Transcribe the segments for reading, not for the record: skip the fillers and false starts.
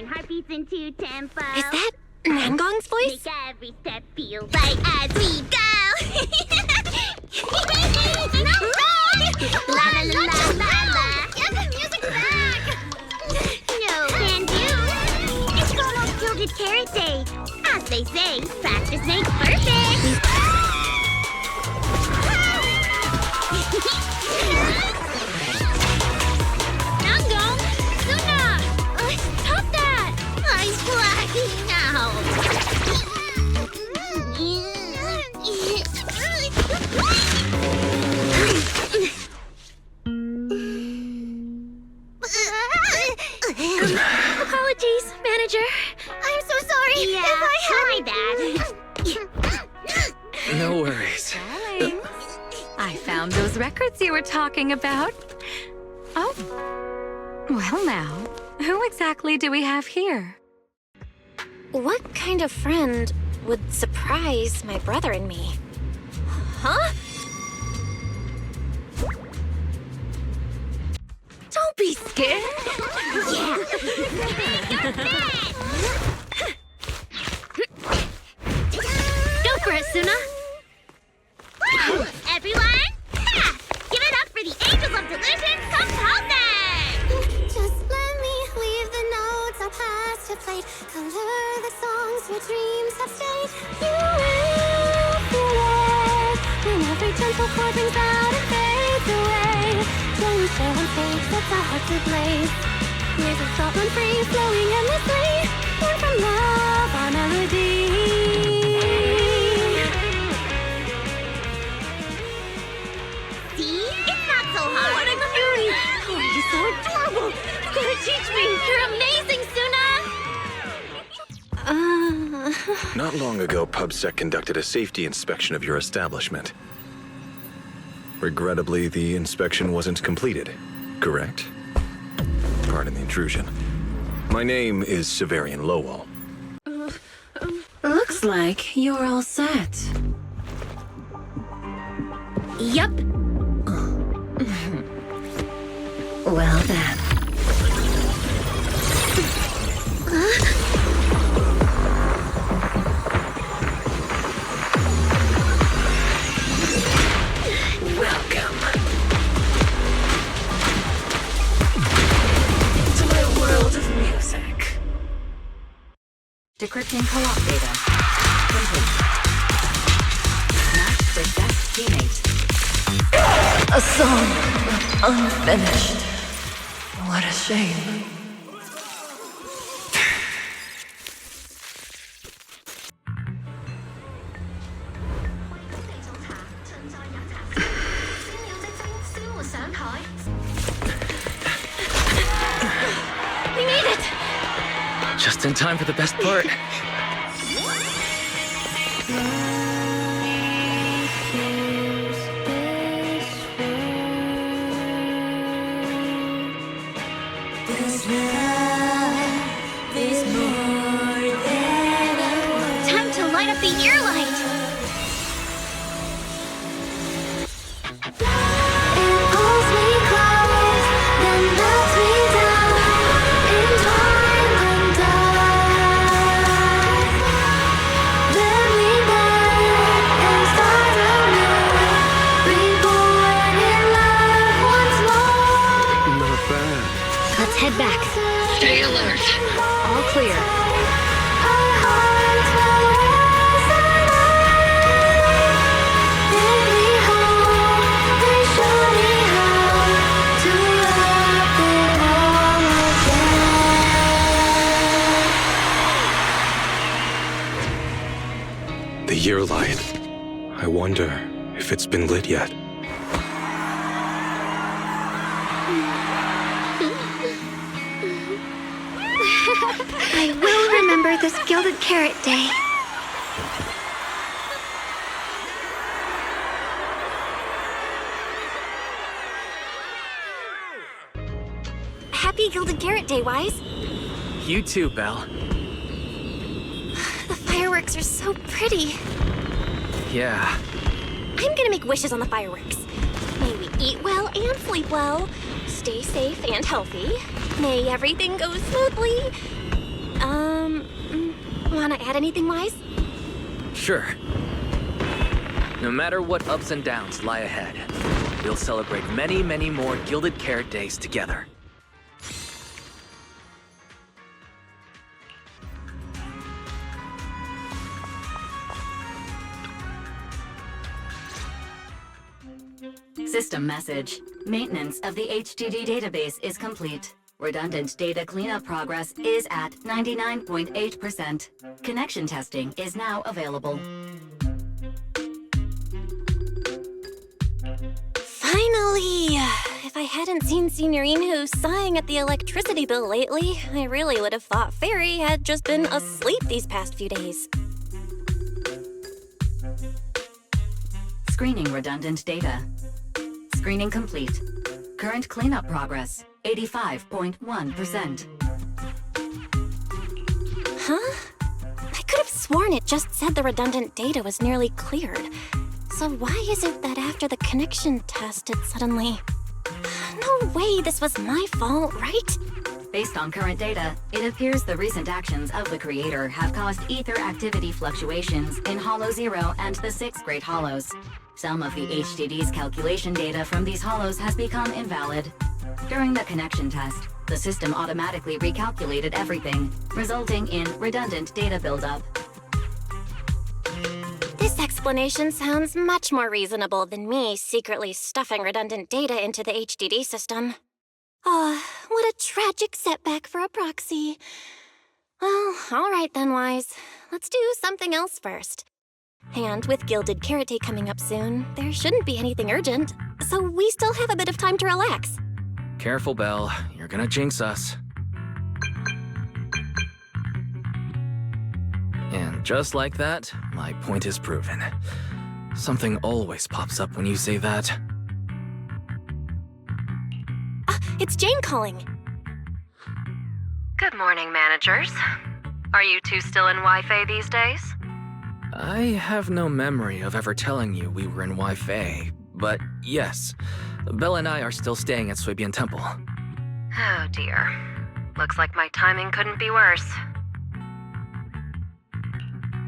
turn heartbeats into tempo. Is that Nangong's voice? Make every step feel right as we go. La la la la la la. Get the music back. No can do. It's almost Gilded Carrot Day. As they say, practice makes perfect. Nangong! Suna! Stop that! I'm blacking out. Apologies, manager. I'm so sorry. Yeah, if I had... my bad. No worries. Darling, I found those records you were talking about. Oh. Well now, who exactly do we have here? What kind of friend would surprise my brother and me? Huh? Don't be scared. Yeah. Go for it, Suna. Everyone, ha! Give it up for the Angels of Delusion compounding! Just let me leave the notes I'll pass to plate. Color the songs where dreams have stayed. You will feel it when every gentle chord rings out and fades away. When we share one fate that's our heart to blaze. Years of thought run free, flowing endlessly. Born from love, our melody. See? It's not so hard. What a cutie! Oh, you're so adorable! You gotta teach me! You're amazing, Suna! Not long ago, PubSec conducted a safety inspection of your establishment. Regrettably, the inspection wasn't completed, correct? Pardon the intrusion. My name is Severian Lowell. Looks like you're all set. Yup. Well then. Welcome to my world of music. Decrypting co-op data. Complete. Match for best teammate. A song unfinished. What a shame. We made it! Just in time for the best part. Time to light up the ear light! It pulls me close, then melts me down, entwined and dark. Then we burn and start anew, reborn in love once more. Not bad. Let's head back. Stay alert. All clear. Our hearts will resonate. Then we hold, they show me how to love it all again. The year light. I wonder if it's been lit yet. I will remember this Gilded Carrot Day. Happy Gilded Carrot Day, Wise. You too, Belle. The fireworks are so pretty. Yeah. I'm gonna make wishes on the fireworks. May we eat well and sleep well, stay safe and healthy. May everything go smoothly. Wanna add anything, Wise? Sure. No matter what ups and downs lie ahead, we'll celebrate many, many more Gilded Carrot days together. System message. Maintenance of the HDD database is complete. Redundant data cleanup progress is at 99.8%. Connection testing is now available. Finally! If I hadn't seen Signorine Who sighing at the electricity bill lately, I really would have thought Fairy had just been asleep these past few days. Screening redundant data. Screening complete. Current cleanup progress, 85.1%. Huh? I could have sworn it just said the redundant data was nearly cleared. So why is it that after the connection test it suddenly... No way this was my fault, right? Based on current data, it appears the recent actions of the creator have caused ether activity fluctuations in Hollow 0 and the 6 Great Hollows. Some of the HDD's calculation data from these hollows has become invalid. During the connection test, the system automatically recalculated everything, resulting in redundant data buildup. This explanation sounds much more reasonable than me secretly stuffing redundant data into the HDD system. Ah, what a tragic setback for a proxy. Well, all right then, Wise. Let's do something else first. And with Gilded Carrot Day coming up soon, there shouldn't be anything urgent, so we still have a bit of time to relax. Careful, Belle. You're gonna jinx us. And just like that, my point is proven. Something always pops up when you say that. It's Jane calling. Good morning, managers. Are you two still in Wi-Fi these days? I have no memory of ever telling you we were in Wi-Fi, but yes, Belle and I are still staying at Swabian Temple. Oh dear. Looks like my timing couldn't be worse.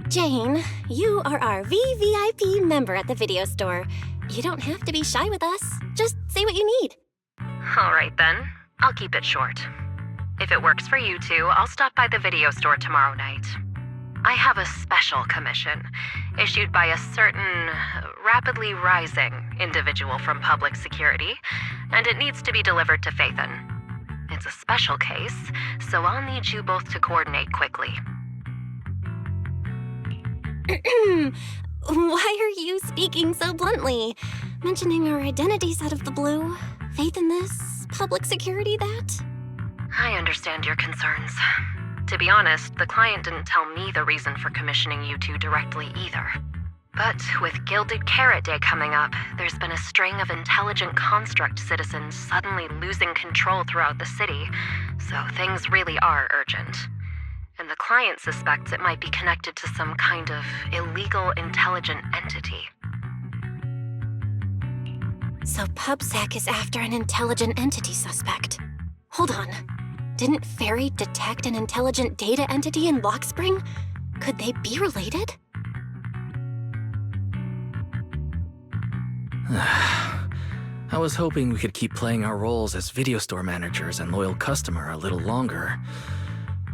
Jane, you are our VVIP member at the video store. You don't have to be shy with us. Just say what you need. All right then, I'll keep it short. If it works for you two, I'll stop by the video store tomorrow night. I have a special commission issued by a certain rapidly rising individual from public security, and it needs to be delivered to Phaethon. It's a special case, so I'll need you both to coordinate quickly. Why are you speaking so bluntly? Mentioning our identities out of the blue? Faith in this? Public security that? I understand your concerns. To be honest, the client didn't tell me the reason for commissioning you two directly either. But with Gilded Carrot Day coming up, there's been a string of intelligent construct citizens suddenly losing control throughout the city, so things really are urgent. And the client suspects it might be connected to some kind of illegal intelligent entity. So PubSec is after an intelligent entity suspect. Hold on. Didn't Fairy detect an intelligent data entity in Lockspring? Could they be related? I was hoping we could keep playing our roles as video store managers and loyal customer a little longer.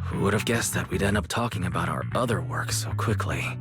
Who would have guessed that we'd end up talking about our other work so quickly?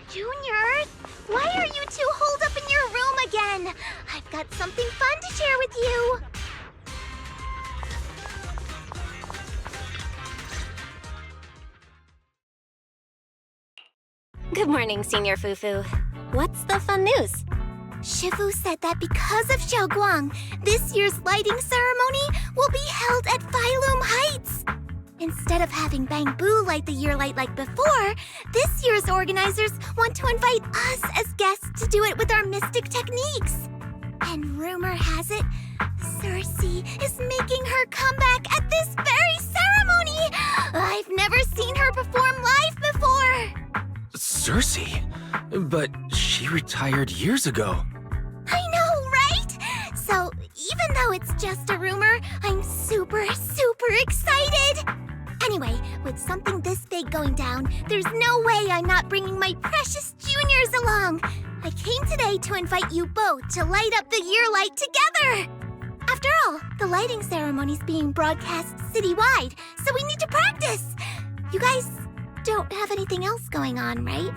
Juniors, why are you two holed up in your room again? I've got something fun to share with you. Good morning, Senior Fufu. What's the fun news? Shifu said that because of Xiaoguang, this year's lighting ceremony will be held at Phylum Heights. Instead of having Bangbu light the year light like before, this year's organizers want to invite us as guests to do it with our mystic techniques. And rumor has it, Cersei is making her comeback at this very ceremony! I've never seen her perform live before! Cersei? But she retired years ago. I know, right? So, even though it's just a rumor, I'm super excited! Anyway, with something this big going down, there's no way I'm not bringing my precious juniors along! I came today to invite you both to light up the year light together! After all, the lighting ceremony's being broadcast citywide, so we need to practice! You guys don't have anything else going on, right?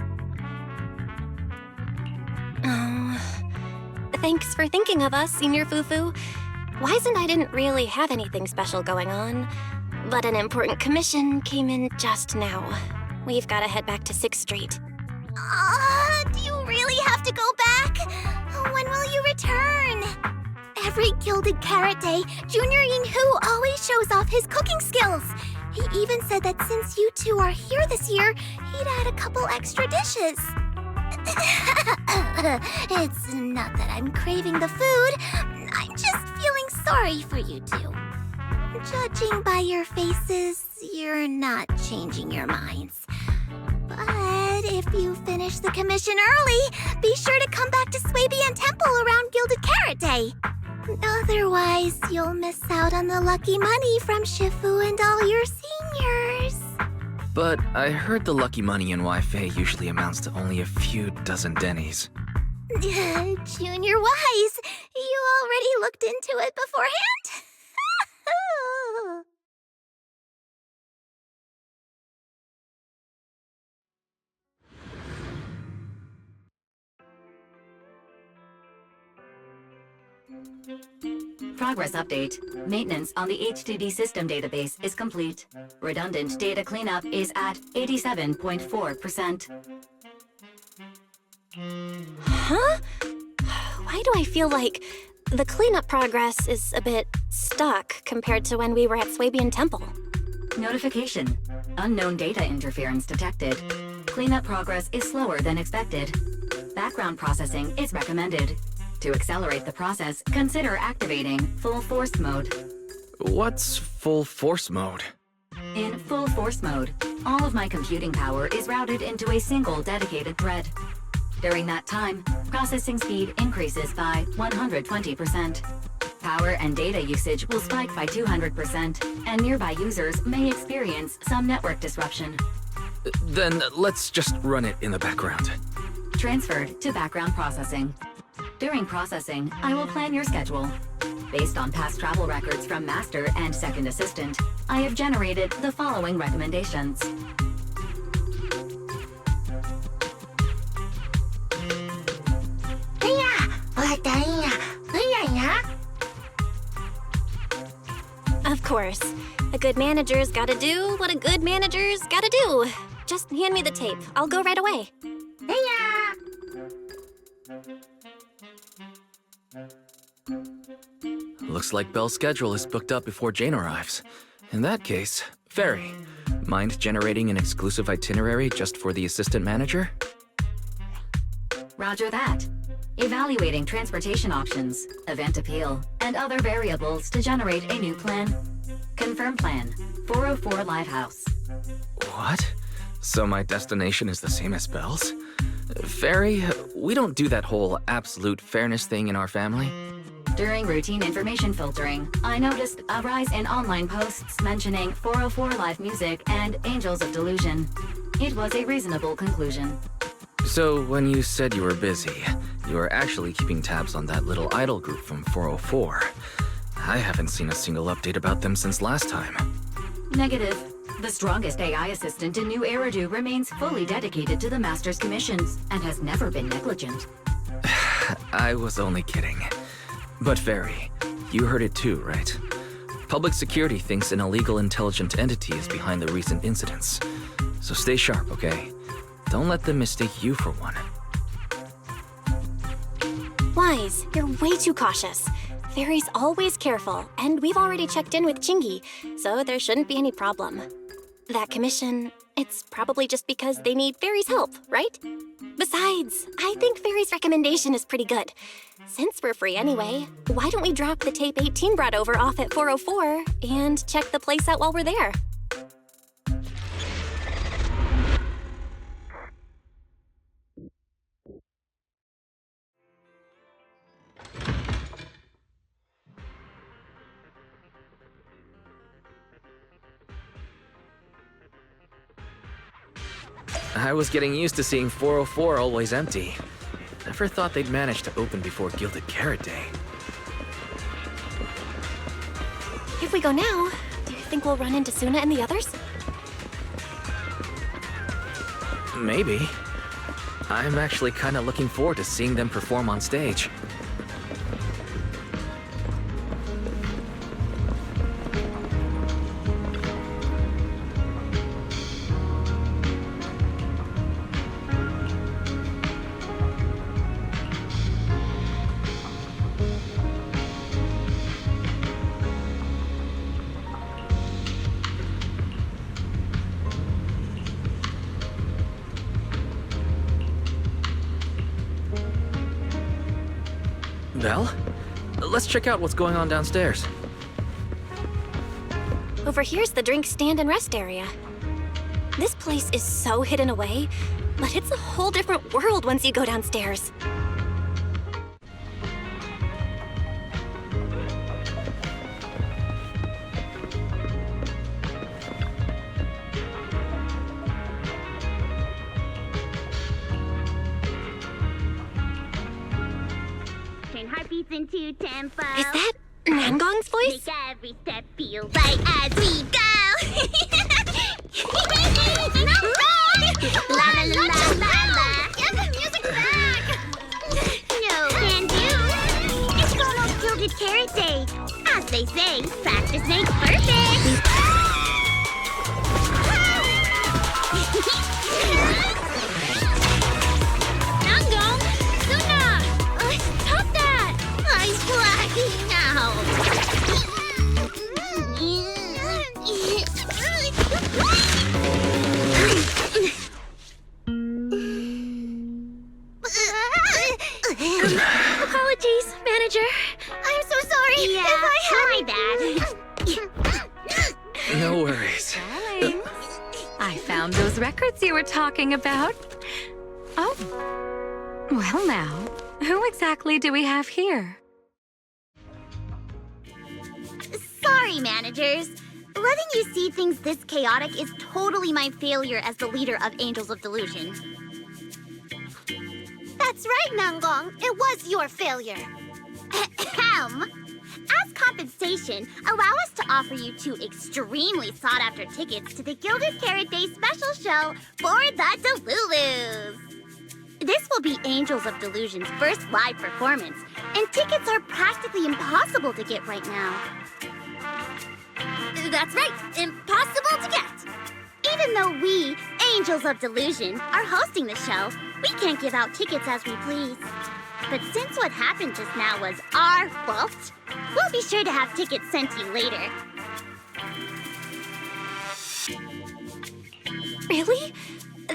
Oh, thanks for thinking of us, Senior Fufu. Wise and I didn't really have anything special going on, but an important commission came in just now. We've got to head back to 6th Street. Do you really have to go back? When will you return? Every Gilded Carrot Day, Junior Yinghu always shows off his cooking skills. He even said that since you two are here this year, he'd add a couple extra dishes. It's not that I'm craving the food. I'm just feeling sorry for you two. Judging by your faces, you're not changing your minds. But if you finish the commission early, be sure to come back to Swabian Temple around Gilded Carrot Day. Otherwise, you'll miss out on the lucky money from Shifu and all your seniors. But I heard the lucky money in Wi-Fi usually amounts to only a few dozen dennies. Junior Wise, you already looked into it beforehand? Progress update. Maintenance on the HDD system database is complete. Redundant data cleanup is at 87.4%. Huh? Why do I feel like the cleanup progress is a bit stuck compared to when we were at Swabian Temple? Notification. Unknown data interference detected. Cleanup progress is slower than expected. Background processing is recommended. To accelerate the process, consider activating full force mode. What's full force mode? In full force mode, all of my computing power is routed into a single dedicated thread. During that time, processing speed increases by 120%. Power and data usage will spike by 200%, and nearby users may experience some network disruption. Then let's just run it in the background. Transferred to background processing. During processing, I will plan your schedule. Based on past travel records from Master and Second Assistant, I have generated the following recommendations. Of course. A good manager's gotta do what a good manager's gotta do. Just hand me the tape. I'll go right away. Looks like Belle's schedule is booked up before Jane arrives. In that case, Fairy, mind generating an exclusive itinerary just for the assistant manager? Roger that. Evaluating transportation options, event appeal, and other variables to generate a new plan. Confirm plan. 404 Lighthouse. What? So my destination is the same as Belle's? Fairy, we don't do that whole absolute fairness thing in our family. During routine information filtering, I noticed a rise in online posts mentioning 404 live music and Angels of Delusion. It was a reasonable conclusion. So when you said you were busy, you were actually keeping tabs on that little idol group from 404. I haven't seen a single update about them since last time. Negative. The strongest AI assistant in New Eridu remains fully dedicated to the Master's commissions and has never been negligent. I was only kidding. But Fairy, you heard it too, right? Public security thinks an illegal intelligent entity is behind the recent incidents. So stay sharp, okay? Don't let them mistake you for one. Wise, you're way too cautious. Fairy's always careful, and we've already checked in with Chingy, so there shouldn't be any problem. That commission, it's probably just because they need Fairy's help, right? Besides, I think Fairy's recommendation is pretty good. Since we're free anyway, why don't we drop the tape 18 brought over off at 404 and check the place out while we're there? I was getting used to seeing 404 always empty. Never thought they'd manage to open before Gilded Carrot Day. If we go now, do you think we'll run into Suna and the others? Maybe. I'm actually kind of looking forward to seeing them perform on stage. Belle, let's check out what's going on downstairs. Over here's the drink stand and rest area. This place is so hidden away, but it's a whole different world once you go downstairs. Heartbeats into tempo. Is that Nangong's voice? Make every step feel right as we go. La la la la la. Get the music back. No can do. It's almost Gilded Carrot Day. As they say, practice makes perfect. Nangong, Suna, stop that! I'm blacking out. Apologies, manager. I'm so sorry. Yeah, my bad. No worries. Darling, I found those records you were talking about. Oh. Well now, who exactly do we have here? Sorry, managers. Letting you see things this chaotic is totally my failure as the leader of Angels of Delusion. That's right, Nangong. It was your failure. Ahem. As compensation, allow us to offer you 2 extremely sought-after tickets to the Gilded Carrot Day special show for the Delulus. This will be Angels of Delusion's first live performance, and tickets are practically impossible to get right now. That's right, impossible to get. Even though we, Angels of Delusion, are hosting the show, we can't give out tickets as we please. But since what happened just now was our fault, we'll be sure to have tickets sent to you later. Really?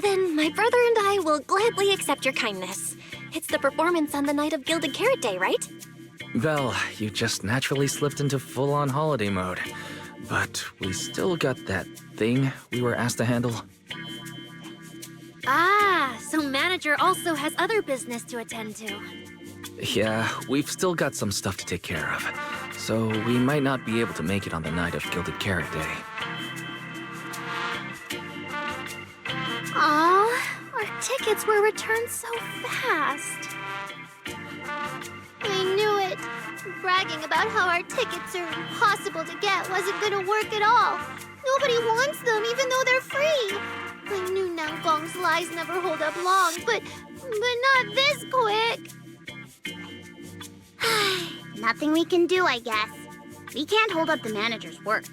Then my brother and I will gladly accept your kindness. It's the performance on the night of Gilded Carrot Day, right? Belle, you just naturally slipped into full-on holiday mode. But we still got that thing we were asked to handle. Ah, so manager also has other business to attend to. Yeah, we've still got some stuff to take care of. So we might not be able to make it on the night of Gilded Carrot Day. Aw, our tickets were returned so fast. I knew it. Bragging about how our tickets are impossible to get wasn't gonna work at all. Nobody wants them, even lies never hold up long, but not this quick. Nothing we can do, I guess. We can't hold up the manager's work.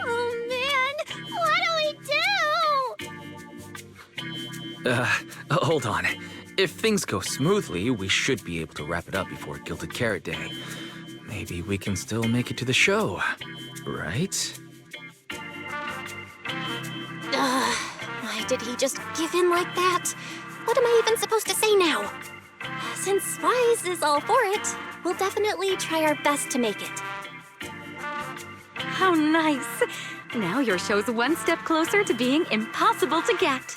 Oh man, what do we do? Hold on. If things go smoothly, we should be able to wrap it up before Gilded Carrot Day. Maybe we can still make it to the show, right? Why did he just give in like that? What am I even supposed to say now? Since Wise is all for it, we'll definitely try our best to make it. How nice! Now your show's one step closer to being impossible to get.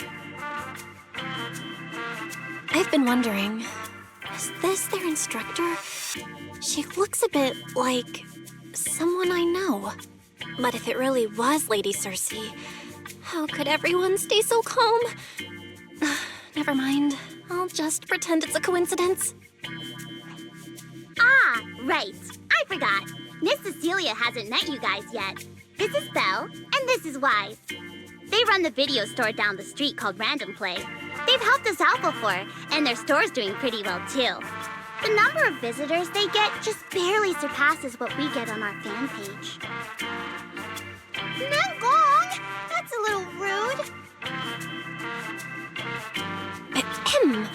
I've been wondering, is this their instructor? She looks a bit like someone I know. But if it really was Lady Cersei, how could everyone stay so calm? Never mind. I'll just pretend it's a coincidence. Ah, right. I forgot. Miss Cecilia hasn't met you guys yet. This is Belle, and this is Wise. They run the video store down the street called Random Play. They've helped us out before, and their store's doing pretty well too. The number of visitors they get just barely surpasses what we get on our fan page. Nangong! That's a little rude. Ahem.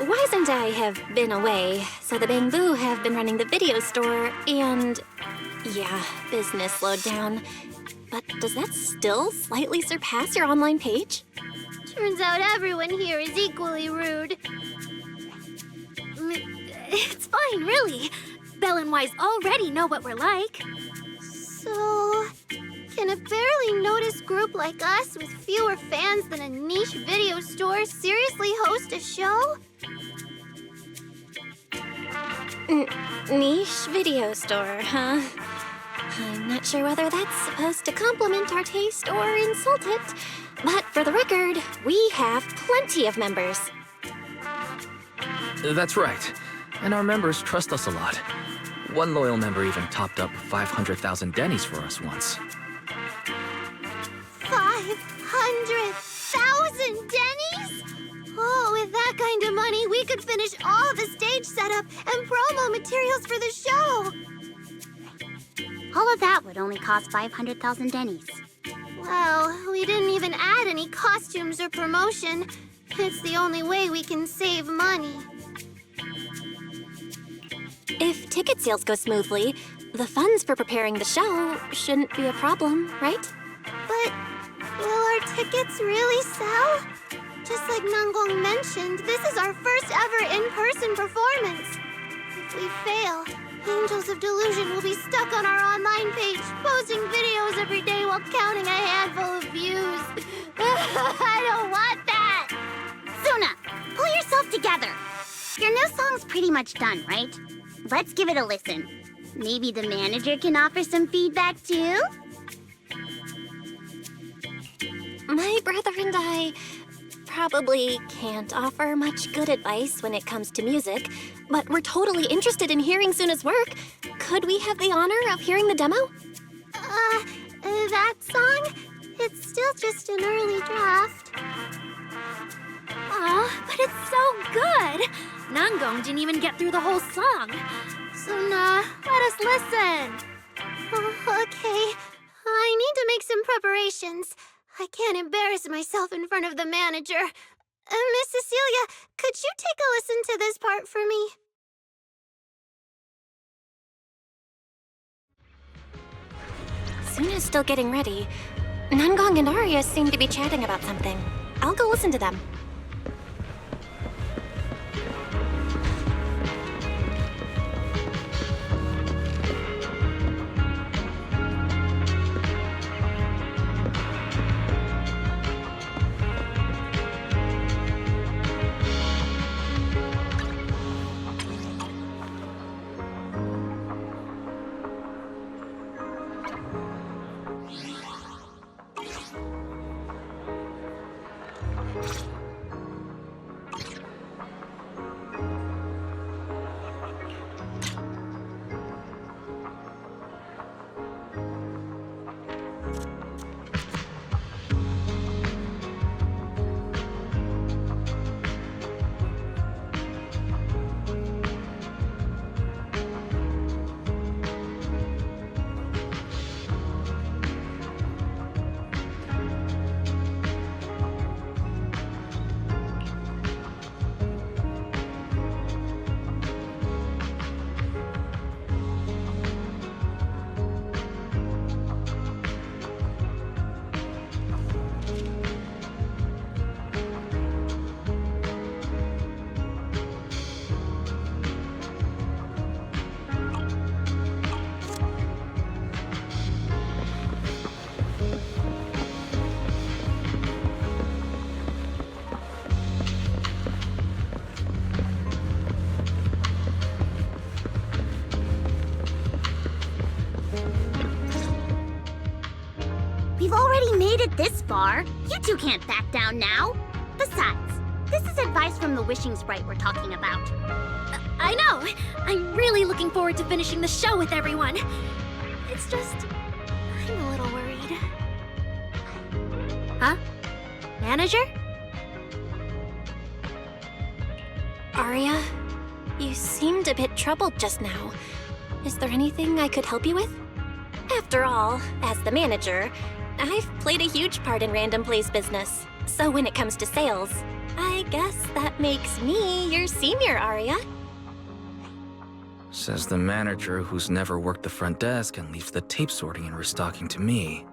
Wise and I have been away, so the Bamboo have been running the video store, and yeah, business slowed down. But does that still slightly surpass your online page? Turns out everyone here is equally rude. It's fine, really. Belle and Wise already know what we're like. So, can a barely noticed group like us with fewer fans than a niche video store seriously host a show? Niche video store, huh? I'm not sure whether that's supposed to compliment our taste or insult it, but for the record, we have plenty of members. That's right. And our members trust us a lot. One loyal member even topped up 500,000 dennies for us once. 500,000 dennies? Oh, with that kind of money, we could finish all the stage setup and promo materials for the show. All of that would only cost 500,000 dennies. Well, we didn't even add any costumes or promotion. It's the only way we can save money. If ticket sales go smoothly, the funds for preparing the show shouldn't be a problem, right? But will our tickets really sell? Just like Nangong mentioned, this is our first ever in-person performance. If we fail, Angels of Delusion will be stuck on our online page, posting videos every day while counting a handful of views. I don't want that! Suna, pull yourself together. Your new song's pretty much done, right? Let's give it a listen. Maybe the manager can offer some feedback too? My brother and I probably can't offer much good advice when it comes to music, but we're totally interested in hearing Suna's work. Could we have the honor of hearing the demo? That song? It's still just an early draft. Aw, but it's so good! Nangong didn't even get through the whole song. Suna, let us listen. Okay. I need to make some preparations. I can't embarrass myself in front of the manager. Miss Cecilia, could you take a listen to this part for me? Suna's still getting ready. Nangong and Arya seem to be chatting about something. I'll go listen to them. far. You two can't back down now. Besides, this is advice from the wishing sprite we're talking about. I know! I'm really looking forward to finishing the show with everyone. It's just... I'm a little worried. Huh? Manager? Arya, you seemed a bit troubled just now. Is there anything I could help you with? After all, as the manager, I've played a huge part in Random Play's business. So when it comes to sales, I guess that makes me your senior, Arya. Says the manager who's never worked the front desk and leaves the tape sorting and restocking to me.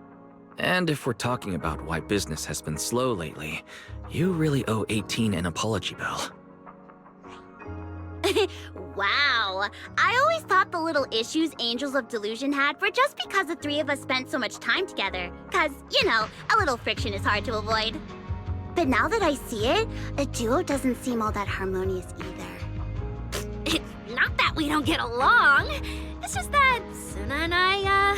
And if we're talking about why business has been slow lately, you really owe 18 an apology bill. Wow. I always thought the little issues Angels of Delusion had were just because the three of us spent so much time together. Cause, you know, a little friction is hard to avoid. But now that I see it, a duo doesn't seem all that harmonious either. It's not that we don't get along. It's just that Suna and I,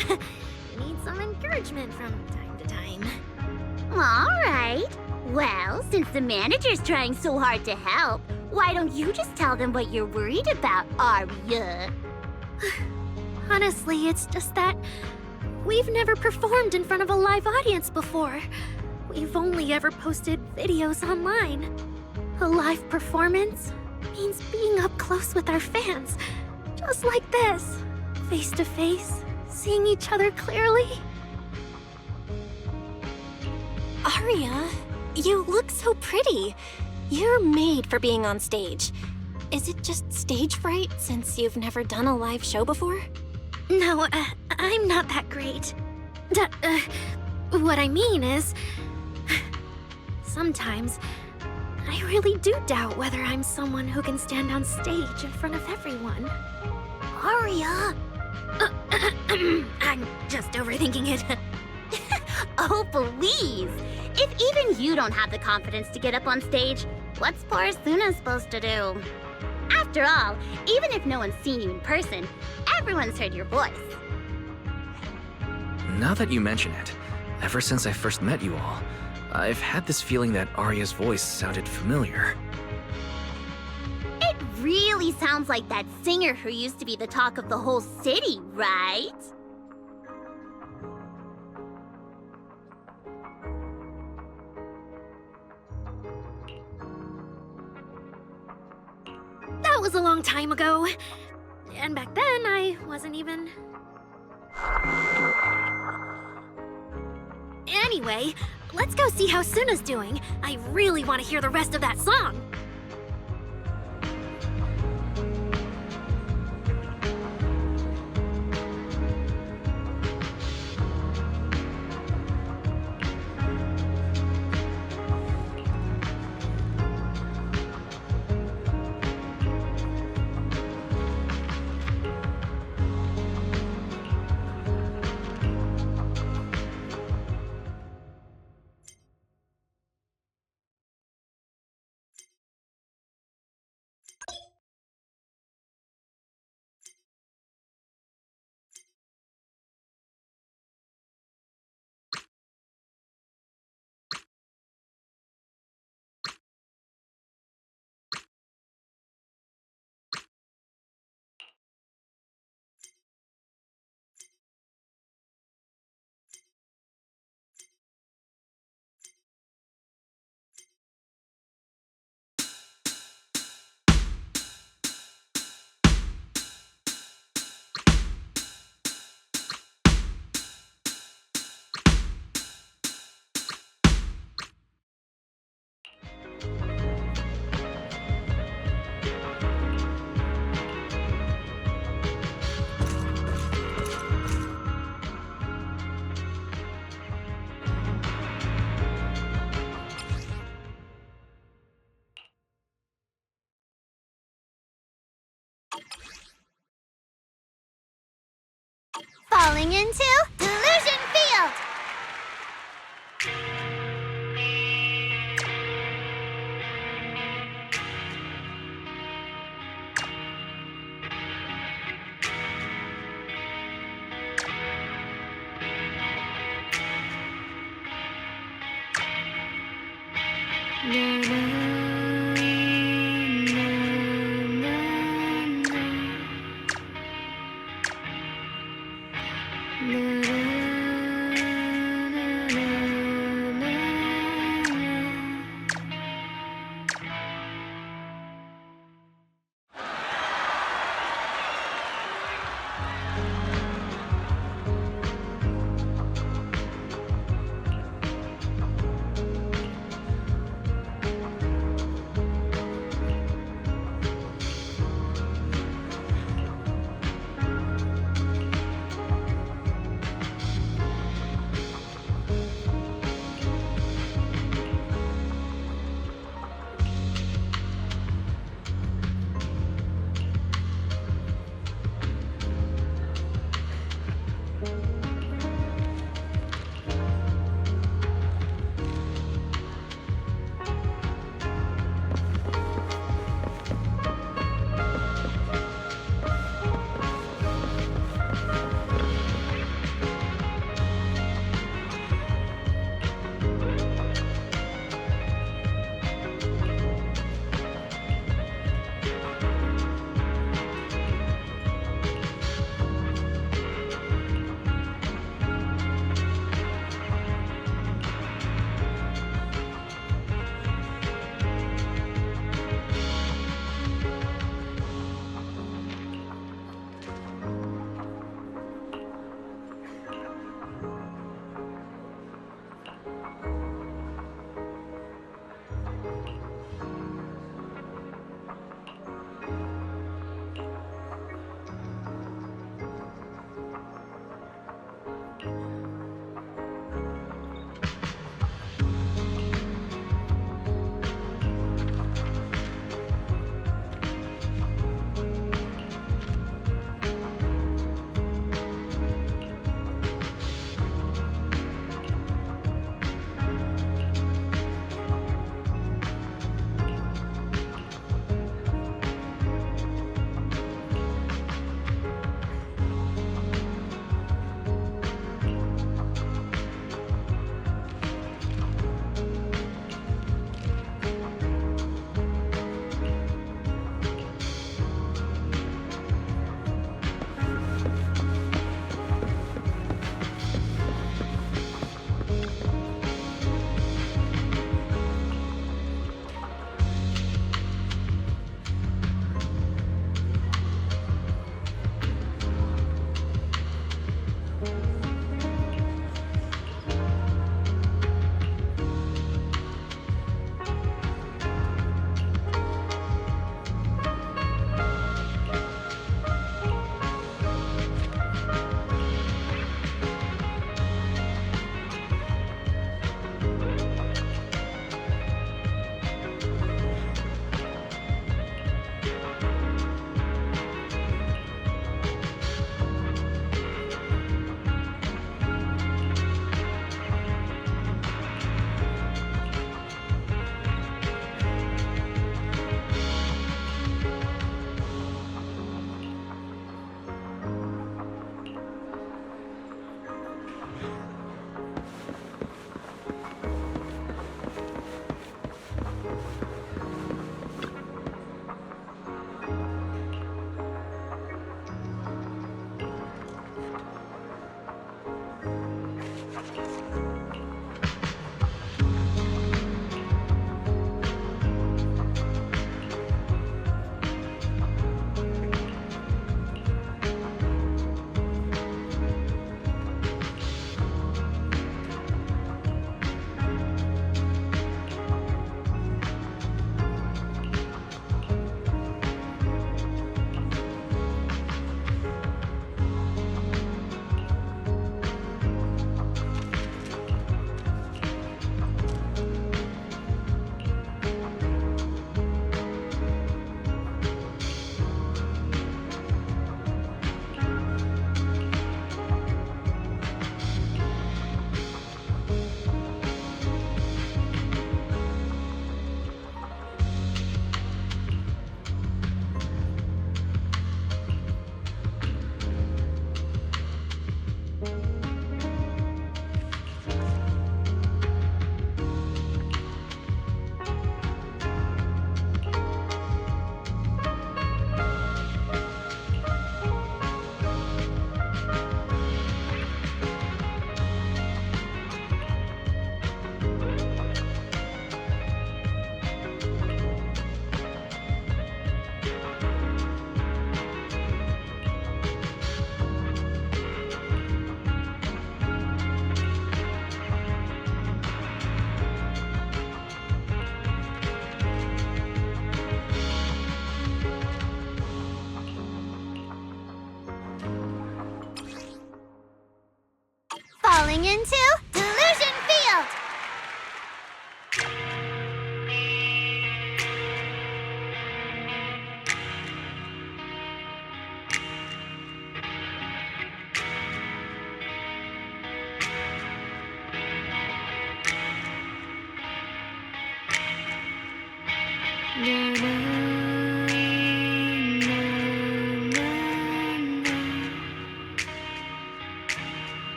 need some encouragement from time to time. Alright. Well, since the manager's trying so hard to help, why don't you just tell them what you're worried about, Arya? Honestly, it's just that we've never performed in front of a live audience before. We've only ever posted videos online. A live performance means being up close with our fans. Just like this. Face to face, seeing each other clearly. Arya, you look so pretty. You're made for being on stage. Is it just stage fright since you've never done a live show before? No, I'm not that great. What I mean is... Sometimes, I really do doubt whether I'm someone who can stand on stage in front of everyone. Arya! I'm just overthinking it. Oh, please! If even you don't have the confidence to get up on stage, what's poor Suna supposed to do? After all, even if no one's seen you in person, everyone's heard your voice. Now that you mention it, ever since I first met you all, I've had this feeling that Arya's voice sounded familiar. It really sounds like that singer who used to be the talk of the whole city, right? That was a long time ago. And back then, I wasn't even... Anyway, let's go see how Suna's doing. I really want to hear the rest of that song. Falling into Delusion Field!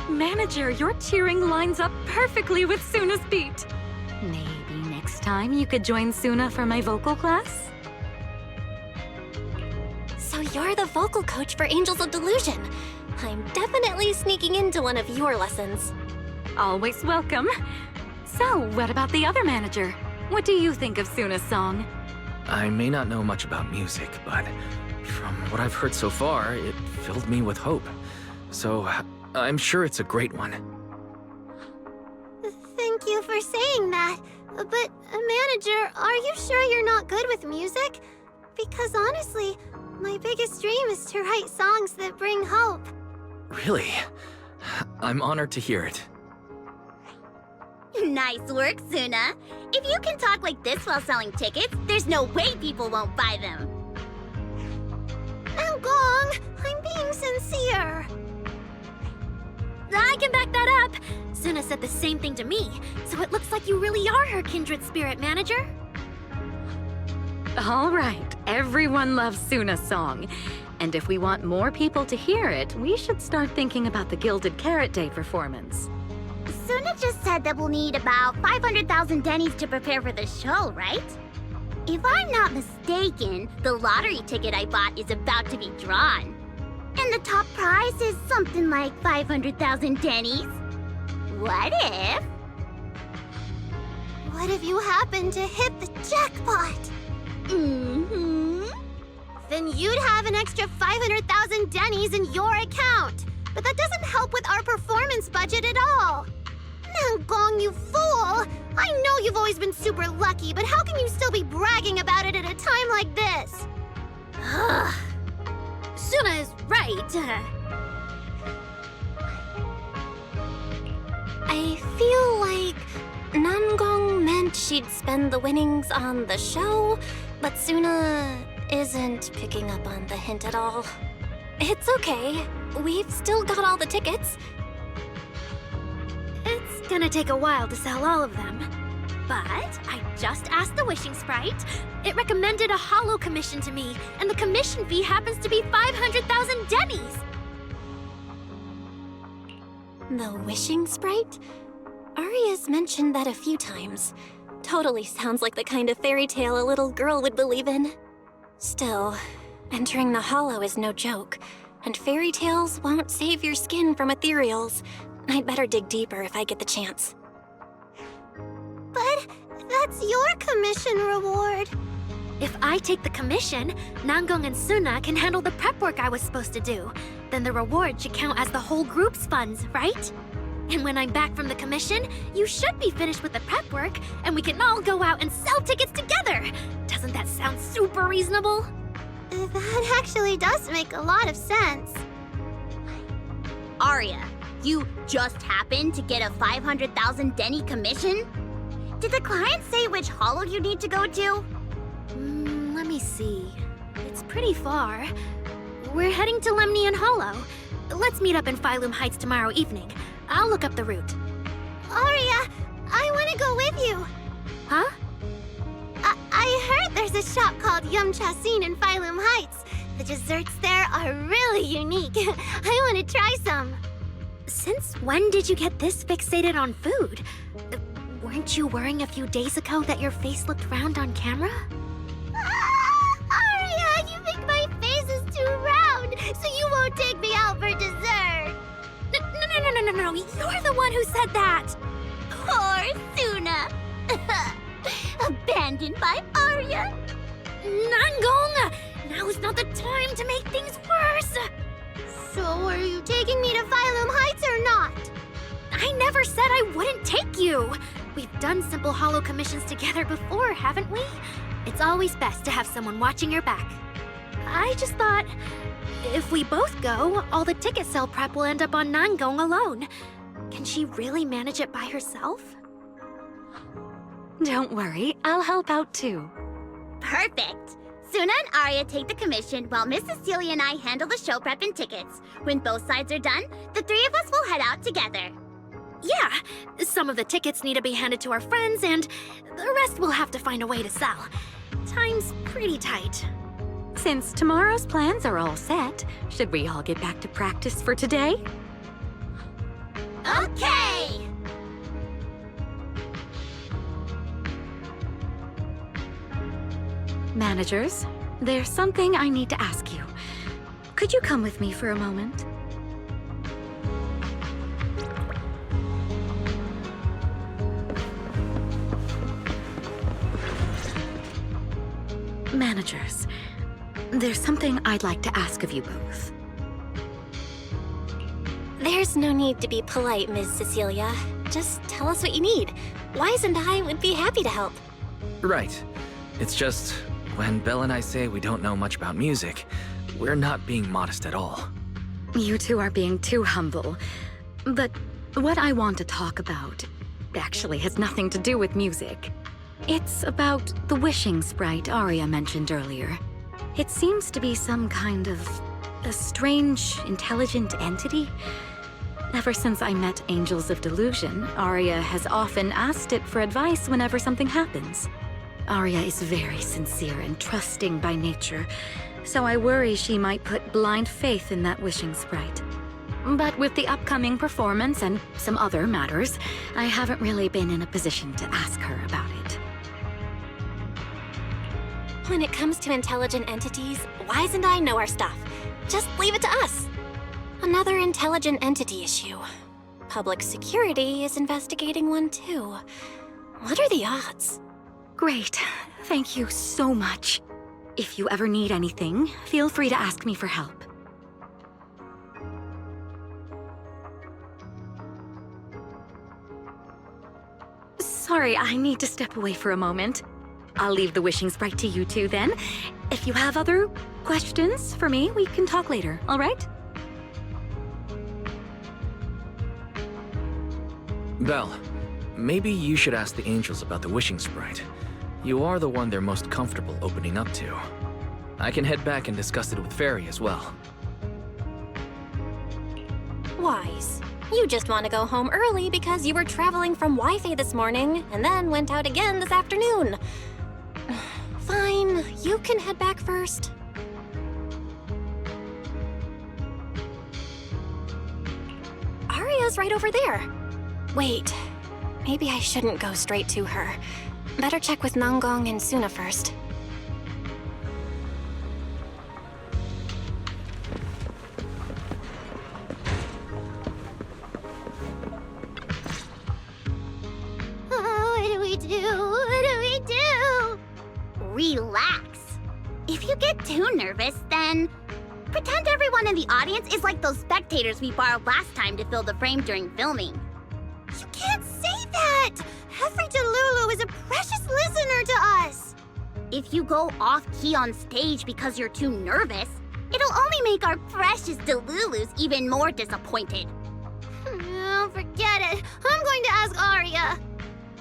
Manager, your cheering lines up perfectly with Suna's beat. Maybe next time you could join Suna for my vocal class? So you're the vocal coach for Angels of Delusion. I'm definitely sneaking into one of your lessons. Always welcome. So, what about the other manager? What do you think of Suna's song? I may not know much about music, but from what I've heard so far, it filled me with hope. So, I'm sure it's a great one. Thank you for saying that. But, manager, are you sure you're not good with music? Because honestly, my biggest dream is to write songs that bring hope. Really? I'm honored to hear it. Nice work, Suna. If you can talk like this while selling tickets, there's no way people won't buy them. Gong, I'm being sincere. I can back that up. Suna said the same thing to me, so it looks like you really are her kindred spirit, manager. All right, everyone loves Suna's song. And if we want more people to hear it, we should start thinking about the Gilded Carrot Day performance. Suna just said that we'll need about 500,000 dennies to prepare for the show, right? If I'm not mistaken, the lottery ticket I bought is about to be drawn. And the top prize is something like 500,000 dennies. What if? What if you happen to hit the jackpot? Then you'd have an extra 500,000 dennies in your account. But that doesn't help with our performance budget at all. Gong, you fool! I know you've always been super lucky, but how can you still be bragging about it at a time like this? Suna is right. I feel like Nangong meant she'd spend the winnings on the show, but Suna isn't picking up on the hint at all. It's okay. We've still got all the tickets. It's gonna take a while to sell all of them. But I just asked the wishing sprite. It recommended a holo commission to me, and the commission fee happens to be 500,000 dennies. The wishing sprite? Arya's mentioned that a few times. Totally sounds like the kind of fairy tale a little girl would believe in. Still, entering the holo is no joke, and fairy tales won't save your skin from ethereals. I'd better dig deeper if I get the chance. But that's your commission reward. If I take the commission, Nangong and Suna can handle the prep work I was supposed to do. Then the reward should count as the whole group's funds, right? And when I'm back from the commission, you should be finished with the prep work, and we can all go out and sell tickets together. Doesn't that sound super reasonable? That actually does make a lot of sense. Arya, you just happened to get a 500,000 denny commission? Did the client say which holo you need to go to? Let me see. It's pretty far. We're heading to Lemnian Holo. Let's meet up in Phylum Heights tomorrow evening. I'll look up the route. Aria, I want to go with you. Huh? I heard there's a shop called Yum Chasin in Phylum Heights. The desserts there are really unique. I want to try some. Since when did you get this fixated on food? Weren't you worrying a few days ago that your face looked round on camera? Aria, you make my face You take me out for dessert. No. You're the one who said that. Poor Suna. Abandoned by Arya. Nangong! Now's not the time to make things worse. So are you taking me to Phylum Heights or not? I never said I wouldn't take you. We've done simple holo commissions together before, haven't we? It's always best to have someone watching your back. I just thought, if we both go, all the ticket sale prep will end up on Nangong alone. Can she really manage it by herself? Don't worry, I'll help out too. Perfect. Suna and Arya take the commission while Miss Cecilia and I handle the show prep and tickets. When both sides are done, the three of us will head out together. Yeah, some of the tickets need to be handed to our friends, and the rest we'll have to find a way to sell. Time's pretty tight. Since tomorrow's plans are all set, should we all get back to practice for today? Okay! Managers, there's something I need to ask you. Could you come with me for a moment? Managers, there's something I'd like to ask of you both. There's no need to be polite, Ms. Cecilia. Just tell us what you need. Wise and I would be happy to help. Right. It's just, when Belle and I say we don't know much about music, we're not being modest at all. You two are being too humble. But what I want to talk about actually has nothing to do with music. It's about the wishing sprite Aria mentioned earlier. It seems to be some kind of a strange, intelligent entity. Ever since I met Angels of Delusion, Arya has often asked it for advice whenever something happens. Arya is very sincere and trusting by nature, so I worry she might put blind faith in that wishing sprite. But with the upcoming performance and some other matters, I haven't really been in a position to ask her about it. When it comes to intelligent entities, Wise and I know our stuff. Just leave it to us. Another intelligent entity issue. Public security is investigating one too. What are the odds? Great. Thank you so much. If you ever need anything, feel free to ask me for help. Sorry, I need to step away for a moment. I'll leave the wishing sprite to you two then. If you have other questions for me, we can talk later, all right? Belle, maybe you should ask the angels about the wishing sprite. You are the one they're most comfortable opening up to. I can head back and discuss it with Fairy as well. Wise, you just want to go home early because you were traveling from Wi-Fi this morning and then went out again this afternoon. Fine, you can head back first. Aria's right over there. Wait, maybe I shouldn't go straight to her. Better check with Nangong and Suna first. What do we do? What do we do? Relax. If you get too nervous, then pretend everyone in the audience is like those spectators we borrowed last time to fill the frame during filming. You can't say that! Every Delulu is a precious listener to us! If you go off-key on stage because you're too nervous, it'll only make our precious Delulus even more disappointed. Oh, forget it. I'm going to ask Arya.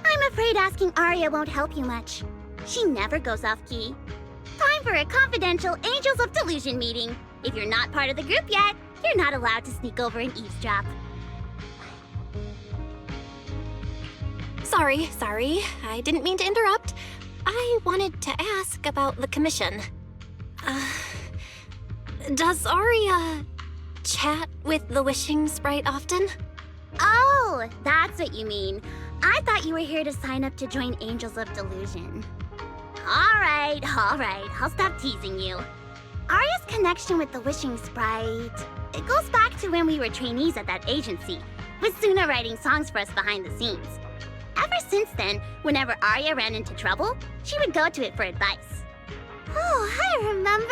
I'm afraid asking Arya won't help you much. She never goes off-key. Time for a confidential Angels of Delusion meeting. If you're not part of the group yet, you're not allowed to sneak over and eavesdrop. Sorry. I didn't mean to interrupt. I wanted to ask about the commission. Does Aria chat with the wishing sprite often? Oh, that's what you mean. I thought you were here to sign up to join Angels of Delusion. All right. I'll stop teasing you. Arya's connection with the Wishing Sprite, it goes back to when we were trainees at that agency, with Suna writing songs for us behind the scenes. Ever since then, whenever Arya ran into trouble, she would go to it for advice. Oh, I remember.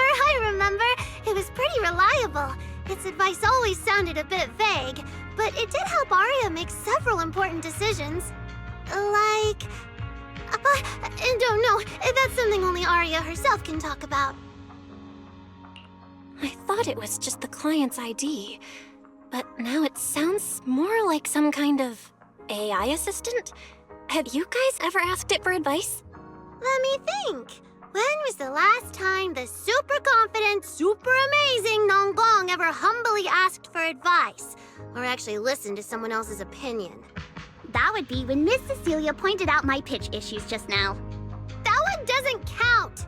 It was pretty reliable. Its advice always sounded a bit vague, but it did help Arya make several important decisions. Like... don't know. That's something only Arya herself can talk about. I thought it was just the client's ID, but now it sounds more like some kind of AI assistant? Have you guys ever asked it for advice? Let me think. When was the last time the super confident, super amazing Nonggong ever humbly asked for advice? Or actually listened to someone else's opinion? That would be when Miss Cecilia pointed out my pitch issues just now. That one doesn't count!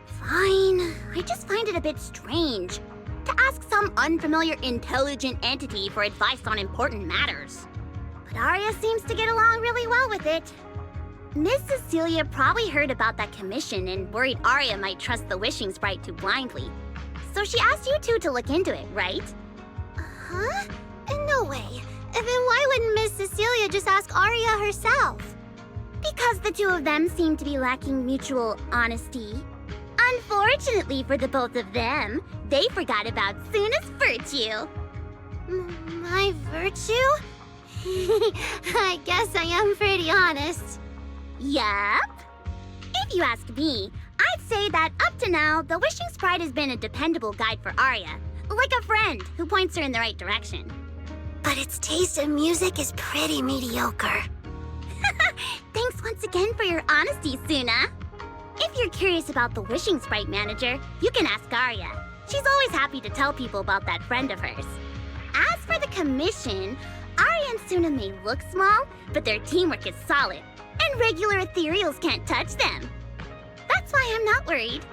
Fine, I just find it a bit strange to ask some unfamiliar intelligent entity for advice on important matters. But Arya seems to get along really well with it. Miss Cecilia probably heard about that commission and worried Arya might trust the Wishing Sprite too blindly. So she asked you two to look into it, right? Huh? No way. Then why wouldn't Miss Cecilia just ask Arya herself? Because the two of them seem to be lacking mutual honesty. Unfortunately for the both of them, they forgot about Suna's virtue. My virtue? I guess I am pretty honest. Yup. If you ask me, I'd say that up to now, the Wishing Sprite has been a dependable guide for Arya. Like a friend who points her in the right direction. But its taste in music is pretty mediocre. Thanks once again for your honesty, Suna. If you're curious about the Wishing Sprite manager, you can ask Arya. She's always happy to tell people about that friend of hers. As for the commission, Arya and Suna may look small, but their teamwork is solid, and regular ethereals can't touch them. That's why I'm not worried.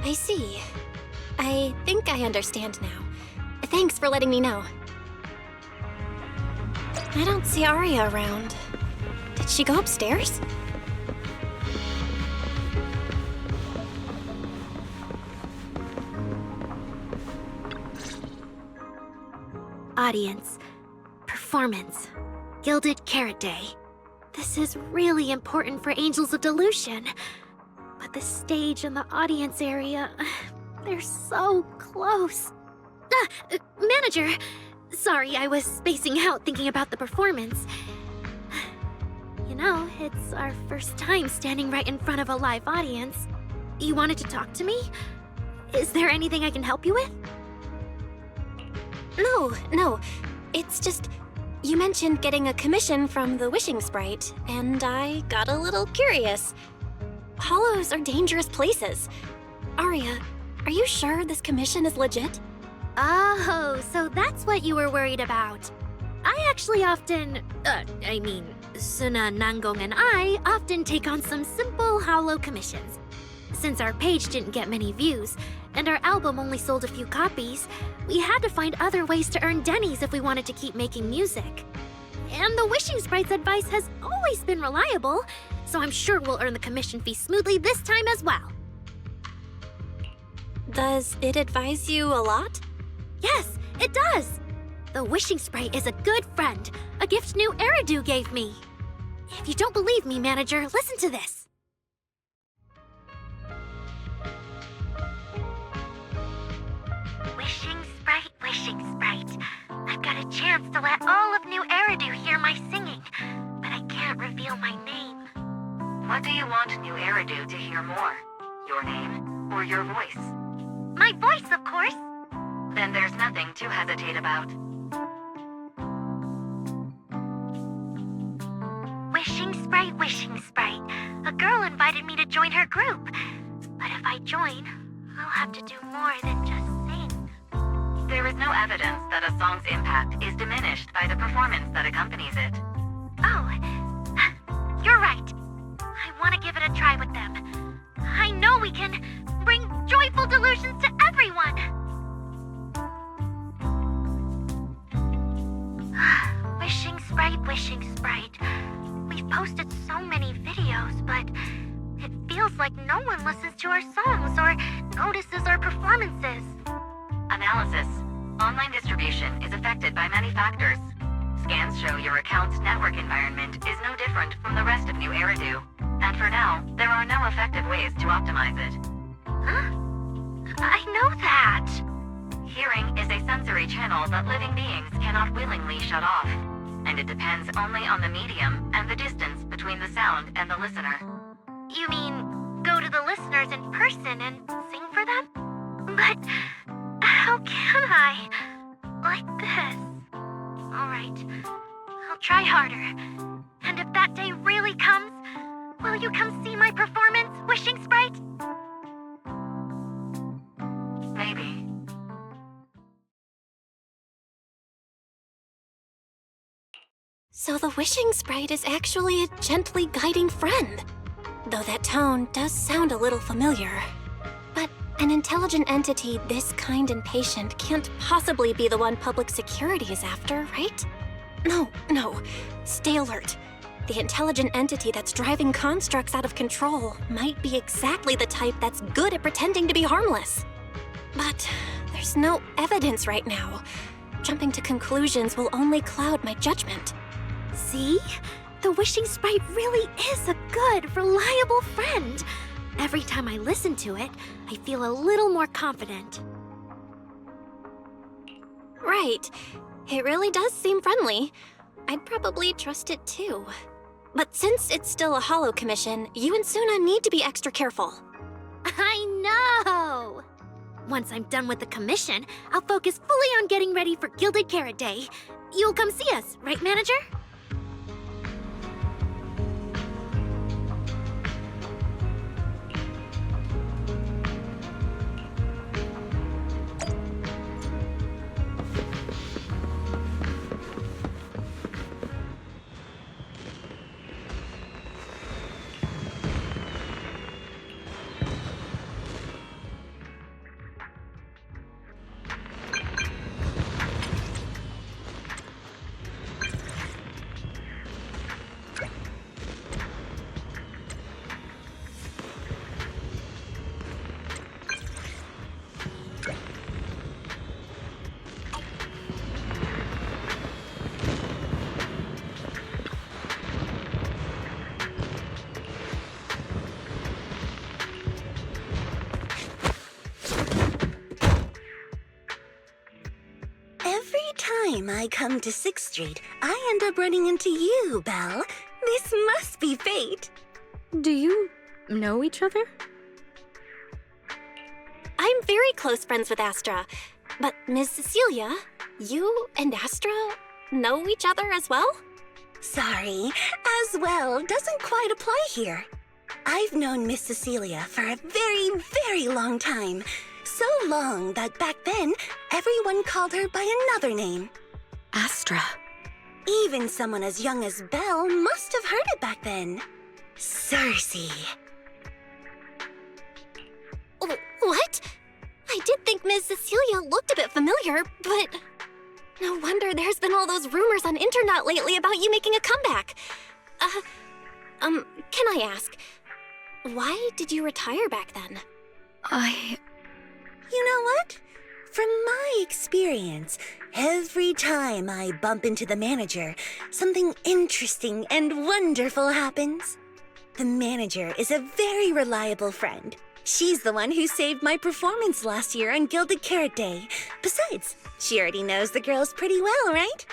I see. I think I understand now. Thanks for letting me know. I don't see Arya around. Did she go upstairs? Audience. Performance. Gilded Carrot Day. This is really important for Angels of Delusion. But the stage and the audience area, they're so close. Manager! Sorry, I was spacing out thinking about the performance. You know, it's our first time standing right in front of a live audience. You wanted to talk to me? Is there anything I can help you with? No. It's just, you mentioned getting a commission from the Wishing Sprite, and I got a little curious. Hollows are dangerous places. Arya, are you sure this commission is legit? Oh, so that's what you were worried about. I actually often, Suna, Nangong, and I often take on some simple hollow commissions. Since our page didn't get many views, and our album only sold a few copies, we had to find other ways to earn dennies if we wanted to keep making music. And the Wishing Sprite's advice has always been reliable, so I'm sure we'll earn the commission fee smoothly this time as well. Does it advise you a lot? Yes, it does! The Wishing Sprite is a good friend, a gift new Eridu gave me. If you don't believe me, manager, listen to this. Wishing Sprite, I've got a chance to let all of New Eridu hear my singing, but I can't reveal my name. What do you want New Eridu to hear more? Your name or your voice? My voice, of course. Then there's nothing to hesitate about. Wishing Sprite. A girl invited me to join her group. But if I join, I'll have to do more than just sing. There is no evidence that a song's impact is diminished by the performance that accompanies it. Oh, you're right. I want to give it a try with them. I know we can bring joyful delusions to everyone. Wishing Sprite. We've posted so many videos, but it feels feels like no one listens to our songs or notices our performances. Analysis. Online distribution is affected by many factors. Scans show your account's network environment is no different from the rest of New Eridu. And for now, there are no effective ways to optimize it. Huh? I know that. Hearing is a sensory channel that living beings cannot willingly shut off. And it depends only on the medium and the distance between the sound and the listener. You mean, go to the listeners in person and sing for them? But how can I? Like this. Alright, I'll try harder. And if that day really comes, will you come see my performance, Wishing Sprite? Maybe. So the wishing sprite is actually a gently guiding friend. Though that tone does sound a little familiar. But an intelligent entity this kind and patient can't possibly be the one public security is after, right? No. Stay alert. The intelligent entity that's driving constructs out of control might be exactly the type that's good at pretending to be harmless. But there's no evidence right now. Jumping to conclusions will only cloud my judgment. See? The Wishing Sprite really is a good, reliable friend. Every time I listen to it, I feel a little more confident. Right. It really does seem friendly. I'd probably trust it too. But since it's still a holo commission, you and Suna need to be extra careful. I know! Once I'm done with the commission, I'll focus fully on getting ready for Gilded Carrot Day. You'll come see us, right, Manager? I come to 6th Street, I end up running into you, Belle. This must be fate. Do you know each other? I'm very close friends with Astra. But Ms. Cecilia, you and Astra know each other as well? Sorry, as well doesn't quite apply here. I've known Miss Cecilia for a very, very long time. So long that back then, everyone called her by another name. Astra. Even someone as young as Belle must have heard it back then. Cersei. What? I did think Ms. Cecilia looked a bit familiar, but... No wonder there's been all those rumors on internet lately about you making a comeback. Can I ask, why did you retire back then? You know what? From my experience, every time I bump into the manager, something interesting and wonderful happens. The manager is a very reliable friend. She's the one who saved my performance last year on Gilded Carrot Day. Besides, she already knows the girls pretty well, right?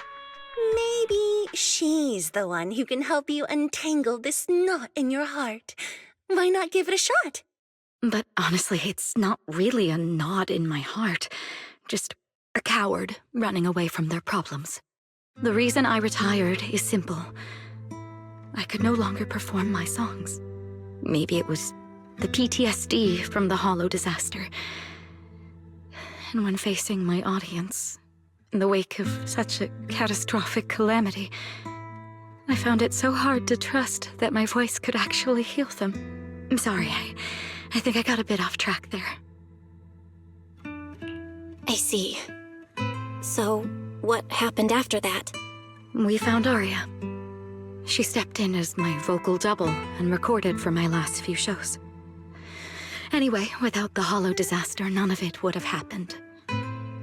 Maybe she's the one who can help you untangle this knot in your heart. Why not give it a shot? But honestly, it's not really a knot in my heart. Just a coward running away from their problems. The reason I retired is simple. I could no longer perform my songs. Maybe it was the PTSD from the holo disaster. And when facing my audience, in the wake of such a catastrophic calamity, I found it so hard to trust that my voice could actually heal them. I'm sorry, I think I got a bit off track there. I see. So, what happened after that? We found Arya. She stepped in as my vocal double and recorded for my last few shows. Anyway, without the Hollow disaster, none of it would have happened.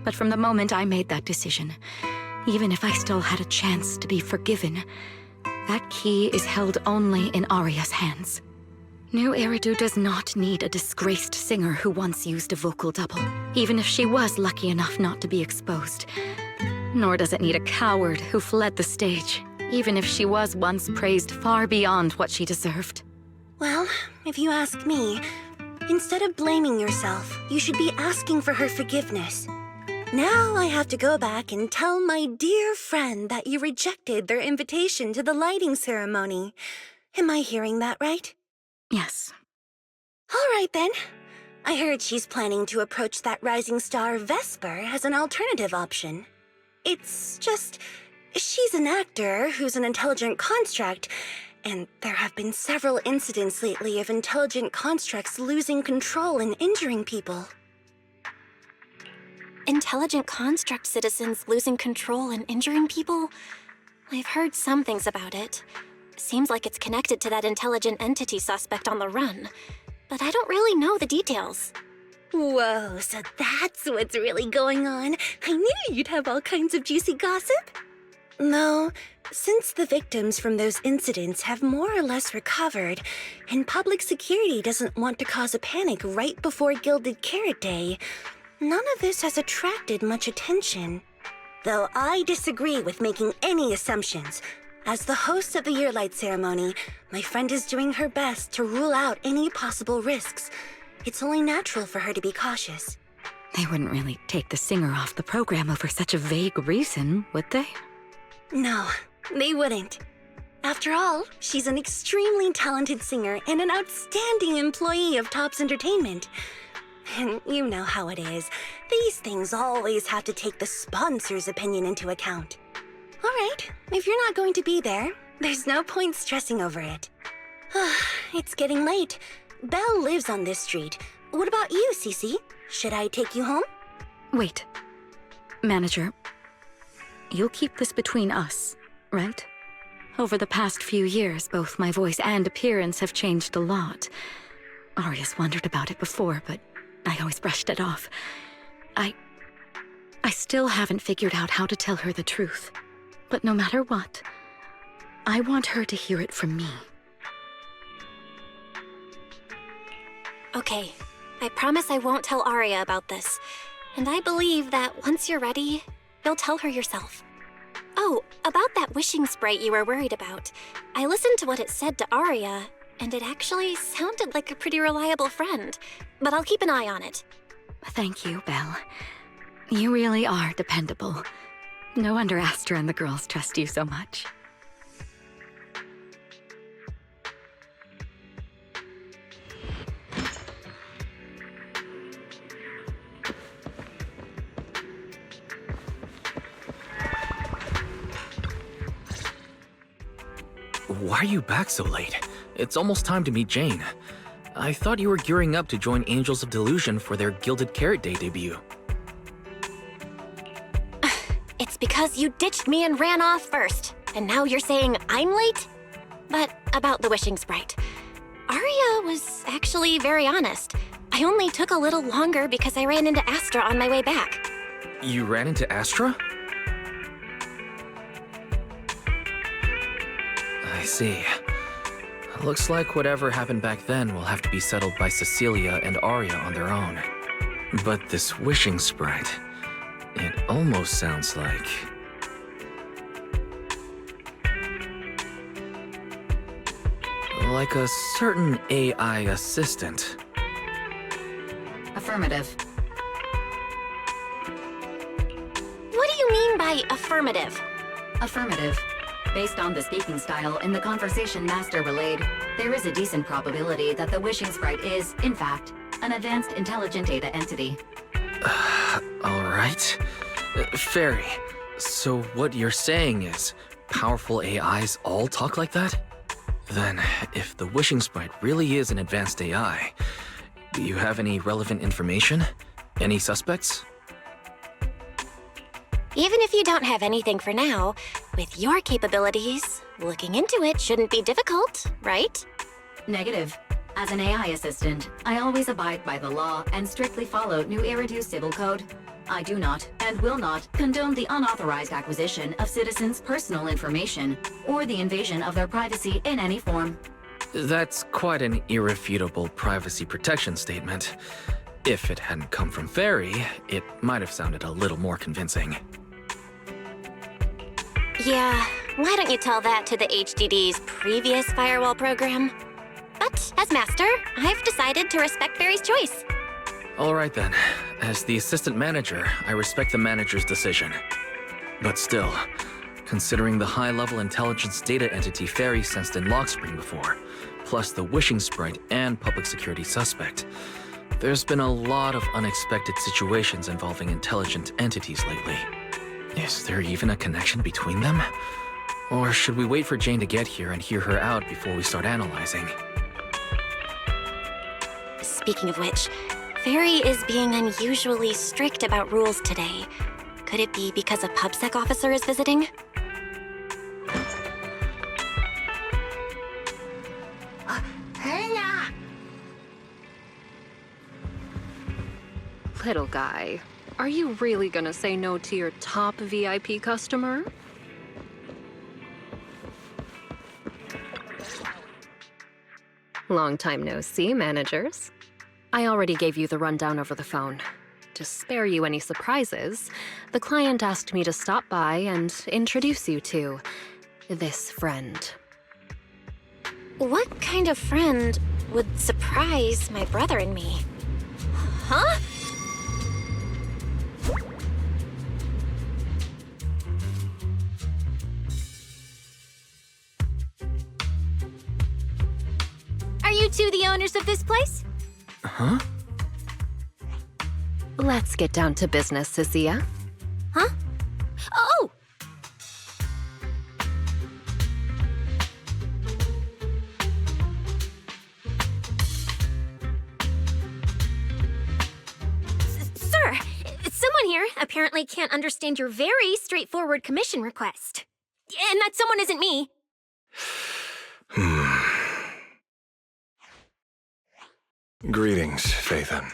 But from the moment I made that decision, even if I still had a chance to be forgiven, that key is held only in Aria's hands. New Eridu does not need a disgraced singer who once used a vocal double, even if she was lucky enough not to be exposed. Nor does it need a coward who fled the stage, even if she was once praised far beyond what she deserved. Well, if you ask me, instead of blaming yourself, you should be asking for her forgiveness. Now I have to go back and tell my dear friend that you rejected their invitation to the lighting ceremony. Am I hearing that right? Yes. All right then. I heard she's planning to approach that rising star Vesper as an alternative option. It's just, she's an actor who's an intelligent construct, and there have been several incidents lately of intelligent constructs losing control and injuring people. Intelligent construct citizens losing control and injuring people? I've heard some things about it. Seems like it's connected to that intelligent entity suspect on the run, but I don't really know the details. Whoa, so that's what's really going on. I knew you'd have all kinds of juicy gossip. No, since the victims from those incidents have more or less recovered, and public security doesn't want to cause a panic right before Gilded Carrot Day, none of this has attracted much attention. Though I disagree with making any assumptions. As the host of the Yearlight ceremony, my friend is doing her best to rule out any possible risks. It's only natural for her to be cautious. They wouldn't really take the singer off the program over such a vague reason, would they? No, they wouldn't. After all, she's an extremely talented singer and an outstanding employee of Topps Entertainment. And you know how it is. These things always have to take the sponsor's opinion into account. All right, if you're not going to be there, there's no point stressing over it. It's getting late. Belle lives on this street. What about you, Cece? Should I take you home? Wait. Manager, you'll keep this between us, right? Over the past few years, both my voice and appearance have changed a lot. Aria's wondered about it before, but I always brushed it off. I still haven't figured out how to tell her the truth. But no matter what, I want her to hear it from me. Okay, I promise I won't tell Arya about this. And I believe that once you're ready, you'll tell her yourself. Oh, about that wishing sprite you were worried about. I listened to what it said to Arya, and it actually sounded like a pretty reliable friend. But I'll keep an eye on it. Thank you, Belle. You really are dependable. No wonder Astra and the girls trust you so much. Why are you back so late? It's almost time to meet Jane. I thought you were gearing up to join Angels of Delusion for their Gilded Carrot Day debut. It's because you ditched me and ran off first, and now you're saying I'm late? But about the wishing sprite. Arya was actually very honest. I only took a little longer because I ran into Astra on my way back. You ran into Astra? I see. Looks like whatever happened back then will have to be settled by Cecilia and Arya on their own. But this wishing sprite, it almost sounds like... like a certain AI assistant. Affirmative. What do you mean by affirmative? Affirmative. Based on the speaking style in the conversation Master relayed, there is a decent probability that the wishing sprite is, in fact, an advanced intelligent data entity. Alright. Fairy, so what you're saying is powerful AIs all talk like that? Then, if the wishing sprite really is an advanced AI, do you have any relevant information? Any suspects? Even if you don't have anything for now, with your capabilities, looking into it shouldn't be difficult, right? Negative. As an AI assistant, I always abide by the law and strictly follow New Eridu Civil Code. I do not, and will not, condone the unauthorized acquisition of citizens' personal information or the invasion of their privacy in any form. That's quite an irrefutable privacy protection statement. If it hadn't come from Fairy, it might have sounded a little more convincing. Yeah, why don't you tell that to the HDD's previous firewall program? But as master, I've decided to respect Fairy's choice. All right then. As the assistant manager, I respect the manager's decision. But still, considering the high-level intelligence data entity Fairy sensed in Lockspring before, plus the wishing sprite and public security suspect, there's been a lot of unexpected situations involving intelligent entities lately. Is there even a connection between them? Or should we wait for Jane to get here and hear her out before we start analyzing? Speaking of which, Fairy is being unusually strict about rules today. Could it be because a PubSec officer is visiting? Little guy, are you really gonna say no to your top VIP customer? Long time no see, managers. I already gave you the rundown over the phone. To spare you any surprises, the client asked me to stop by and introduce you to this friend. What kind of friend would surprise my brother and me? Huh? Are you two the owners of this place? Huh? Let's get down to business, Cecilia. Huh? Oh! Sir, someone here apparently can't understand your very straightforward commission request. And that someone isn't me. Greetings, Phaethon.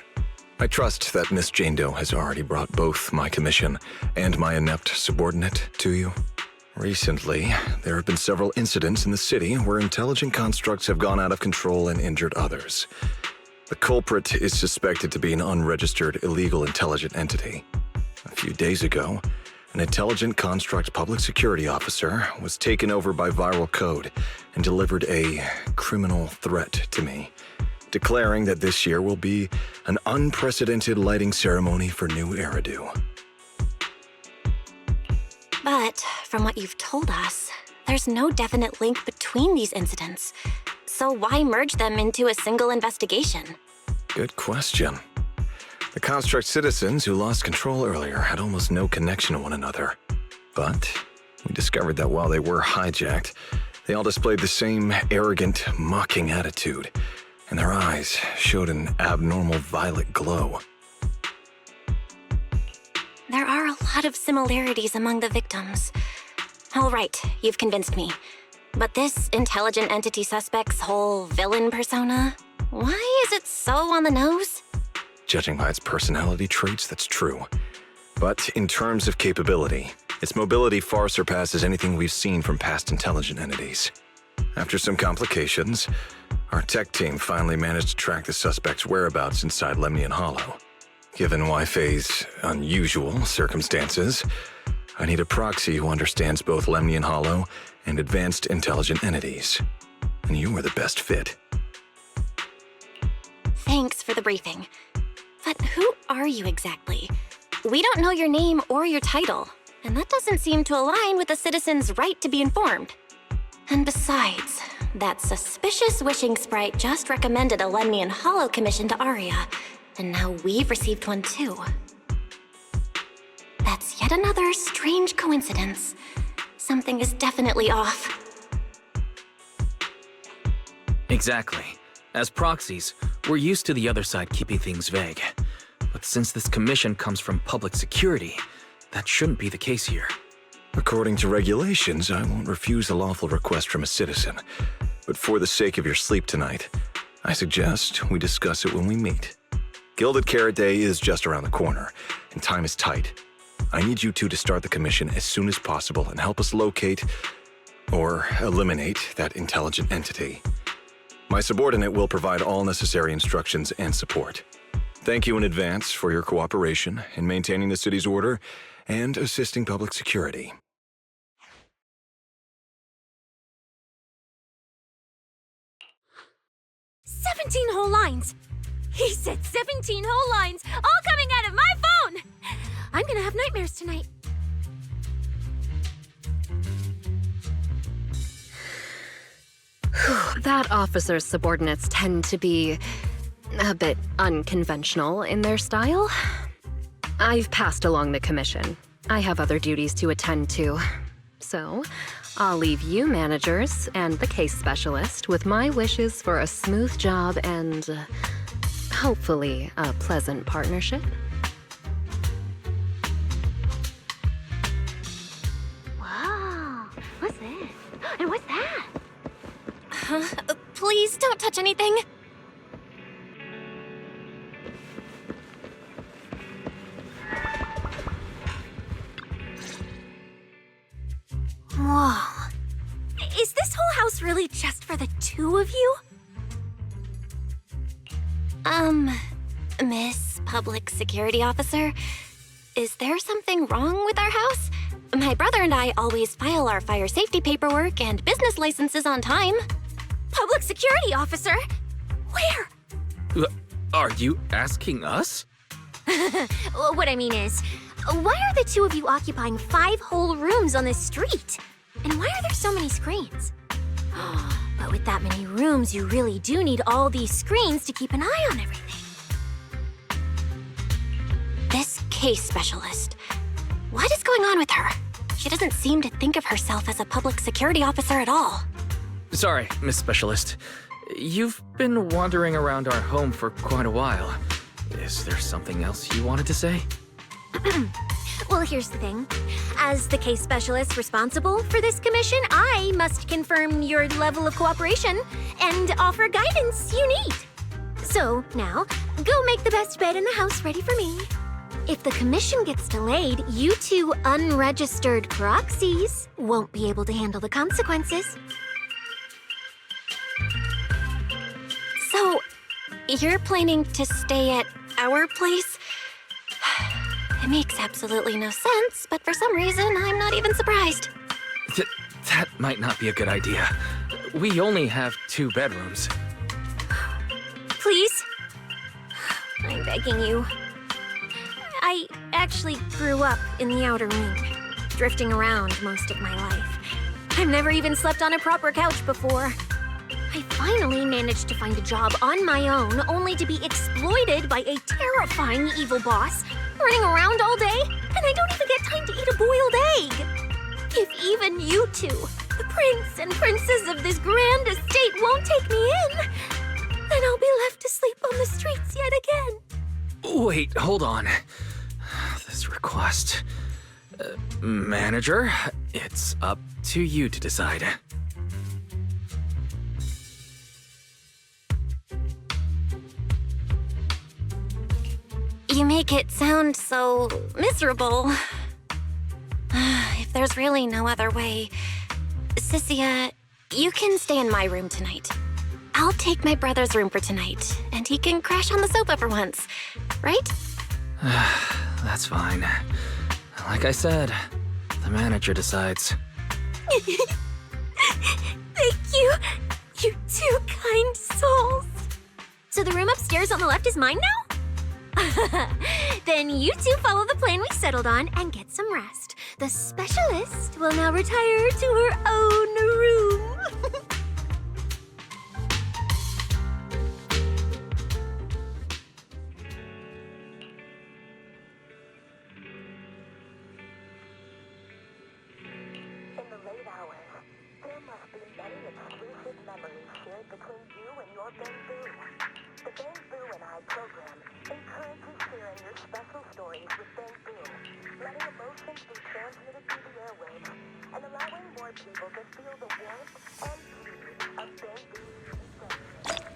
I trust that Miss Jane Doe has already brought both my commission and my inept subordinate to you. Recently, there have been several incidents in the city where intelligent constructs have gone out of control and injured others. The culprit is suspected to be an unregistered illegal intelligent entity. A few days ago, an intelligent construct public security officer was taken over by viral code and delivered a criminal threat to me, declaring that this year will be an unprecedented lighting ceremony for New Eridu. But from what you've told us, there's no definite link between these incidents. So why merge them into a single investigation? Good question. The construct citizens who lost control earlier had almost no connection to one another. But we discovered that while they were hijacked, they all displayed the same arrogant, mocking attitude, and their eyes showed an abnormal violet glow. There are a lot of similarities among the victims. All right, you've convinced me. But this intelligent entity suspect's whole villain persona, why is it so on the nose? Judging by its personality traits, that's true. But in terms of capability, its mobility far surpasses anything we've seen from past intelligent entities. After some complications, our tech team finally managed to track the suspect's whereabouts inside Lemnian Hollow. Given Wi-Fi's unusual circumstances, I need a proxy who understands both Lemnian Hollow and advanced intelligent entities. And you were the best fit. Thanks for the briefing. But who are you exactly? We don't know your name or your title, and that doesn't seem to align with the citizens' right to be informed. And besides, that suspicious wishing sprite just recommended a Lemnian Hollow commission to Arya, and now we've received one too. That's yet another strange coincidence. Something is definitely off. Exactly. As proxies, we're used to the other side keeping things vague. But since this commission comes from public security, that shouldn't be the case here. According to regulations, I won't refuse a lawful request from a citizen. But for the sake of your sleep tonight, I suggest we discuss it when we meet. Gilded Carrot Day is just around the corner, and time is tight. I need you two to start the commission as soon as possible and help us locate or eliminate that intelligent entity. My subordinate will provide all necessary instructions and support. Thank you in advance for your cooperation in maintaining the city's order and assisting public security. 17 whole lines! He said 17 whole lines, all coming out of my phone! I'm gonna have nightmares tonight. That officer's subordinates tend to be a bit unconventional in their style. I've passed along the commission. I have other duties to attend to. So, I'll leave you managers and the case specialist with my wishes for a smooth job and, hopefully, a pleasant partnership. Whoa, what's this? And what's that? Please don't touch anything. Whoa. Is this whole house really just for the two of you? Miss Public Security Officer, is there something wrong with our house? My brother and I always file our fire safety paperwork and business licenses on time. Public Security Officer? Where? Are you asking us? What I mean is, why are the two of you occupying 5 whole rooms on this street? And why are there so many screens? But with that many rooms, you really do need all these screens to keep an eye on everything. This case specialist. What is going on with her? She doesn't seem to think of herself as a public security officer at all. Sorry, Miss Specialist. You've been wandering around our home for quite a while. Is there something else you wanted to say? Well, here's the thing. As the case specialist responsible for this commission, I must confirm your level of cooperation and offer guidance you need. So, now, go make the best bed in the house ready for me. If the commission gets delayed, you two unregistered proxies won't be able to handle the consequences. So, you're planning to stay at our place? It makes absolutely no sense, but for some reason, I'm not even surprised. That might not be a good idea. We only have 2 bedrooms. Please? I'm begging you. I actually grew up in the outer ring, drifting around most of my life. I've never even slept on a proper couch before. I finally managed to find a job on my own, only to be exploited by a terrifying evil boss, running around all day, and I don't even get time to eat a boiled egg. If even you two, the prince and princess of this grand estate, won't take me in, then I'll be left to sleep on the streets yet again. Wait, hold on. This request... Manager, it's up to you to decide. You make it sound so miserable. If there's really no other way, Cecilia, you can stay in my room tonight. I'll take my brother's room for tonight, and he can crash on the sofa for once, right? That's fine. Like I said, the manager decides. Thank you, you two kind souls. So the room upstairs on the left is mine now? Then you two follow the plan we settled on and get some rest. The specialist will now retire to her own room. In the late hours, there must be many exclusive memories shared between you and your bamboo. The Bamboo and I program encourages sharing your special stories with Bamboo, letting emotions be transmitted through the airwaves, and allowing more people to feel the warmth and beauty of Bamboo's essence.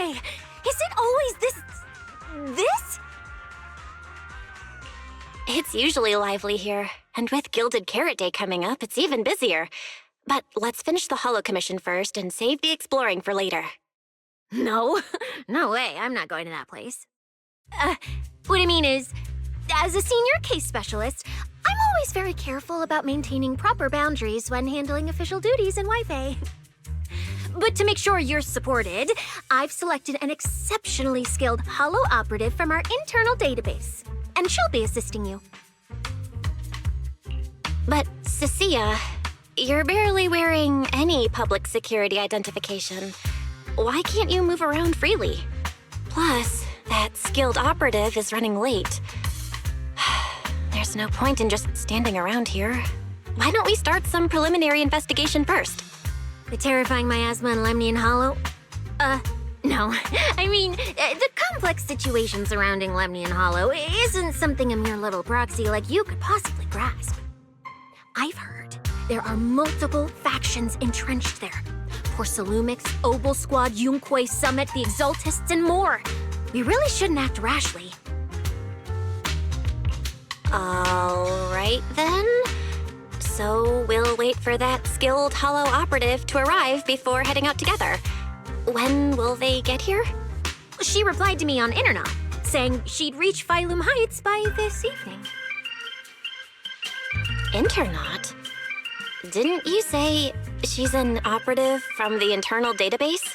Day? Is it always this? It's usually lively here, and with Gilded Carrot Day coming up, it's even busier. But let's finish the Holo Commission first and save the exploring for later. No. No way, I'm not going to that place. What I mean is, as a senior case specialist, I'm always very careful about maintaining proper boundaries when handling official duties in Wi-Fi. But to make sure you're supported, I've selected an exceptionally skilled Holo operative from our internal database, and she'll be assisting you. But, Cecilia, you're barely wearing any public security identification. Why can't you move around freely? Plus, that skilled operative is running late. There's no point in just standing around here. Why don't we start some preliminary investigation first? The terrifying miasma in Lemnian Hollow? No. I mean, the complex situation surrounding Lemnian Hollow isn't something a mere little proxy like you could possibly grasp. I've heard there are multiple factions entrenched there. Porcelumix, Obel Squad, Yunquay Summit, the Exaltists, and more. We really shouldn't act rashly. All right, then. So we'll wait for that skilled Holo operative to arrive before heading out together. When will they get here? She replied to me on Internet, saying she'd reach Phylum Heights by this evening. Internaut? Didn't you say she's an operative from the internal database?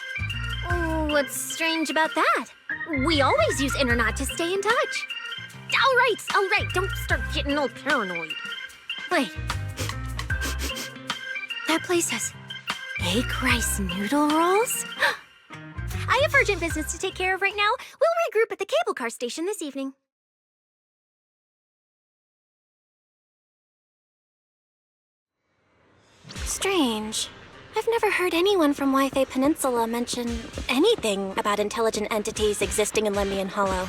Oh, what's strange about that? We always use Internet to stay in touch. All right, don't start getting all paranoid. Wait. That place has egg rice noodle rolls? I have urgent business to take care of right now. We'll regroup at the cable car station this evening. Strange. I've never heard anyone from Wi-Fi Peninsula mention anything about intelligent entities existing in Lemnian Hollow.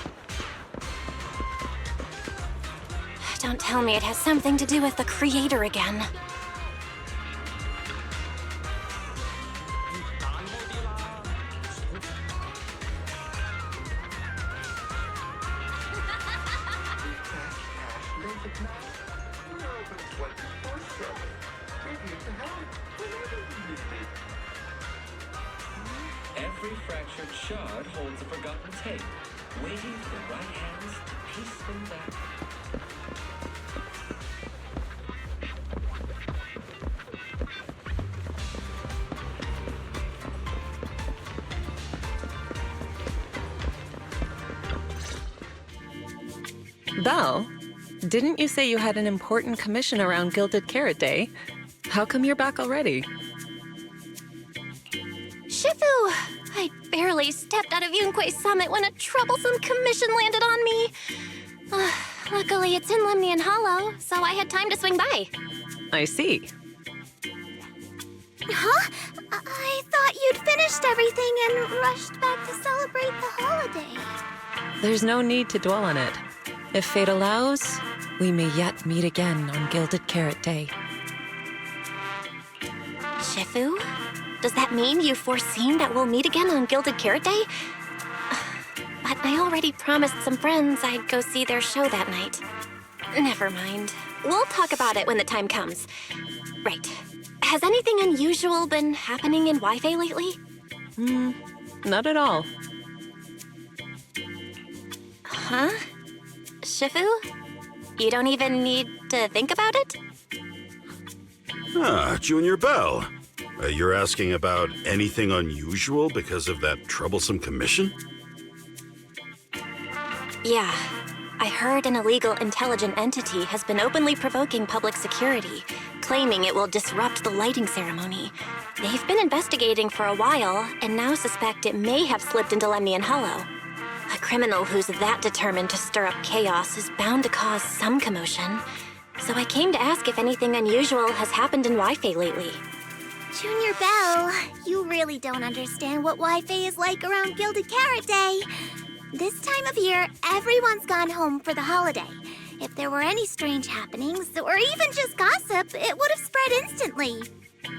Don't tell me it has something to do with the Creator again. Every fractured shard holds a forgotten tape, waiting for the right hands to piece them back. Belle, didn't you say you had an important commission around Gilded Carrot Day? How come you're back already? Shifu! I barely stepped out of Yunquay Summit when a troublesome commission landed on me. Luckily, it's in Lemnian Hollow, so I had time to swing by. I see. Huh? I thought you'd finished everything and rushed back to celebrate the holiday. There's no need to dwell on it. If fate allows, we may yet meet again on Gilded Carrot Day. Shifu? Does that mean you've foreseen that we'll meet again on Gilded Carrot Day? But I already promised some friends I'd go see their show that night. Never mind. We'll talk about it when the time comes. Right. Has anything unusual been happening in Wi-Fi lately? Not at all. Huh? Shifu? You don't even need to think about it? Ah, Junior Belle. You're asking about anything unusual because of that troublesome commission? Yeah. I heard an illegal intelligent entity has been openly provoking public security, claiming it will disrupt the lighting ceremony. They've been investigating for a while, and now suspect it may have slipped into Lemnian Hollow. A criminal who's that determined to stir up chaos is bound to cause some commotion. So I came to ask if anything unusual has happened in Wi-Fi lately. Junior Belle, you really don't understand what Wi-Fi is like around Gilded Carrot Day. This time of year, everyone's gone home for the holiday. If there were any strange happenings, or even just gossip, it would have spread instantly.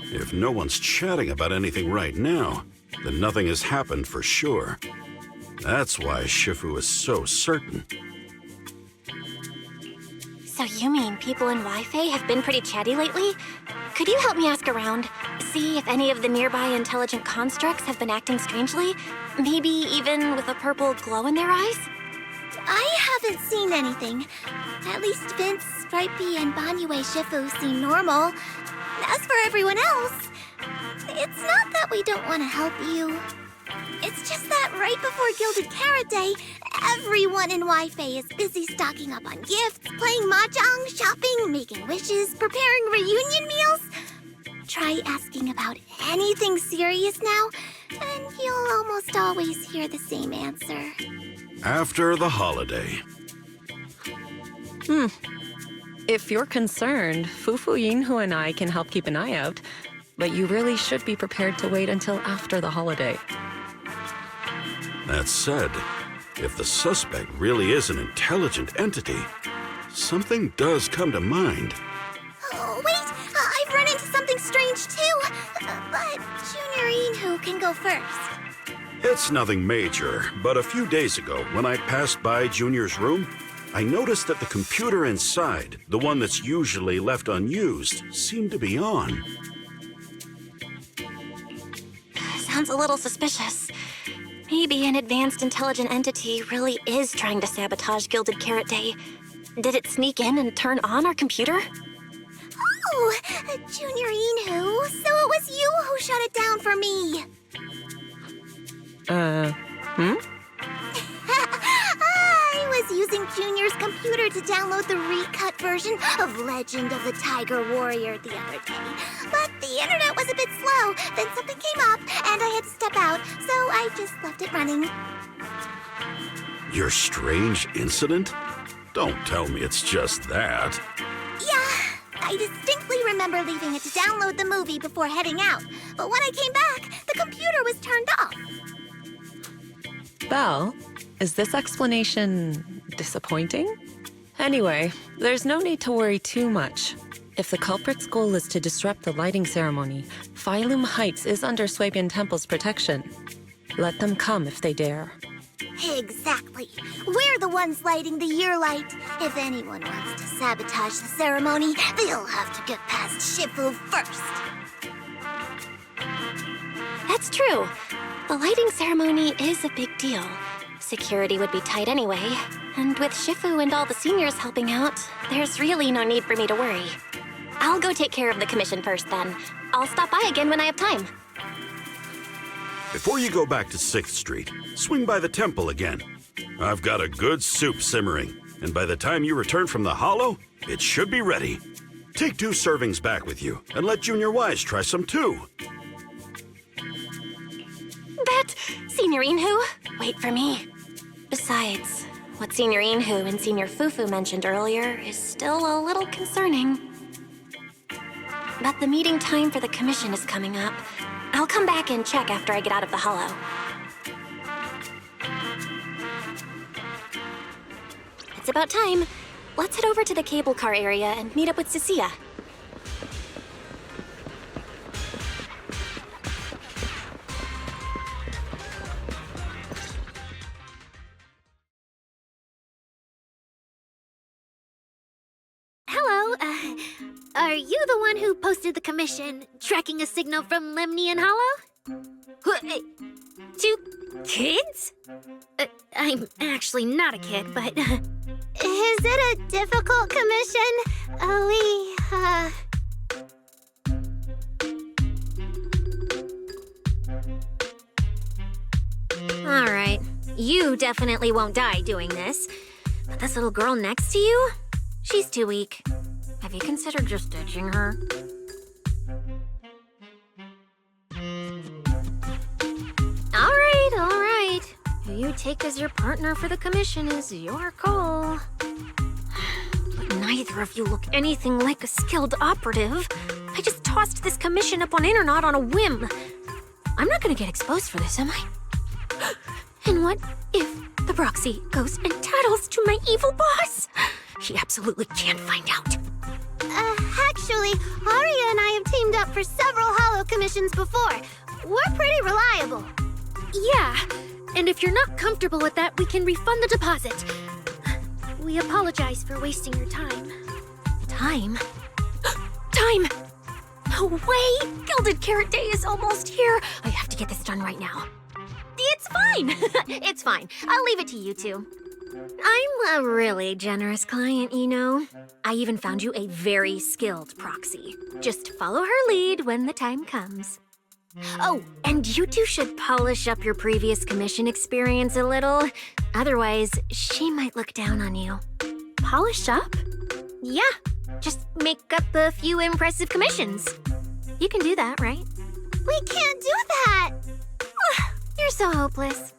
If no one's chatting about anything right now, then nothing has happened for sure. That's why Shifu is so certain. So you mean people in Wi-Fi have been pretty chatty lately? Could you help me ask around? See if any of the nearby intelligent constructs have been acting strangely? Maybe even with a purple glow in their eyes? I haven't seen anything. At least Vince, Stripey, and Banyue Shifu seem normal. As for everyone else, it's not that we don't want to help you. It's just that right before Gilded Carrot Day, everyone in Wi-Fi is busy stocking up on gifts, playing mahjong, shopping, making wishes, preparing reunion meals. Try asking about anything serious now, and you'll almost always hear the same answer. After the holiday. If you're concerned, Fufu Yinhu and I can help keep an eye out, but you really should be prepared to wait until after the holiday. That said, if the suspect really is an intelligent entity, something does come to mind. Oh, wait! I've run into something strange too! But Junior Yinhu can go first. It's nothing major, but a few days ago, when I passed by Junior's room, I noticed that the computer inside, the one that's usually left unused, seemed to be on. Sounds a little suspicious. Maybe an advanced intelligent entity really is trying to sabotage Gilded Carrot Day. Did it sneak in and turn on our computer? Oh, Junior Yinhu, so it was you who shut it down for me. I was using Junior's computer to download the recut version of Legend of the Tiger Warrior the other day. But the internet was a bit slow, then something came up, and I had to step out, so I just left it running. Your strange incident? Don't tell me it's just that. Yeah, I distinctly remember leaving it to download the movie before heading out. But when I came back, the computer was turned off. Belle, is this explanation disappointing? Anyway, there's no need to worry too much. If the culprit's goal is to disrupt the lighting ceremony, Phylum Heights is under Swabian Temple's protection. Let them come if they dare. Exactly. We're the ones lighting the year light. If anyone wants to sabotage the ceremony, they'll have to get past Shifu first. That's true. The lighting ceremony is a big deal. Security would be tight anyway, and with Shifu and all the seniors helping out, there's really no need for me to worry. I'll go take care of the commission first then. I'll stop by again when I have time. Before you go back to 6th Street, swing by the temple again. I've got a good soup simmering, and by the time you return from the hollow, it should be ready. Take 2 servings back with you, and let Junior Wise try some too. Bet! Senior Yinhu, wait for me. Besides, what Senior Yinhu and Senior Fufu mentioned earlier is still a little concerning. But the meeting time for the commission is coming up. I'll come back and check after I get out of the hollow. It's about time. Let's head over to the cable car area and meet up with Cecilia. Hello, are you the one who posted the commission, tracking a signal from Lemnian Hollow? 2 kids? I'm actually not a kid, but... Is it a difficult commission? Alright, you definitely won't die doing this. But this little girl next to you? She's too weak. Have you considered just ditching her? Alright. Who you take as your partner for the commission is your call. But neither of you look anything like a skilled operative. I just tossed this commission up on Internet on a whim. I'm not gonna get exposed for this, am I? And what if the proxy goes and tattles to my evil boss? He absolutely can't find out. Actually, Aria and I have teamed up for several hollow commissions before. we're pretty reliable. Yeah, and if you're not comfortable with that, we can refund the deposit. We apologize for wasting your time. Time? Time! No way! Gilded Carrot Day is almost here. I have to get this done right now. It's fine. It's fine. I'll leave it to you two. I'm a really generous client, you know. I even found you a very skilled proxy. Just follow her lead when the time comes. Oh, and you two should polish up your previous commission experience a little. Otherwise, she might look down on you. Polish up? Yeah, just make up a few impressive commissions. You can do that, right? We can't do that! You're so hopeless.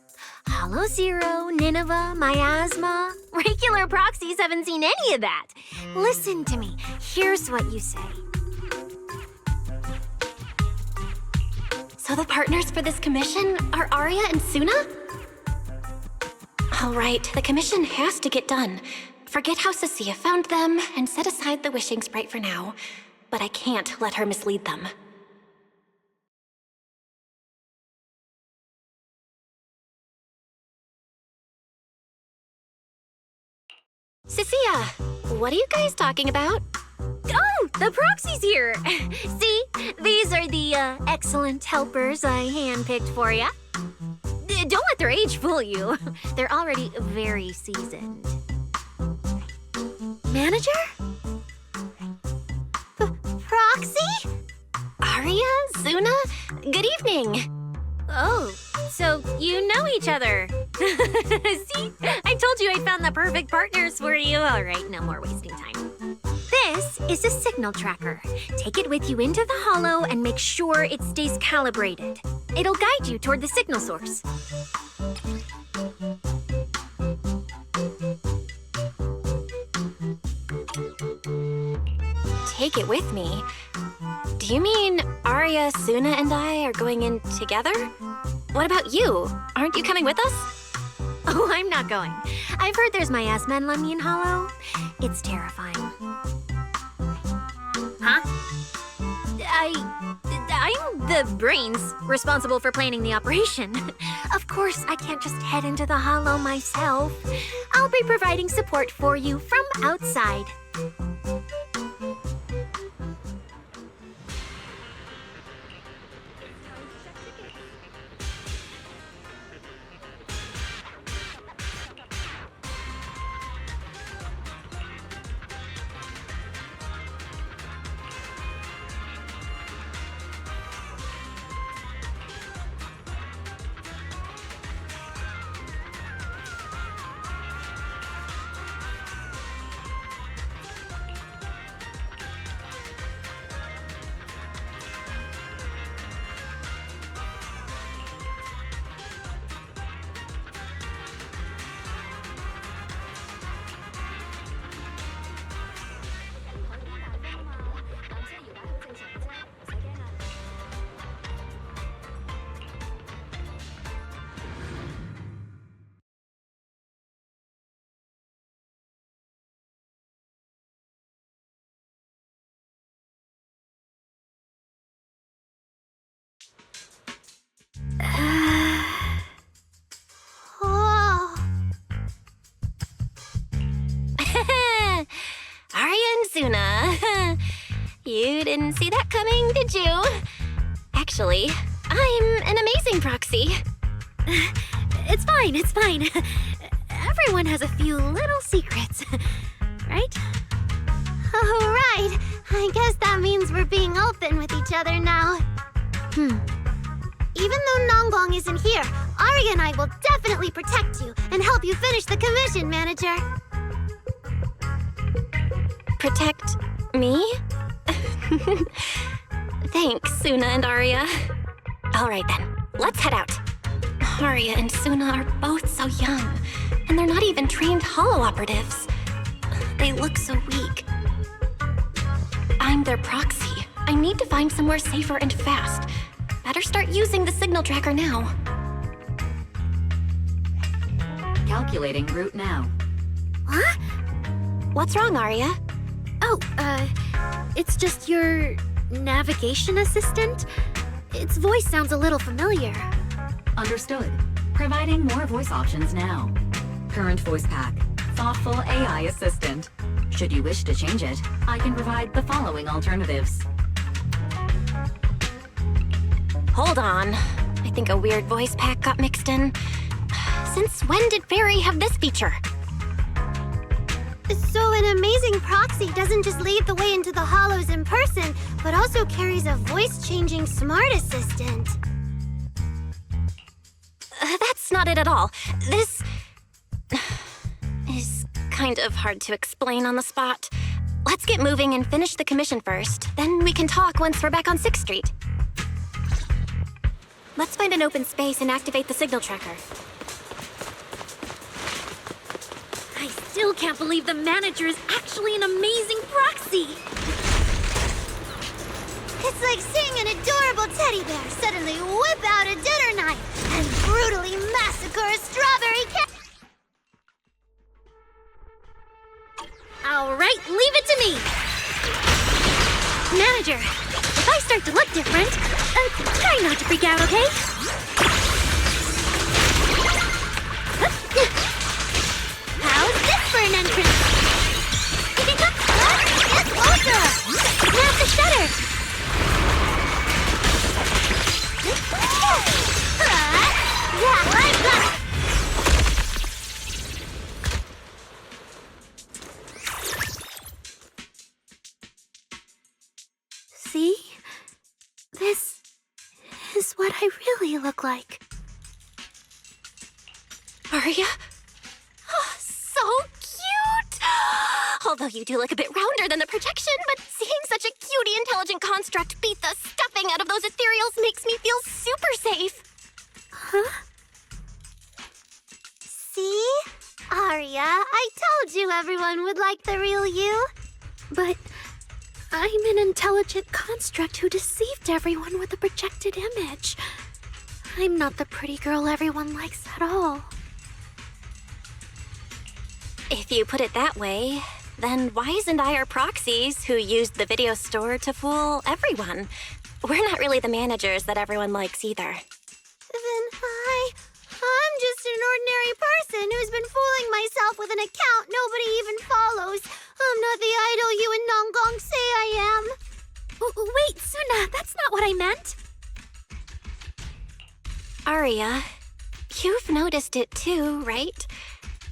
Hollow Zero, Nineveh, Miasma. Regular proxies haven't seen any of that. Listen to me. Here's what you say. So the partners for this commission are Arya and Suna? All right, the commission has to get done. Forget how Cecilia found them and set aside the wishing sprite for now. But I can't let her mislead them. Cecilia, what are you guys talking about? Oh, the proxy's here. See, these are the excellent helpers I handpicked for you. Don't let their age fool you. They're already very seasoned. Manager? Proxy? Arya, Suna, good evening. Oh, so you know each other. See, I told you I found the perfect partners for you. All right, no more wasting time. This is a signal tracker. Take it with you into the hollow and make sure it stays calibrated. It'll guide you toward the signal source. Take it with me? Do you mean Arya, Suna, and I are going in together? What about you? Aren't you coming with us? Oh, I'm not going. I've heard there's miasma in Lemnian Hollow. It's terrifying. Huh? I'm the brains responsible for planning the operation. Of course, I can't just head into the Hollow myself. I'll be providing support for you from outside. Arya and Suna. You didn't see that coming, did you? Actually, I'm an amazing proxy. It's fine, it's fine. Everyone has a few little secrets, right? Oh, right. I guess that means we're being open with each other now. Even though Nongbong isn't here, Arya and I will definitely protect you and help you finish the commission, Manager. Protect me? Thanks, Suna and Arya. All right then, let's head out. Arya and Suna are both so young, and they're not even trained hollow operatives. They look so weak. I'm their proxy. I need to find somewhere safer and fast. Better start using the signal tracker now. Calculating route now. Huh? What's wrong, Arya? Oh, it's just your navigation assistant. Its voice sounds a little familiar. Understood. Providing more voice options now. Current voice pack. Thoughtful AI assistant. Should you wish to change it, I can provide the following alternatives. Hold on. I think a weird voice pack got mixed in. Since when did Fairy have this feature? So an amazing proxy doesn't just lead the way into the hollows in person, but also carries a voice-changing smart assistant. That's not it at all. This is kind of hard to explain on the spot. Let's get moving and finish the commission first. Then we can talk once we're back on 6th Street. Let's find an open space and activate the signal tracker. I still can't believe the manager is actually an amazing proxy! It's like seeing an adorable teddy bear suddenly whip out a dinner knife and brutally massacre a strawberry cat. All right, leave it to me! Manager, if I start to look different, try not to freak out, okay? How's this for an entrance? It's over! Snap the shutter! Yeah, like that! See? This is what I really look like. Arya? Oh, so cute! Although you do look a bit rounder than the projection, but seeing such a cutie intelligent construct beat the stuffing out of those ethereals makes me feel super safe. Huh? See? Arya, I told you everyone would like the real you. But I'm an intelligent construct who deceived everyone with a projected image. I'm not the pretty girl everyone likes at all. If you put it that way, then why isn't I our proxies who used the video store to fool everyone? We're not really the managers that everyone likes either. Then I'm just an ordinary person who's been fooling myself with an account nobody even follows. I'm not the idol you and Nonggong say I am. Wait, Suna, that's not what I meant. Arya, you've noticed it too, right?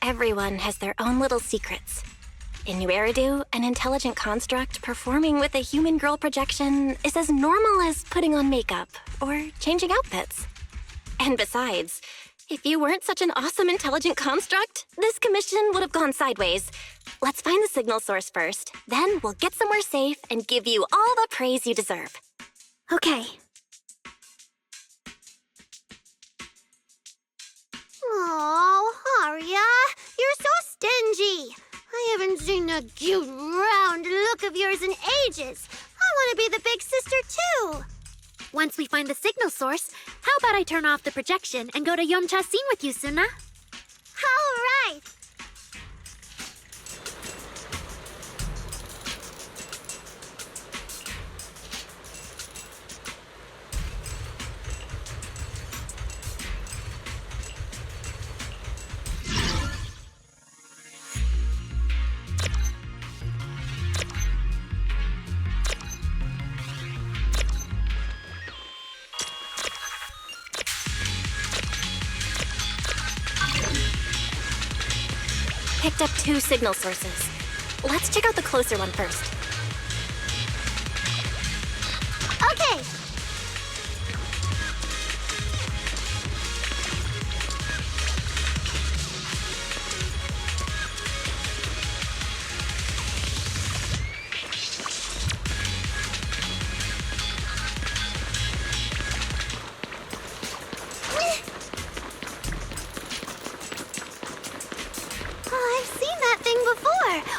Everyone has their own little secrets. In New Eridu, an intelligent construct performing with a human girl projection is as normal as putting on makeup or changing outfits. And besides, if you weren't such an awesome intelligent construct, this commission would have gone sideways. Let's find the signal source first, then we'll get somewhere safe and give you all the praise you deserve. Okay. Oh, Arya, you're so stingy. I haven't seen that cute, round look of yours in ages. I want to be the big sister, too. Once we find the signal source, how about I turn off the projection and go to Yomcha scene with you, Suna? All right. Picked up 2 signal sources. Let's check out the closer one first. Okay.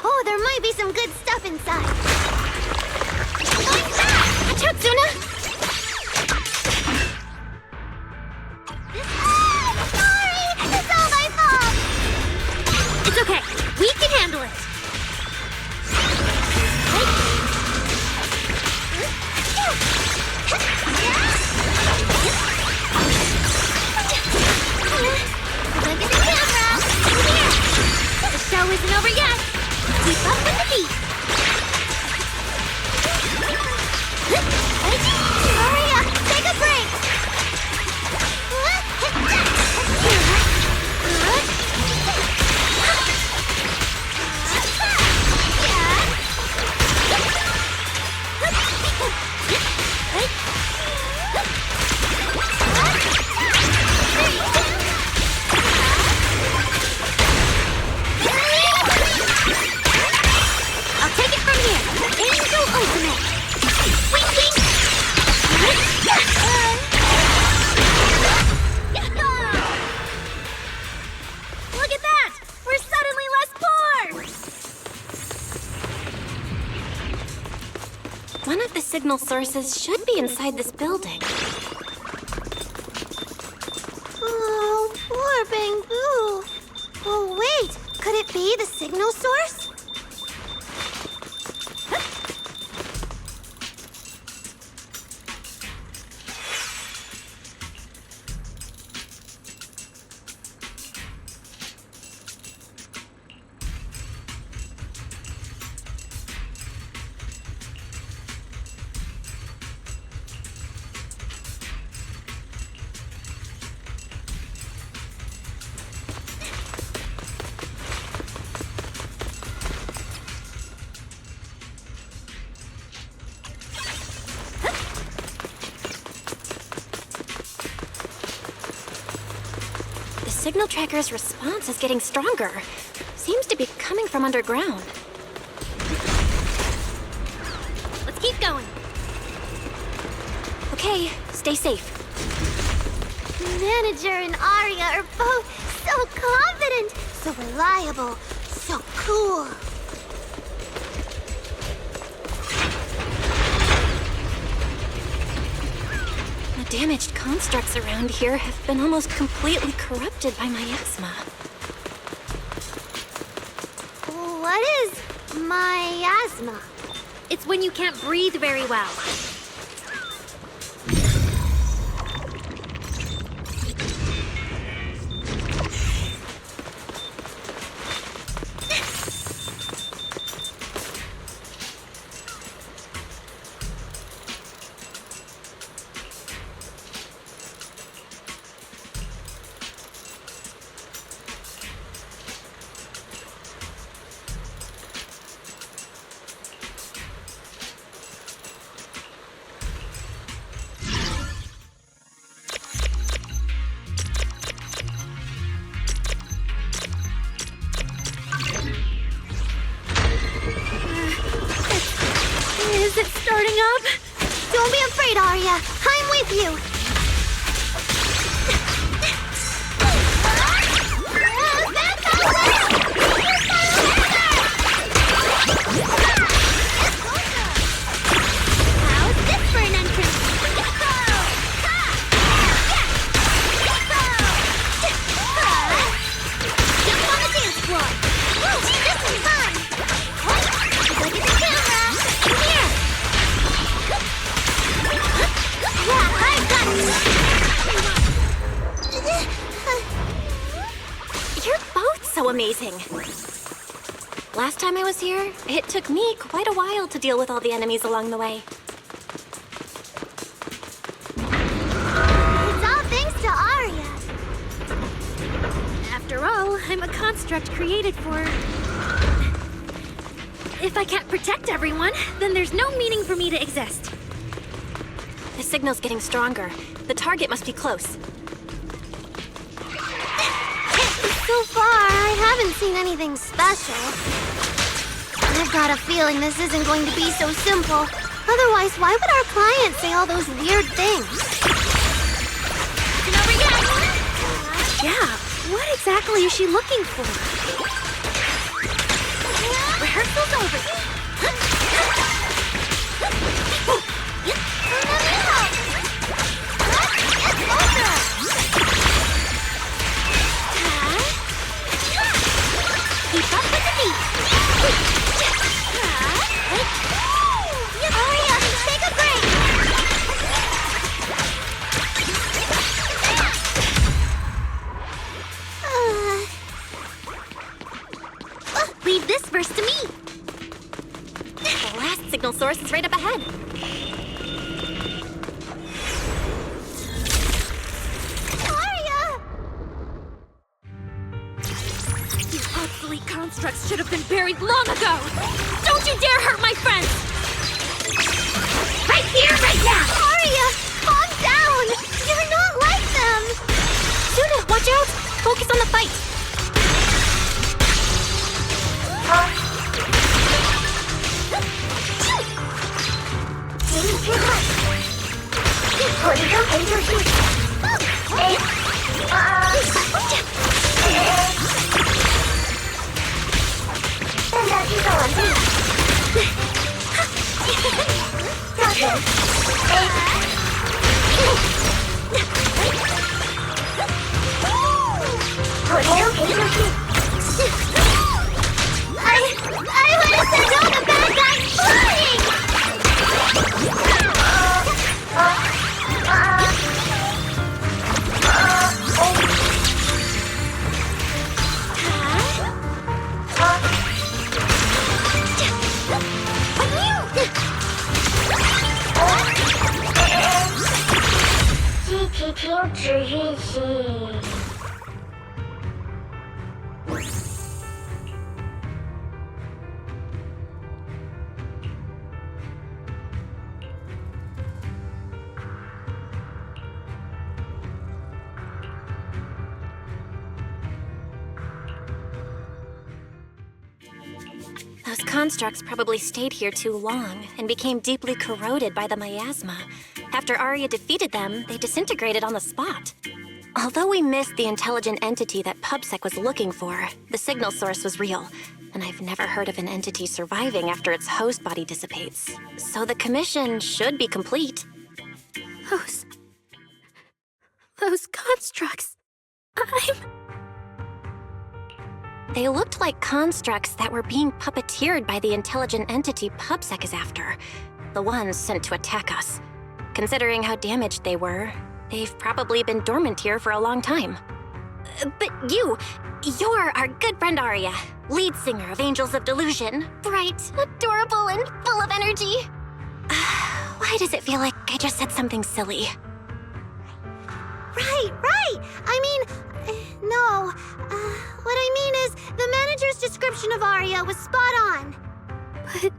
Oh, there might be some good stuff inside. Watch out, Suna! Sorry! It's all my fault! It's okay. We can handle it. One of the signal sources should be inside this building. Oh, poor Bamboo. Oh, wait. Could it be the signal source? The signal tracker's response is getting stronger. Seems to be coming from underground. Let's keep going. Okay, stay safe. Manager and Arya are both so confident, so reliable, so cool. The damaged constructs around here have been almost completely corrupted by miasma. What is miasma? It's when you can't breathe very well. Is it starting up? Don't be afraid, Arya. I'm with you. How's this for an entrance? Jump on the dance floor. This is fun. Look at the camera. Here. Yeah, I got it. You're both so amazing. Last time I was here, it took me quite a while to deal with all the enemies along the way. It's all thanks to Arya. After all, I'm a construct created for... If I can't protect everyone, then there's no meaning for me to exist. The signal's getting stronger. The target must be close. So far, I haven't seen anything special. I've got a feeling this isn't going to be so simple. Otherwise, why would our client say all those weird things? Isn't over yet! Yeah, what exactly is she looking for? Rehearsal's over. Keep up with the beat. Arya, take a break. Leave this verse to me. The last signal source is right up ahead. Arya! You obsolete constructs should have been buried long ago. Don't you dare hurt my friends. Right here, right now! Arya, calm down! You're not like them! Suna, watch out! Focus on the fight! I would have sent all the bad guys flying! Those constructs probably stayed here too long and became deeply corroded by the miasma. After Arya defeated them, they disintegrated on the spot. Although we missed the intelligent entity that PubSec was looking for, the signal source was real, and I've never heard of an entity surviving after its host body dissipates. So the commission should be complete. Those constructs. They looked like constructs that were being puppeteered by the intelligent entity PubSec is after. The ones sent to attack us. Considering how damaged they were, they've probably been dormant here for a long time. But you're our good friend Arya, lead singer of Angels of Delusion. Bright, adorable, and full of energy. Why does it feel like I just said something silly? Right. I mean, no. What I mean is, the manager's description of Aria was spot on. But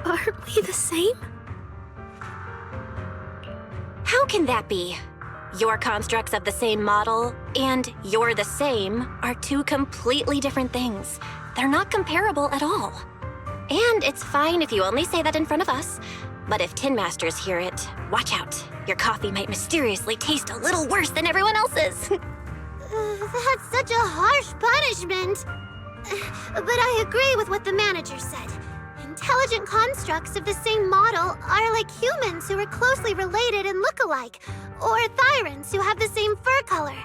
aren't we the same? How can that be? Your constructs of the same model and you're the same are two completely different things. They're not comparable at all. And it's fine if you only say that in front of us. But if Tin Masters hear it, watch out. Your coffee might mysteriously taste a little worse than everyone else's. That's such a harsh punishment. But I agree with what the manager said. Intelligent constructs of the same model are like humans who are closely related and look alike, or Thyrans who have the same fur color.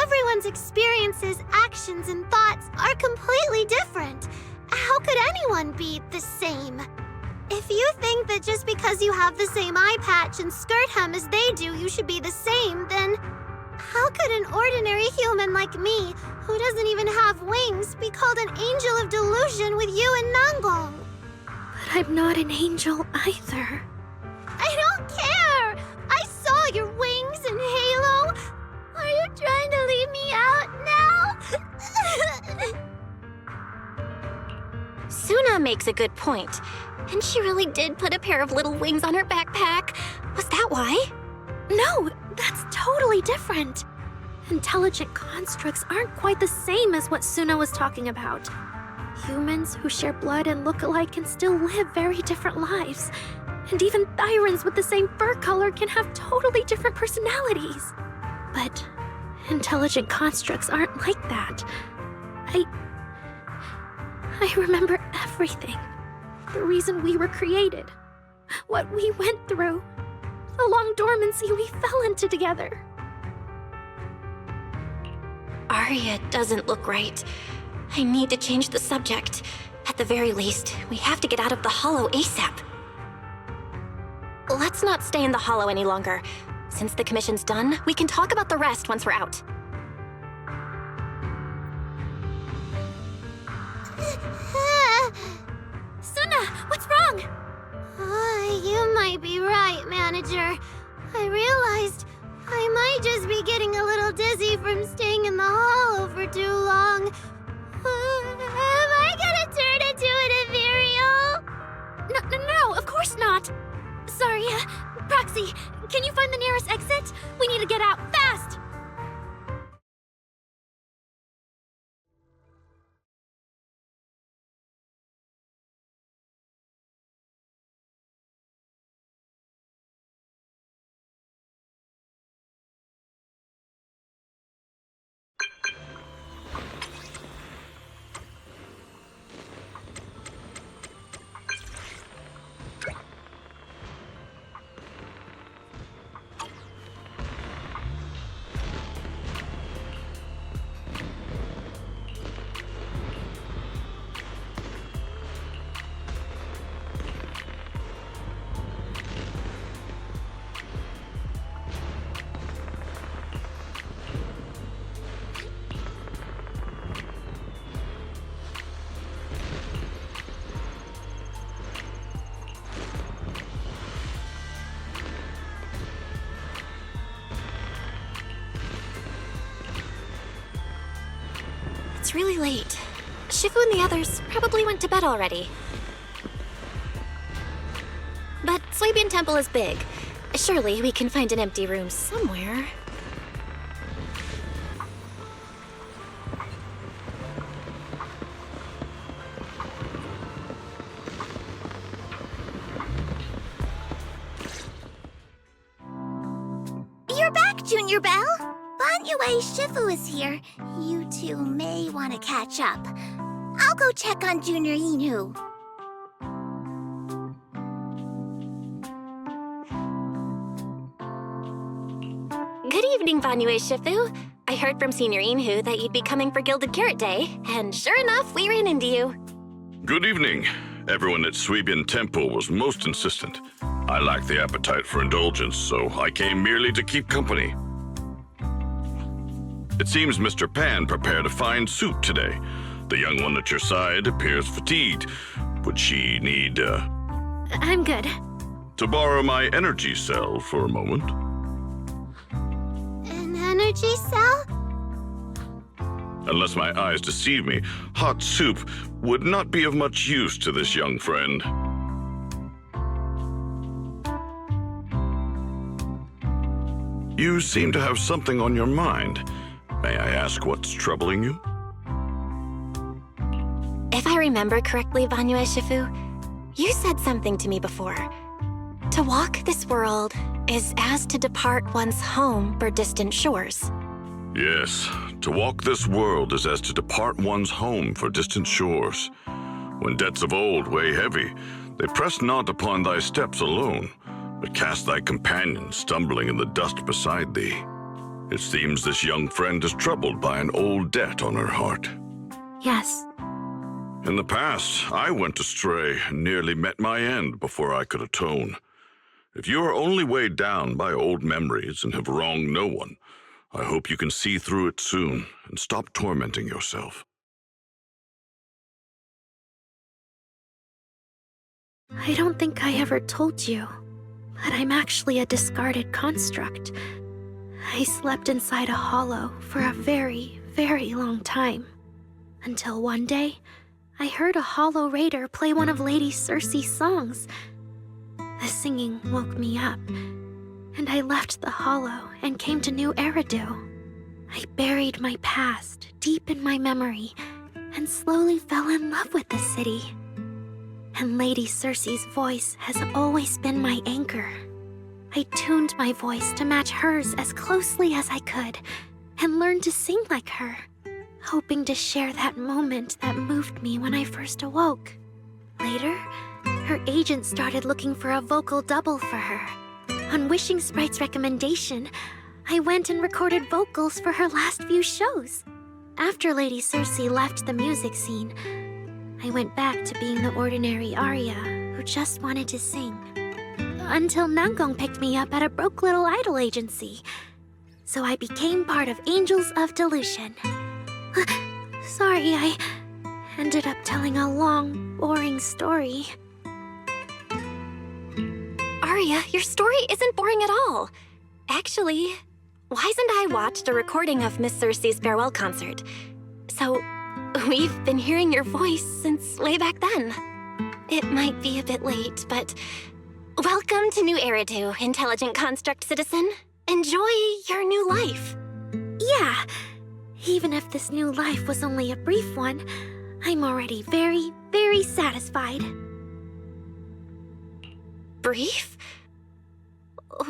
Everyone's experiences, actions, and thoughts are completely different. How could anyone be the same? If you think that just because you have the same eye patch and skirt hem as they do, you should be the same, then how could an ordinary human like me, who doesn't even have wings, be called an angel of delusion with you and Nanggong? But I'm not an angel either. I don't care! I saw your wings and halo! Are you trying to leave me out now? Suna makes a good point. And she really did put a pair of little wings on her backpack. Was that why? No, that's totally different. Intelligent constructs aren't quite the same as what Suna was talking about. Humans who share blood and look alike can still live very different lives. And even Thyrans with the same fur color can have totally different personalities. But intelligent constructs aren't like that. I remember everything. The reason we were created. What we went through. The long dormancy we fell into together. Arya doesn't look right. I need to change the subject. At the very least, we have to get out of the Hollow ASAP. Let's not stay in the Hollow any longer. Since the commission's done, we can talk about the rest once we're out. Suna, what's wrong? You might be right, manager. I realized I might just be getting a little dizzy from staying in the Hollow for too long. Am I gonna turn into an ethereal? No, of course not. Sorry, Proxy, can you find the nearest exit? We need to get out, fast! It's really late. Shifu and the others probably went to bed already. But Swabian Temple is big. Surely we can find an empty room somewhere. You're back, Junior Belle. Banyue Shifu is here. You two may want to catch up. I'll go check on Junior Inu. Good evening, Banyue Shifu. I heard from Senior Inhu that you'd be coming for Gilded Carrot Day, and sure enough, we ran into you. Good evening. Everyone at Swabian Temple was most insistent. I lack the appetite for indulgence, so I came merely to keep company. It seems Mr. Pan prepared a fine soup today. The young one at your side appears fatigued. Would she need, I'm good. to borrow my energy cell for a moment? An energy cell? Unless my eyes deceive me, hot soup would not be of much use to this young friend. You seem to have something on your mind. May I ask what's troubling you? If I remember correctly, Banyue Shifu, you said something to me before. To walk this world is as to depart one's home for distant shores. Yes, to walk this world is as to depart one's home for distant shores. When debts of old weigh heavy, they press not upon thy steps alone, but cast thy companion stumbling in the dust beside thee. It seems this young friend is troubled by an old debt on her heart. Yes. In the past, I went astray and nearly met my end before I could atone. If you are only weighed down by old memories and have wronged no one, I hope you can see through it soon and stop tormenting yourself. I don't think I ever told you, but I'm actually a discarded construct. I slept inside a hollow for a very, very long time. Until one day, I heard a hollow raider play one of Lady Circe's songs. The singing woke me up, and I left the hollow and came to New Eridu. I buried my past deep in my memory and slowly fell in love with the city. And Lady Circe's voice has always been my anchor. I tuned my voice to match hers as closely as I could and learned to sing like her, hoping to share that moment that moved me when I first awoke. Later, her agent started looking for a vocal double for her. On Wishing Sprite's recommendation, I went and recorded vocals for her last few shows. After Lady Circe left the music scene, I went back to being the ordinary Arya who just wanted to sing. Until Nangong picked me up at a broke little idol agency. So I became part of Angels of Delusion. Sorry, I ended up telling a long, boring story. Arya, your story isn't boring at all. Actually, Wise and I watched a recording of Miss Circe's farewell concert. So, we've been hearing your voice since way back then. It might be a bit late, but welcome to New Eridu, intelligent construct citizen. Enjoy your new life. Yeah, even if this new life was only a brief one, I'm already very, very satisfied. Brief?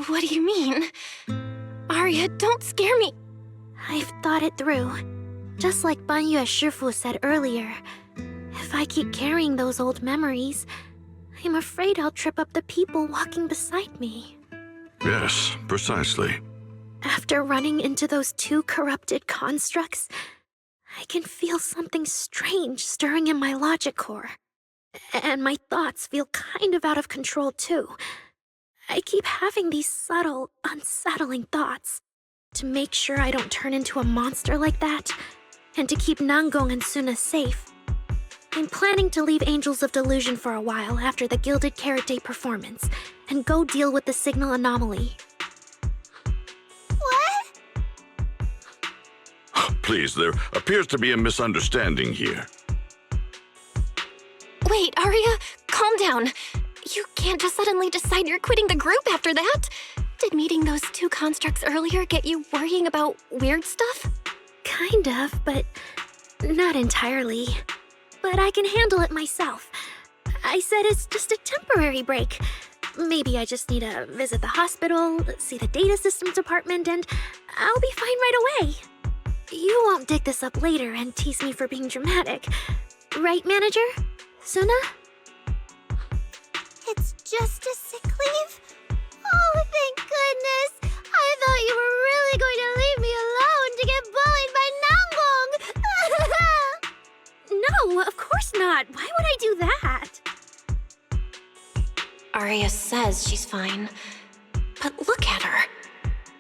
What do you mean? Arya, don't scare me. I've thought it through. Just like Banyue Shifu said earlier, if I keep carrying those old memories, I'm afraid I'll trip up the people walking beside me. Yes, precisely. After running into those two corrupted constructs, I can feel something strange stirring in my logic core. And my thoughts feel kind of out of control too. I keep having these subtle, unsettling thoughts. To make sure I don't turn into a monster like that, and to keep Nangong and Suna safe, I'm planning to leave Angels of Delusion for a while after the Gilded Carrot Day performance, and go deal with the signal anomaly. What? Please, there appears to be a misunderstanding here. Wait, Arya, calm down. You can't just suddenly decide you're quitting the group after that. Did meeting those two constructs earlier get you worrying about weird stuff? Kind of, but not entirely. But I can handle it myself. I said it's just a temporary break. Maybe I just need to visit the hospital, see the data systems department, and I'll be fine right away. You won't dig this up later and tease me for being dramatic. Right, Manager? Suna? It's just a sick leave? Oh, thank goodness! I thought you were really going to leave me alone to get bullied by Nangbong! No, of course not. Why would I do that? Arya says she's fine. But look at her.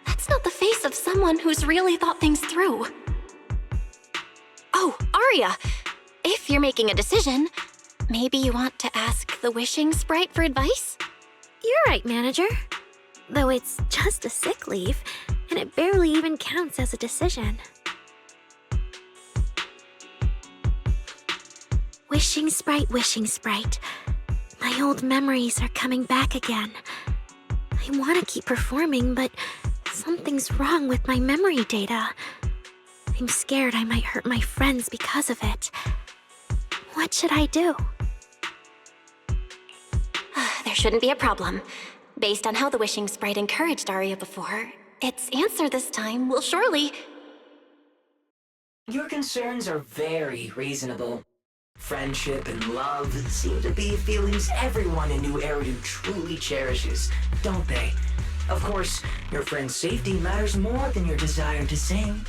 That's not the face of someone who's really thought things through. Oh, Arya! If you're making a decision, maybe you want to ask the wishing sprite for advice? You're right, Manager. Though it's just a sick leave, and it barely even counts as a decision. Wishing sprite, wishing sprite. My old memories are coming back again. I want to keep performing, but something's wrong with my memory data. I'm scared I might hurt my friends because of it. What should I do? There shouldn't be a problem. Based on how the wishing sprite encouraged Arya before, its answer this time will surely... Your concerns are very reasonable. Friendship and love seem to be feelings everyone in New Area truly cherishes, don't they? Of course, your friend's safety matters more than your desire to sing.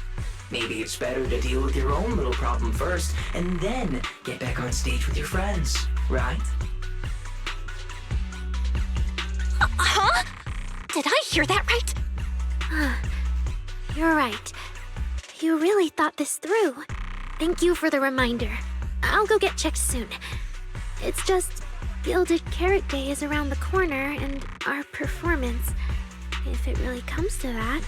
Maybe it's better to deal with your own little problem first, and then get back on stage with your friends, right? Huh? Did I hear that right? You're right. You really thought this through. Thank you for the reminder. I'll go get checked soon. It's just Gilded Carrot Day is around the corner, and our performance, if it really comes to that.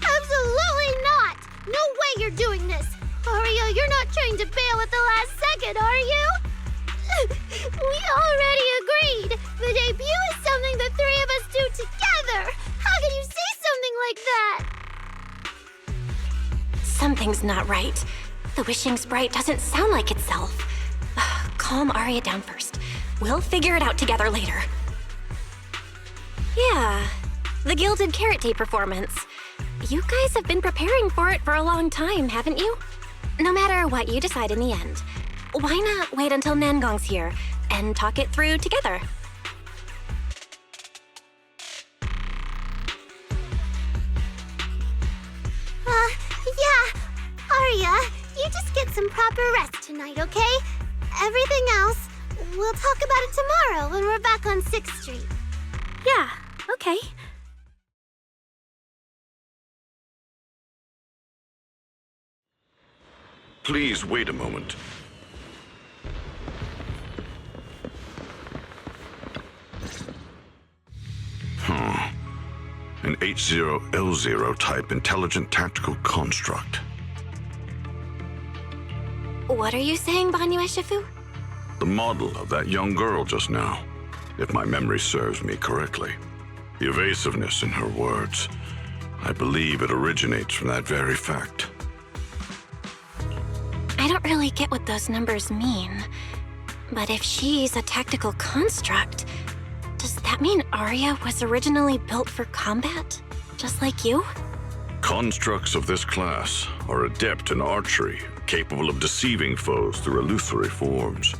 Absolutely not! No way you're doing this! Aria, you're not trying to bail at the last second, are you? We already agreed! The debut is something the three of us do together! How can you say something like that? Something's not right. The wishing sprite doesn't sound like itself. Calm Arya down first. We'll figure it out together later. Yeah, the Gilded Carrot Day performance. You guys have been preparing for it for a long time, haven't you? No matter what you decide in the end, why not wait until Nangong's here and talk it through together? Yeah. Aria, you just get some proper rest tonight, okay? Everything else, we'll talk about it tomorrow when we're back on 6th Street. Yeah, okay. Please wait a moment. An H0L0 type intelligent tactical construct. What are you saying, Banyu Eshifu? The model of that young girl just now, if my memory serves me correctly. The evasiveness in her words. I believe it originates from that very fact. I don't really get what those numbers mean. But if she's a tactical construct, does that mean Arya was originally built for combat? Just like you? Constructs of this class are adept in archery, capable of deceiving foes through illusory forms.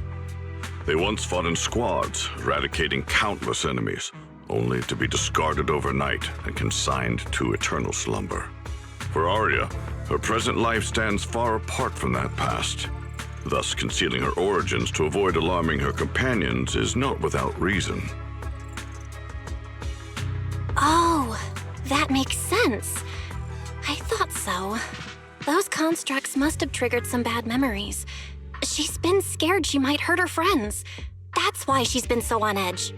They once fought in squads, eradicating countless enemies, only to be discarded overnight and consigned to eternal slumber. For Arya, her present life stands far apart from that past. Thus, concealing her origins to avoid alarming her companions is not without reason. Oh, that makes sense. I thought so. Those constructs must have triggered some bad memories. She's been scared she might hurt her friends. That's why she's been so on edge.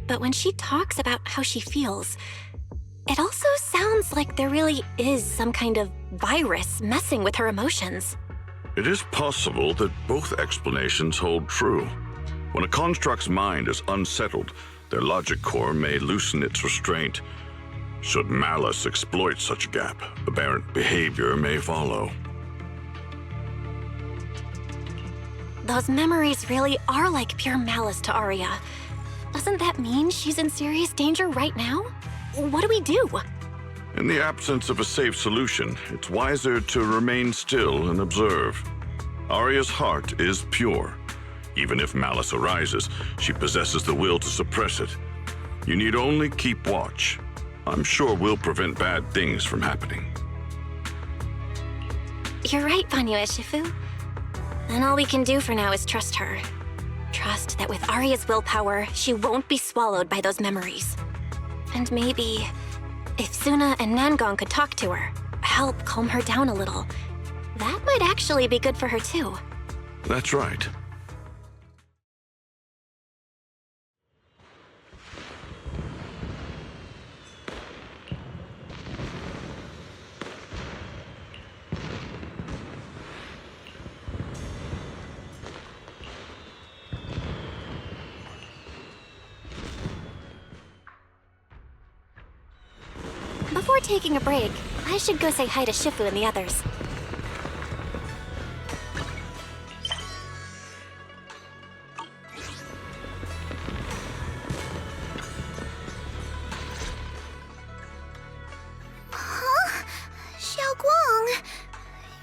But when she talks about how she feels, It also sounds like there really is some kind of virus messing with her emotions. It is possible that both explanations hold true. When a construct's mind is unsettled, their logic core may loosen its restraint. Should malice exploit such a gap, aberrant behavior may follow. Those memories really are like pure malice to Arya. Doesn't that mean she's in serious danger right now? What do we do? In the absence of a safe solution, it's wiser to remain still and observe. Arya's heart is pure. Even if malice arises, she possesses the will to suppress it. You need only keep watch. I'm sure we'll prevent bad things from happening. You're right, Vanyu Shifu. And all we can do for now is trust her. Trust that with Arya's willpower, she won't be swallowed by those memories. And maybe, if Suna and Nangong could talk to her, help calm her down a little, that might actually be good for her too. That's right. Before taking a break, I should go say hi to Shifu and the others. Huh? Xiaoguang,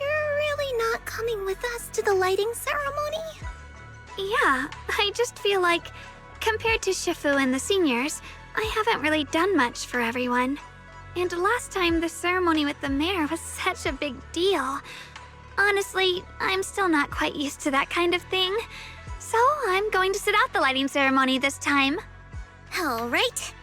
you're really not coming with us to the lighting ceremony? Yeah, I just feel like, compared to Shifu and the seniors, I haven't really done much for everyone. And last time, the ceremony with the mayor was such a big deal. Honestly, I'm still not quite used to that kind of thing. So I'm going to sit out the lighting ceremony this time. All right.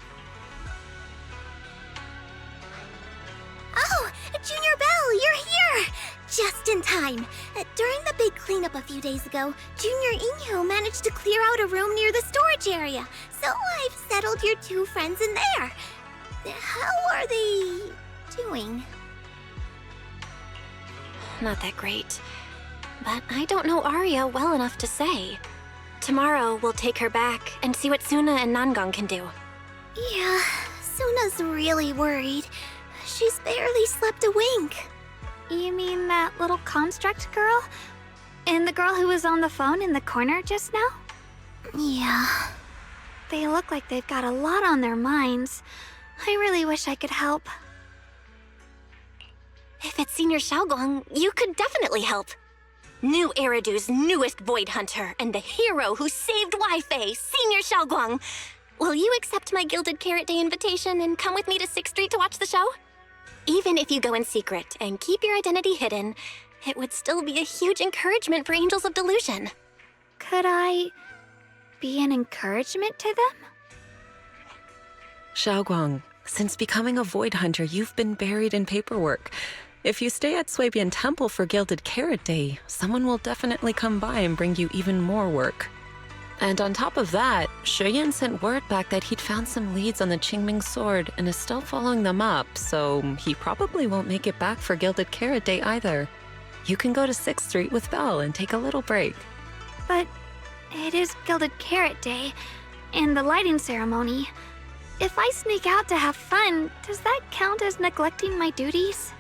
Oh, Junior Belle, you're here! Just in time. During the big cleanup a few days ago, Junior Inyo managed to clear out a room near the storage area. So I've settled your two friends in there. How are they doing? Not that great. But I don't know Arya well enough to say. Tomorrow, we'll take her back and see what Suna and Nangong can do. Yeah, Suna's really worried. She's barely slept a wink. You mean that little construct girl? And the girl who was on the phone in the corner just now? Yeah. They look like they've got a lot on their minds. I really wish I could help. If it's Senior Xiaoguang, you could definitely help. New Eridu's newest Void Hunter and the hero who saved Wi-Fi, Senior Xiaoguang. Will you accept my Gilded Carrot Day invitation and come with me to 6th Street to watch the show? Even if you go in secret and keep your identity hidden, it would still be a huge encouragement for Angels of Delusion. Could I be an encouragement to them? Xiaoguang, since becoming a Void Hunter, you've been buried in paperwork. If you stay at Swabian Temple for Gilded Carrot Day, someone will definitely come by and bring you even more work. And on top of that, Shuyan sent word back that he'd found some leads on the Qingming sword and is still following them up, so he probably won't make it back for Gilded Carrot Day either. You can go to 6th Street with Belle and take a little break. But it is Gilded Carrot Day, and the lighting ceremony. If I sneak out to have fun, does that count as neglecting my duties?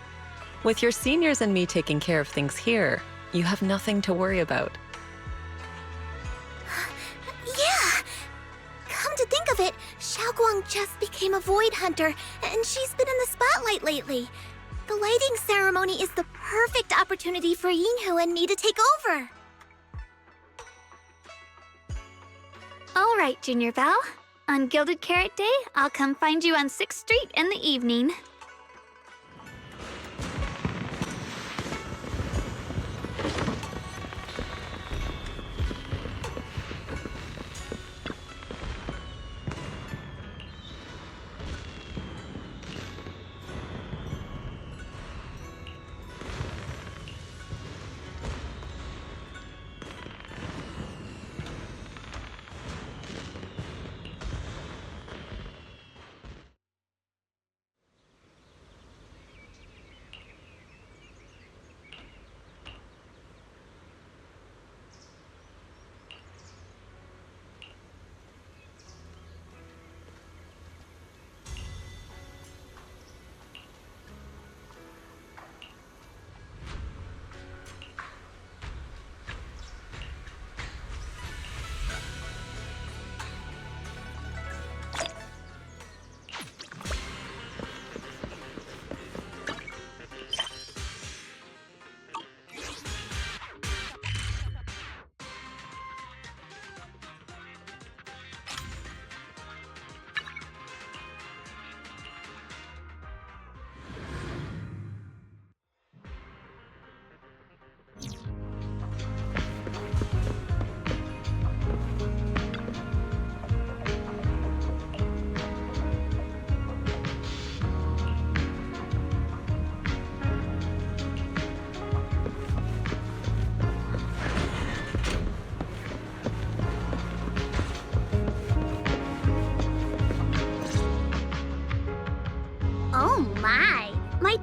With your seniors and me taking care of things here, you have nothing to worry about. Yeah! Come to think of it, Xiaoguang just became a Void Hunter, and she's been in the spotlight lately. The lighting ceremony is the perfect opportunity for Yinhu and me to take over. All right, Junior Belle. On Gilded Carrot Day, I'll come find you on 6th Street in the evening.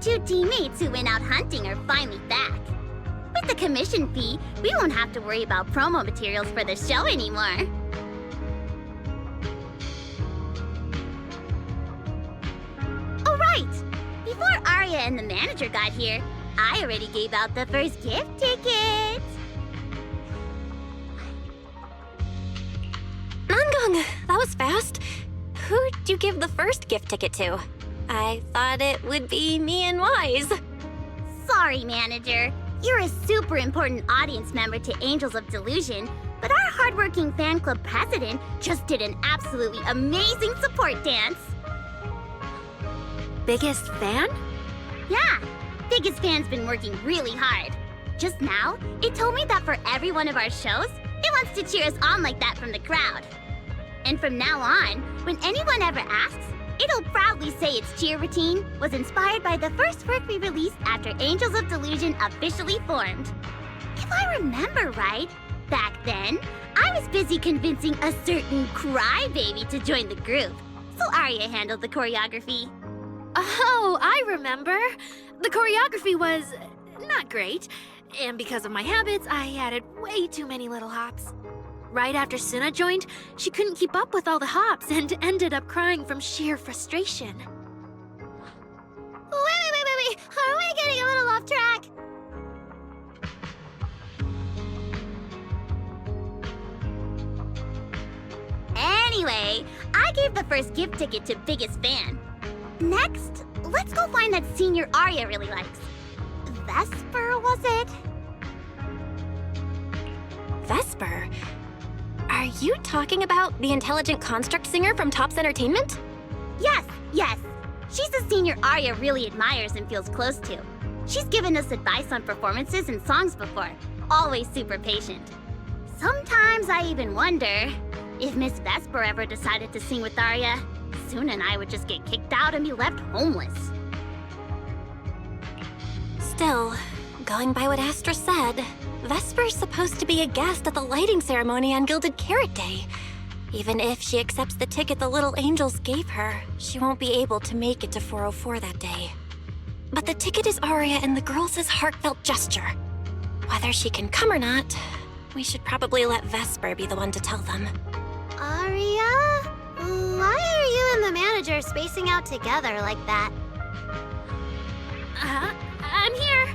two teammates who went out hunting are finally back. With the commission fee, we won't have to worry about promo materials for the show anymore. Oh, right! Before Arya and the manager got here, I already gave out the first gift tickets. Nangong, that was fast. Who'd you give the first gift ticket to? I thought it would be me and Wise. Sorry, manager. You're a super important audience member to Angels of Delusion, but our hardworking fan club president just did an absolutely amazing support dance. Biggest fan? Yeah, biggest fan's been working really hard. Just now, it told me that for every one of our shows, it wants to cheer us on like that from the crowd. And from now on, when anyone ever asks, it'll proudly say its cheer routine was inspired by the first work we released after Angels of Delusion officially formed. If I remember right, back then, I was busy convincing a certain crybaby to join the group, so Arya handled the choreography. Oh, I remember. The choreography was not great, and because of my habits, I added way too many little hops. Right after Suna joined, she couldn't keep up with all the hops and ended up crying from sheer frustration. Wait. Are we getting a little off track? Anyway, I gave the first gift ticket to Biggest Fan. Next, let's go find that senior Arya really likes. Vesper, was it? Vesper? Are you talking about the intelligent construct singer from Topps Entertainment? Yes. She's a senior Arya really admires and feels close to. She's given us advice on performances and songs before. Always super patient. Sometimes I even wonder if Miss Vesper ever decided to sing with Arya, Suna and I would just get kicked out and be left homeless. Still, going by what Astra said, Vesper's supposed to be a guest at the lighting ceremony on Gilded Carrot Day. Even if she accepts the ticket the little angels gave her, she won't be able to make it to 404 that day. But the ticket is Aria and the girls' heartfelt gesture. Whether she can come or not, we should probably let Vesper be the one to tell them. Aria? Why are you and the manager spacing out together like that? I'm here.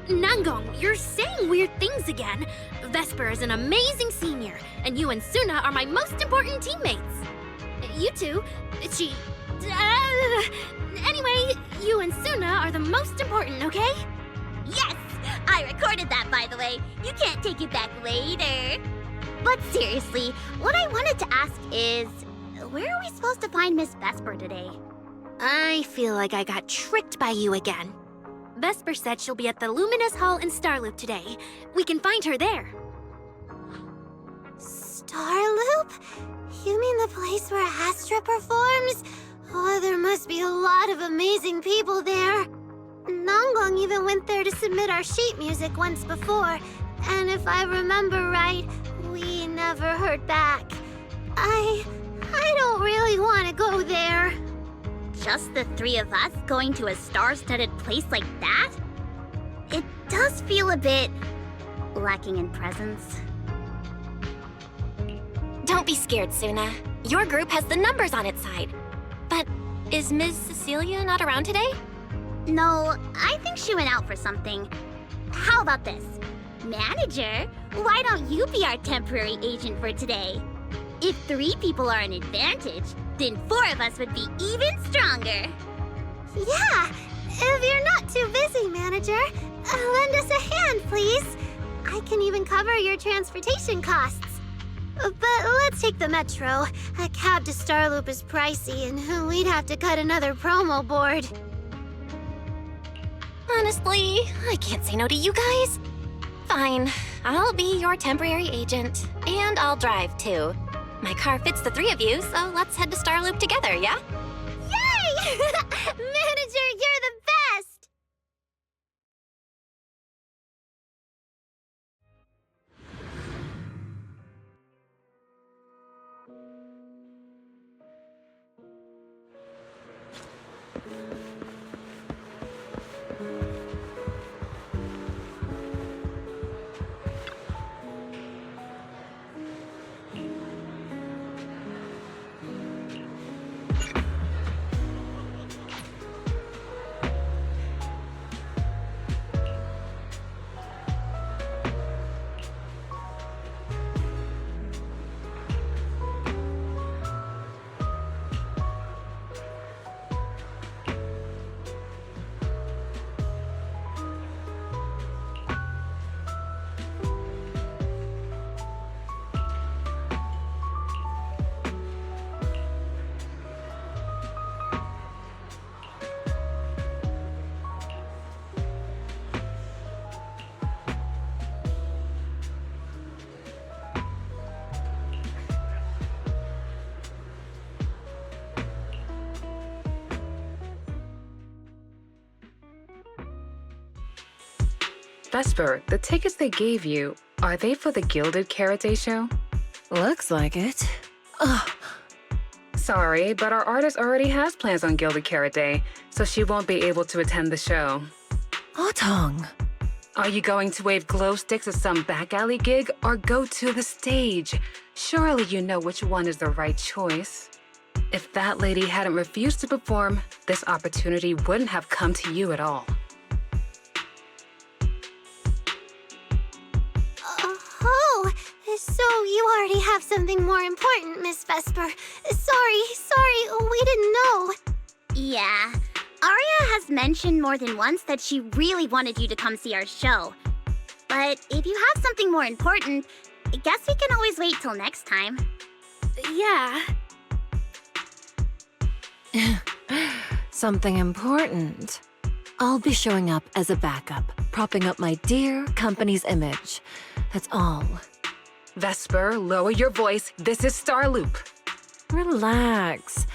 Nangong, you're saying weird things again. Vesper is an amazing senior, and you and Suna are my most important teammates. You two, anyway, you and Suna are the most important, okay? Yes! I recorded that, by the way. You can't take it back later. But seriously, what I wanted to ask is, where are we supposed to find Miss Vesper today? I feel like I got tricked by you again. Vesper said she'll be at the Luminous Hall in Starloop today. We can find her there. Starloop? You mean the place where Astra performs? Oh, there must be a lot of amazing people there. Nangong even went there to submit our sheet music once before, and if I remember right, we never heard back. I don't really want to go there. Just the three of us going to a star-studded place like that? It does feel a bit lacking in presence. Don't be scared, Suna. Your group has the numbers on its side. But is Ms. Cecilia not around today? No, I think she went out for something. How about this? Manager, why don't you be our temporary agent for today? If 3 people are an advantage, then 4 of us would be even stronger. Yeah, if you're not too busy, manager, lend us a hand, please. I can even cover your transportation costs. But let's take the metro. A cab to Starloop is pricey, and we'd have to cut another promo board. Honestly, I can't say no to you guys. Fine, I'll be your temporary agent, and I'll drive too. My car fits the 3 of you, so let's head to Starloop together, yeah? Yay! Manager, you're the best! Vesper, the tickets they gave you, are they for the Gilded Carrot Day show? Looks like it. Ugh. Sorry, but our artist already has plans on Gilded Carrot Day, so she won't be able to attend the show. Otong. Are you going to wave glow sticks at some back alley gig or go to the stage? Surely you know which one is the right choice. If that lady hadn't refused to perform, this opportunity wouldn't have come to you at all. Oh, so you already have something more important, Miss Vesper. Sorry, we didn't know. Yeah, Arya has mentioned more than once that she really wanted you to come see our show. But if you have something more important, I guess we can always wait till next time. Yeah. Something important. I'll be showing up as a backup, propping up my dear company's image. That's all. Vesper, lower your voice. This is Starloop. Relax.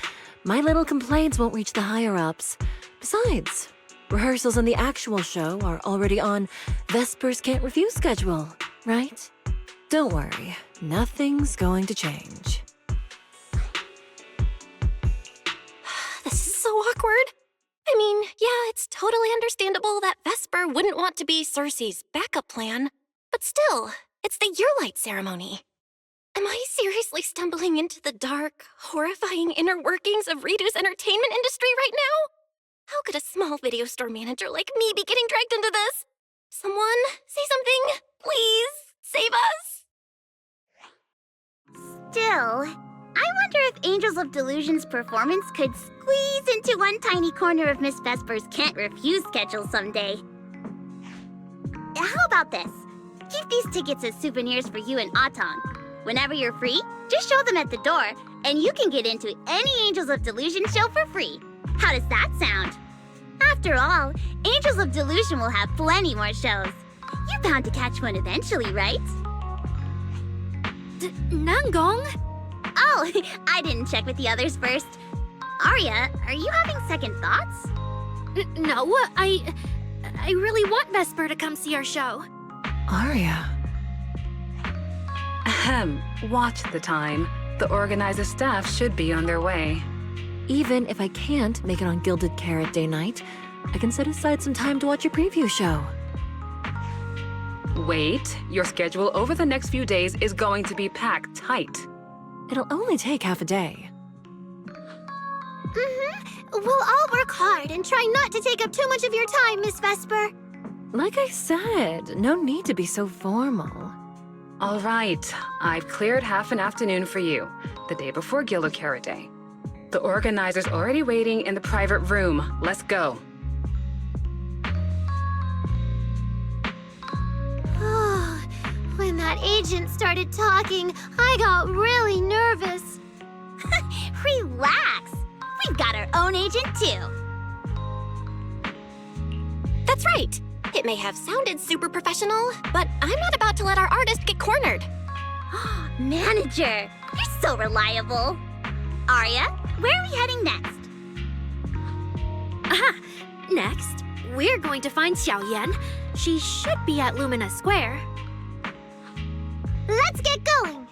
My little complaints won't reach the higher-ups. Besides, rehearsals and the actual show are already on Vesper's Can't Refuse schedule, right? Don't worry, nothing's going to change. This is so awkward. I mean, yeah, it's totally understandable that Vesper wouldn't want to be Cersei's backup plan, but still, it's the Yearlight ceremony. Am I seriously stumbling into the dark, horrifying inner workings of Redo's entertainment industry right now? How could a small video store manager like me be getting dragged into this? Someone, say something. Please, save us. Still, I wonder if Angels of Delusion's performance could squeeze into one tiny corner of Miss Vesper's Can't Refuse schedule someday. How about this? Keep these tickets as souvenirs for you and Otong. Whenever you're free, just show them at the door, and you can get into any Angels of Delusion show for free. How does that sound? After all, Angels of Delusion will have plenty more shows. You're bound to catch one eventually, right? Nanggong? Oh, I didn't check with the others first. Arya, are you having second thoughts? No, I really want Vesper to come see our show. Arya. Ahem, watch the time. The organizer staff should be on their way. Even if I can't make it on Gilded Carrot Day night, I can set aside some time to watch your preview show. Wait, your schedule over the next few days is going to be packed tight. It'll only take half a day. We'll all work hard and try not to take up too much of your time, Miss Vesper. Like I said, no need to be so formal. All right, I've cleared half an afternoon for you, the day before Gilded Carrot Day. The organizer's already waiting in the private room. Let's go. When that agent started talking, I got really nervous. Relax. We've got our own agent, too. That's right. It may have sounded super professional, but I'm not about to let our artist get cornered. Manager, you're so reliable. Arya, where are we heading next? Next, we're going to find Xiaoyan. She should be at Lumina Square. Let's get going.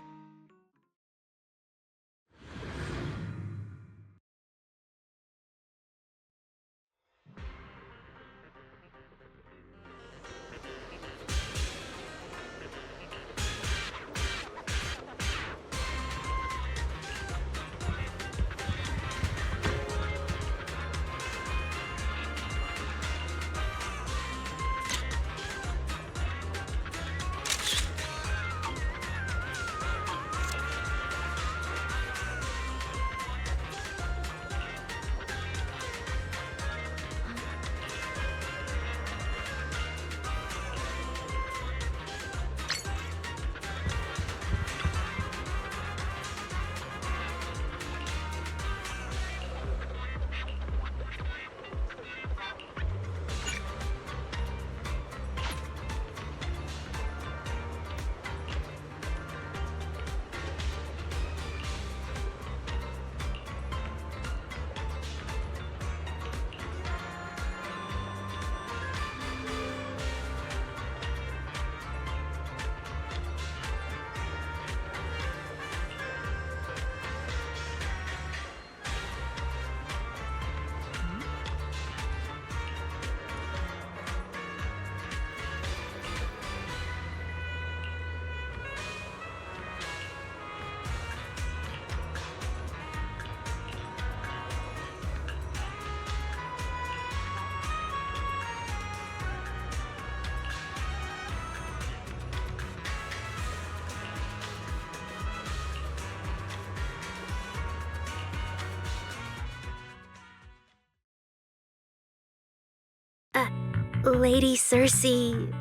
Lady Cersei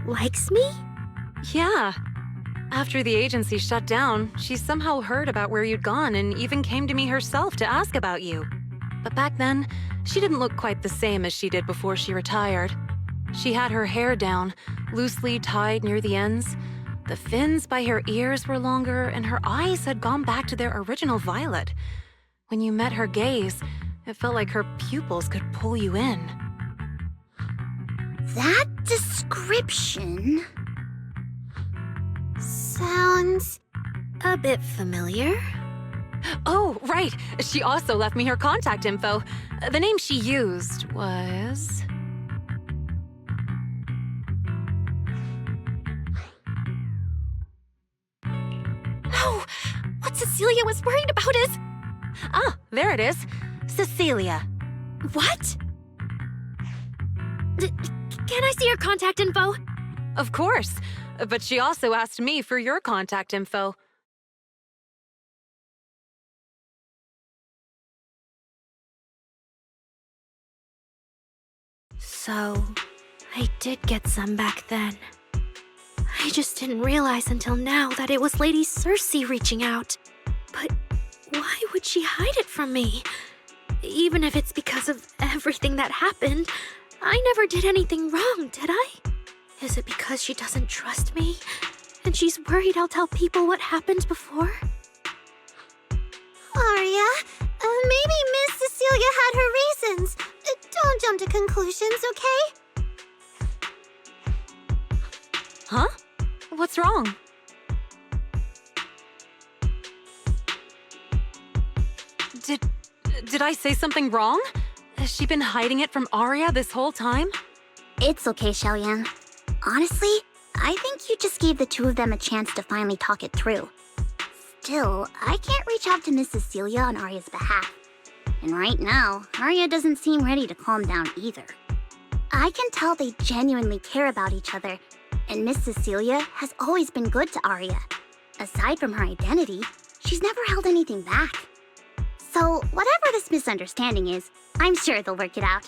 likes me? Yeah. After the agency shut down, she somehow heard about where you'd gone and even came to me herself to ask about you. But back then, she didn't look quite the same as she did before she retired. She had her hair down, loosely tied near the ends. The fins by her ears were longer, and her eyes had gone back to their original violet. When you met her gaze, it felt like her pupils could pull you in. That description sounds a bit familiar. Oh, right. She also left me her contact info. The name she used was... No! What Cecilia was worried about is... Ah, there it is. Cecilia. What? Can I see your contact info? Of course. But she also asked me for your contact info. So, I did get some back then. I just didn't realize until now that it was Lady Cersei reaching out. But why would she hide it from me? Even if it's because of everything that happened, I never did anything wrong, did I? Is it because she doesn't trust me? And she's worried I'll tell people what happened before? Arya, maybe Miss Cecilia had her reasons. Don't jump to conclusions, okay? Huh? What's wrong? Did I say something wrong? Has she been hiding it from Arya this whole time? It's okay, Xiaoyan. Honestly, I think you just gave the two of them a chance to finally talk it through. Still, I can't reach out to Miss Cecilia on Arya's behalf. And right now, Arya doesn't seem ready to calm down either. I can tell they genuinely care about each other, and Miss Cecilia has always been good to Arya. Aside from her identity, she's never held anything back. So, whatever this misunderstanding is, I'm sure they'll work it out.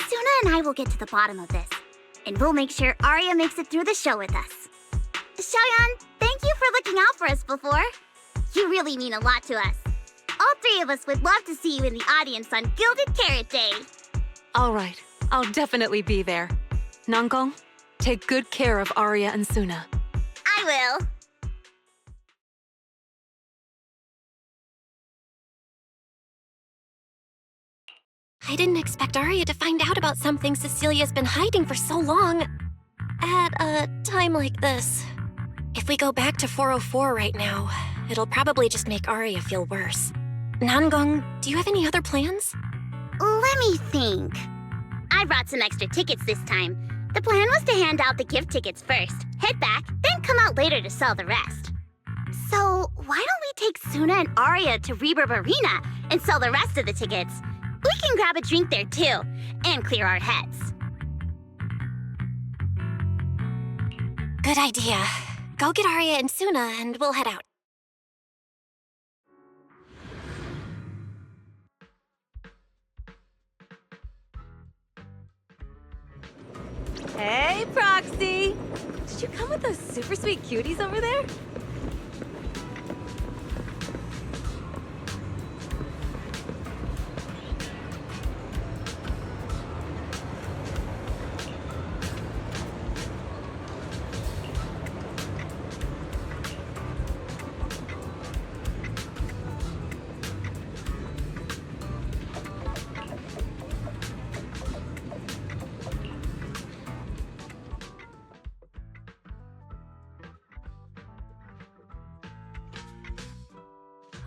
Suna and I will get to the bottom of this, and we'll make sure Arya makes it through the show with us. Xiaoyan, thank you for looking out for us before. You really mean a lot to us. All three of us would love to see you in the audience on Gilded Carrot Day. All right, I'll definitely be there. Nangong, take good care of Arya and Suna. I will. I didn't expect Arya to find out about something Cecilia's been hiding for so long. At a time like this. If we go back to 404 right now, it'll probably just make Arya feel worse. Nangong, do you have any other plans? Let me think. I brought some extra tickets this time. The plan was to hand out the gift tickets first, head back, then come out later to sell the rest. So, why don't we take Suna and Arya to Reverb Arena and sell the rest of the tickets? We can grab a drink there too, and clear our heads. Good idea. Go get Arya and Suna and we'll head out. Hey, Proxy! Did you come with those super sweet cuties over there?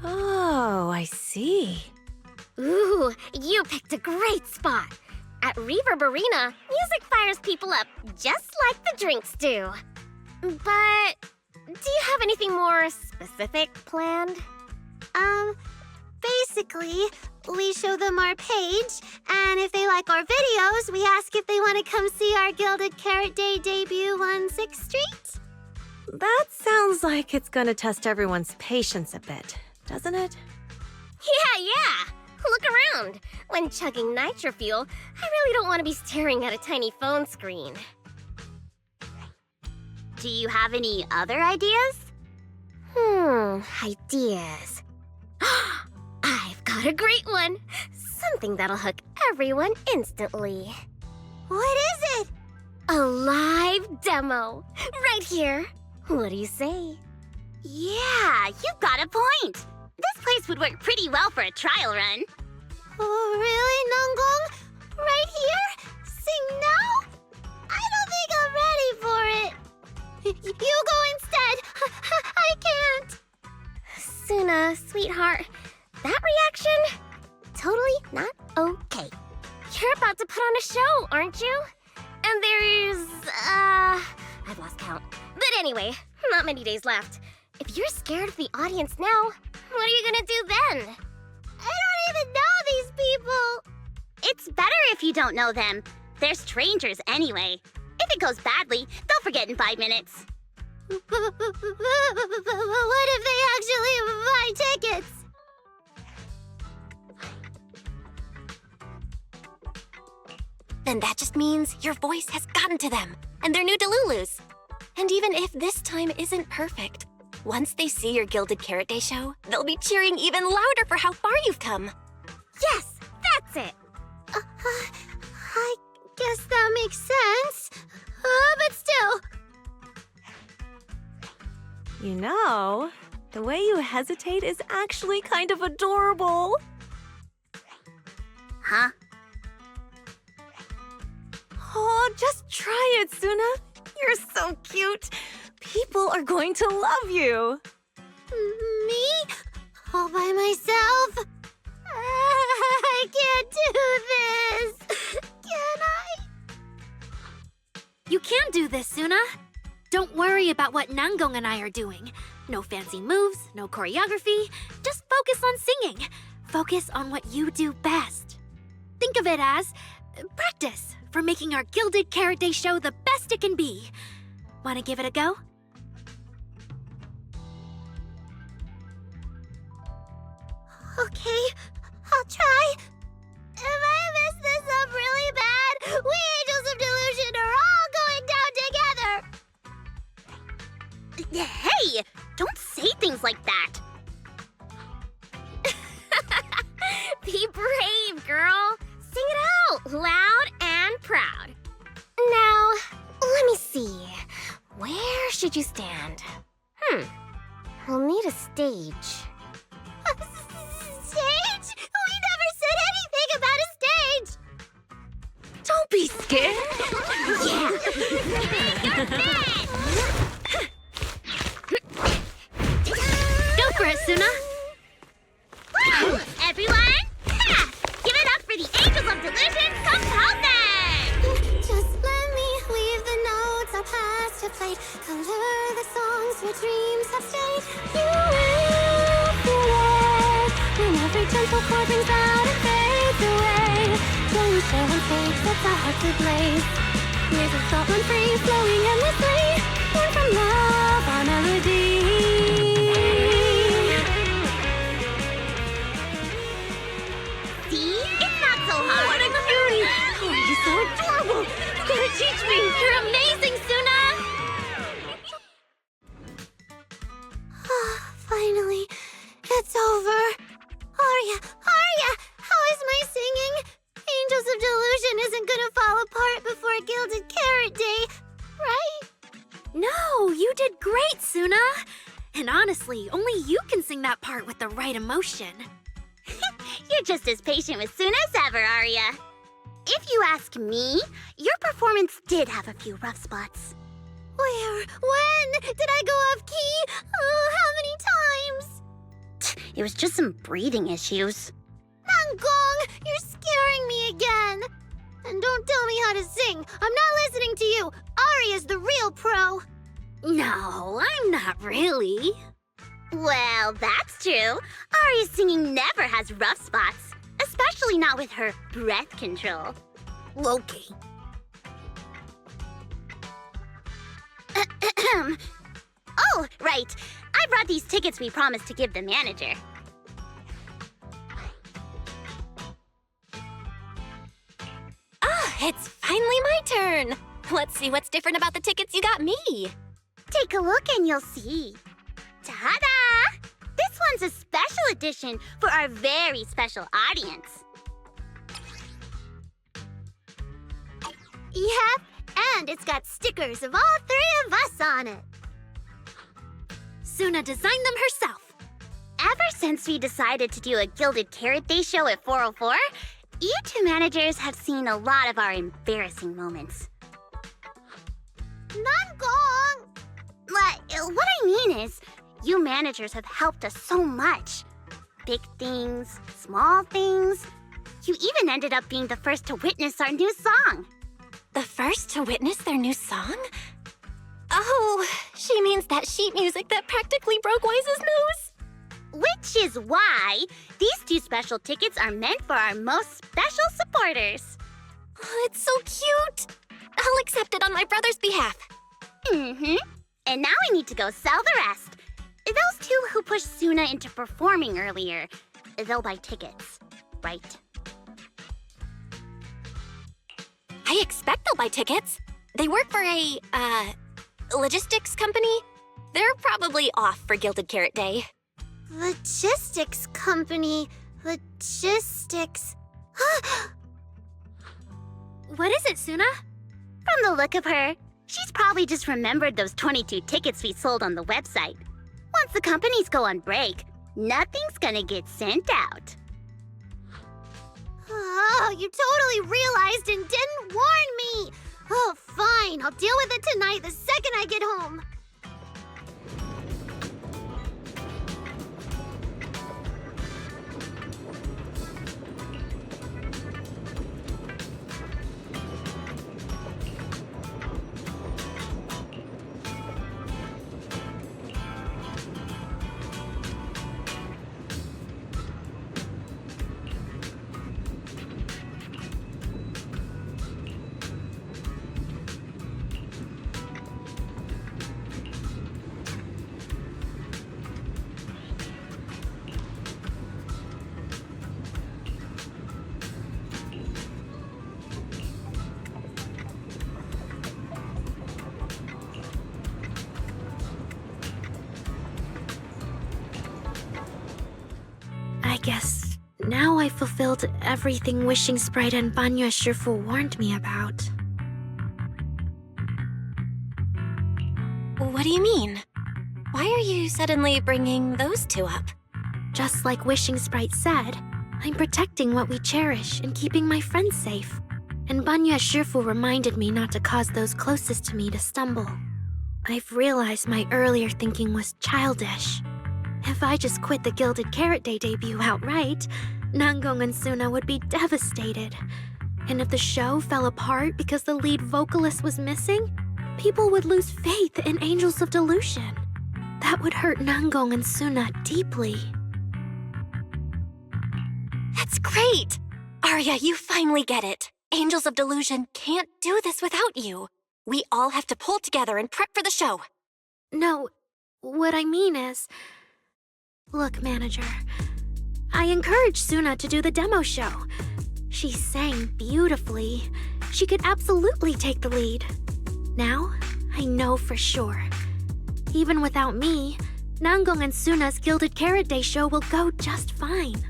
Oh, I see. Ooh, you picked a great spot. At Reverb Arena, music fires people up just like the drinks do. But do you have anything more specific planned? Basically, we show them our page, and if they like our videos, we ask if they want to come see our Gilded Carrot Day debut on 6th Street. That sounds like it's gonna test everyone's patience a bit, doesn't it? Yeah. Look around. When chugging nitro fuel, I really don't want to be staring at a tiny phone screen. Do you have any other ideas? Ideas. I've got a great one. Something that'll hook everyone instantly. What is it? A live demo. Right here. What do you say? Yeah, you've got a point. This place would work pretty well for a trial run. Oh, really, Nanggong? Right here? Sing now? I don't think I'm ready for it. You go instead. I can't. Suna, sweetheart, that reaction? Totally not okay. You're about to put on a show, aren't you? And there's, I've lost count. But anyway, not many days left. If you're scared of the audience now, what are you gonna do then? I don't even know these people. It's better if you don't know them. They're strangers anyway. If it goes badly, they'll forget in 5 minutes. What if they actually buy tickets? Then that just means your voice has gotten to them, and they're new Delulus. And even if this time isn't perfect, once they see your Gilded Carrot Day show, they'll be cheering even louder for how far you've come. Yes, that's it. I guess that makes sense. But still. You know, the way you hesitate is actually kind of adorable. Huh? Oh, just try it, Suna. You're so cute. People are going to love you. Me? All by myself? I can't do this. Can I? You can do this, Suna. Don't worry about what Nanggong and I are doing. No fancy moves, no choreography. Just focus on singing. Focus on what you do best. Think of it as practice for making our Gilded Carrot Day show the best it can be. Want to give it a go? Okay, I'll try. If I mess this up really bad, we Angels of Delusion are all going down together. Hey, don't say things like that. Be brave, girl. Sing it out, loud and proud. Now, let me see. Where should you stand? We'll need a stage. Stage? We never said anything about a stage. Don't be scared. Go for it, Suna. Everyone, give it up for the Angels of Delusion from PubSec! Just let me leave the notes our past have played. Color the songs where dreams have stayed. You will feel it when every gentle chord rings out and fades away. When we share one stage sets our heart to blaze. There's a thought run free, flowing endlessly. Born from love, our melody. See? It's not so hard. What a cutie! Oh, you're so adorable. You gotta teach me. You're amazing, Suna! Finally, it's over. Arya, how is my singing? Angels of Delusion isn't gonna fall apart before Gilded Carrot Day, right? No, you did great, Suna. And honestly, only you can sing that part with the right emotion. You're just as patient with Suna as ever, Arya. If you ask me, your performance did have a few rough spots. Where? When? Did I go off key? Oh, how many times? It was just some breathing issues. Nanggong, you're scaring me again. And don't tell me how to sing. I'm not listening to you. Aria's the real pro. No, I'm not really. Well, that's true. Aria's singing never has rough spots, especially not with her breath control. Okay. Oh, right. I brought these tickets we promised to give the manager. It's finally my turn. Let's see what's different about the tickets you got me. Take a look and you'll see. Ta-da! This one's a special edition for our very special audience. Yep, and it's got stickers of all three of us on it. Suna designed them herself. Ever since we decided to do a Gilded Carrot Day show at 404, you two managers have seen a lot of our embarrassing moments. Nangong! What I mean is, you managers have helped us so much. Big things, small things. You even ended up being the first to witness our new song. The first to witness their new song? Oh, she means that sheet music that practically broke Wise's nose. Which is why these two special tickets are meant for our most special supporters. Oh, it's so cute. I'll accept it on my brother's behalf. Mm-hmm. And now we need to go sell the rest. Those two who pushed Suna into performing earlier, they'll buy tickets, right? I expect they'll buy tickets. They work for a, logistics company. They're probably off for Gilded Carrot Day. Logistics company. Logistics. What is it, Suna? From the look of her, she's probably just remembered those 22 tickets we sold on the website. Once the companies go on break, nothing's gonna get sent out. Oh, you totally realized and didn't warn me! Oh, fine. I'll deal with it tonight the second I get home. I guess now I fulfilled everything Wishing Sprite and Banya Shifu warned me about. What do you mean? Why are you suddenly bringing those two up? Just like Wishing Sprite said, I'm protecting what we cherish and keeping my friends safe. And Banya Shifu reminded me not to cause those closest to me to stumble. I've realized my earlier thinking was childish. If I just quit the Gilded Carrot Day debut outright, Nangong and Suna would be devastated. And if the show fell apart because the lead vocalist was missing, people would lose faith in Angels of Delusion. That would hurt Nangong and Suna deeply. That's great! Arya, you finally get it. Angels of Delusion can't do this without you. We all have to pull together and prep for the show. No, what I mean is... Look, manager, I encouraged Suna to do the demo show. She sang beautifully. She could absolutely take the lead. Now, I know for sure. Even without me, Nangong and Suna's Gilded Carrot Day show will go just fine.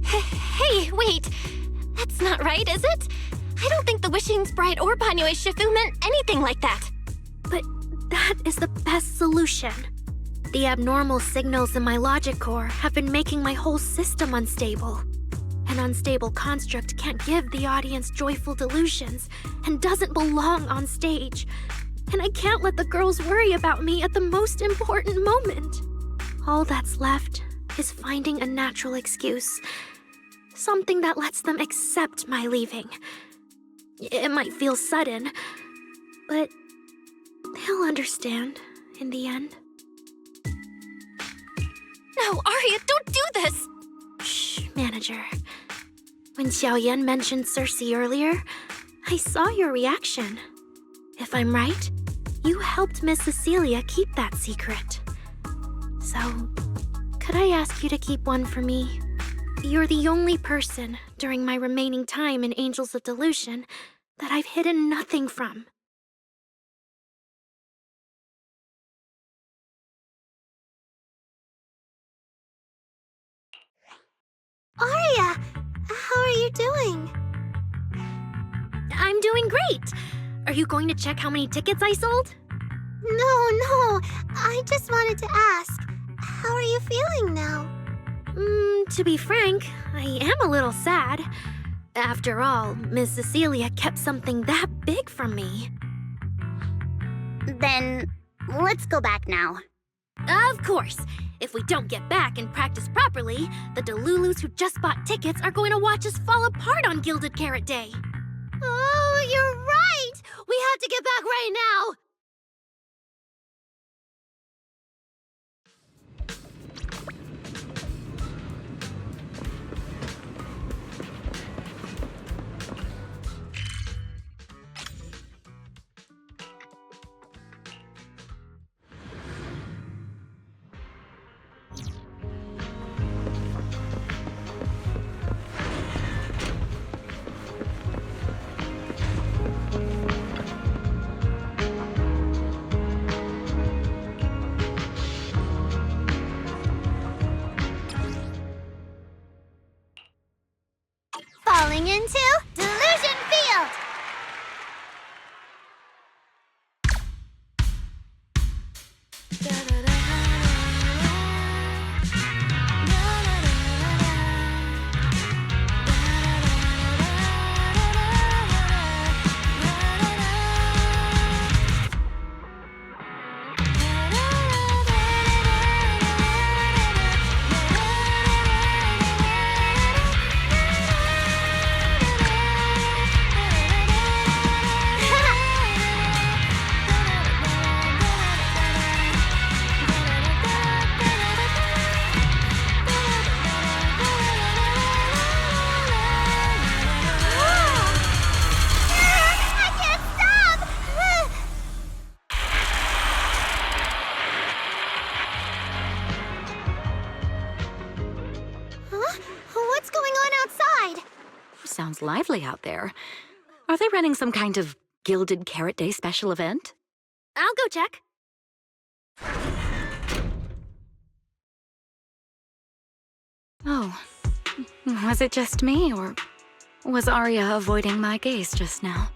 Hey, wait! That's not right, is it? I don't think the Wishing Sprite or Banyue Shifu meant anything like that. But that is the best solution. The abnormal signals in my logic core have been making my whole system unstable. An unstable construct can't give the audience joyful delusions and doesn't belong on stage. And I can't let the girls worry about me at the most important moment. All that's left is finding a natural excuse. Something that lets them accept my leaving. It might feel sudden, but they'll understand in the end. No, Arya, don't do this! Shh, manager. When Xiaoyan mentioned Cersei earlier, I saw your reaction. If I'm right, you helped Miss Cecilia keep that secret. So, could I ask you to keep one for me? You're the only person during my remaining time in Angels of Delusion that I've hidden nothing from. Arya, how are you doing? I'm doing great. Are you going to check how many tickets I sold? No, I just wanted to ask, how are you feeling now? To be frank, I am a little sad. After all, Miss Cecilia kept something that big from me. Then, let's go back now. Of course. If we don't get back and practice properly, the Delulus who just bought tickets are going to watch us fall apart on Gilded Carrot Day. Oh, you're right! We have to get back right now! Falling into Delusion Field! Sounds lively out there. Are they running some kind of Gilded Carrot Day special event? I'll go check. Oh, was it just me, or was Arya avoiding my gaze just now?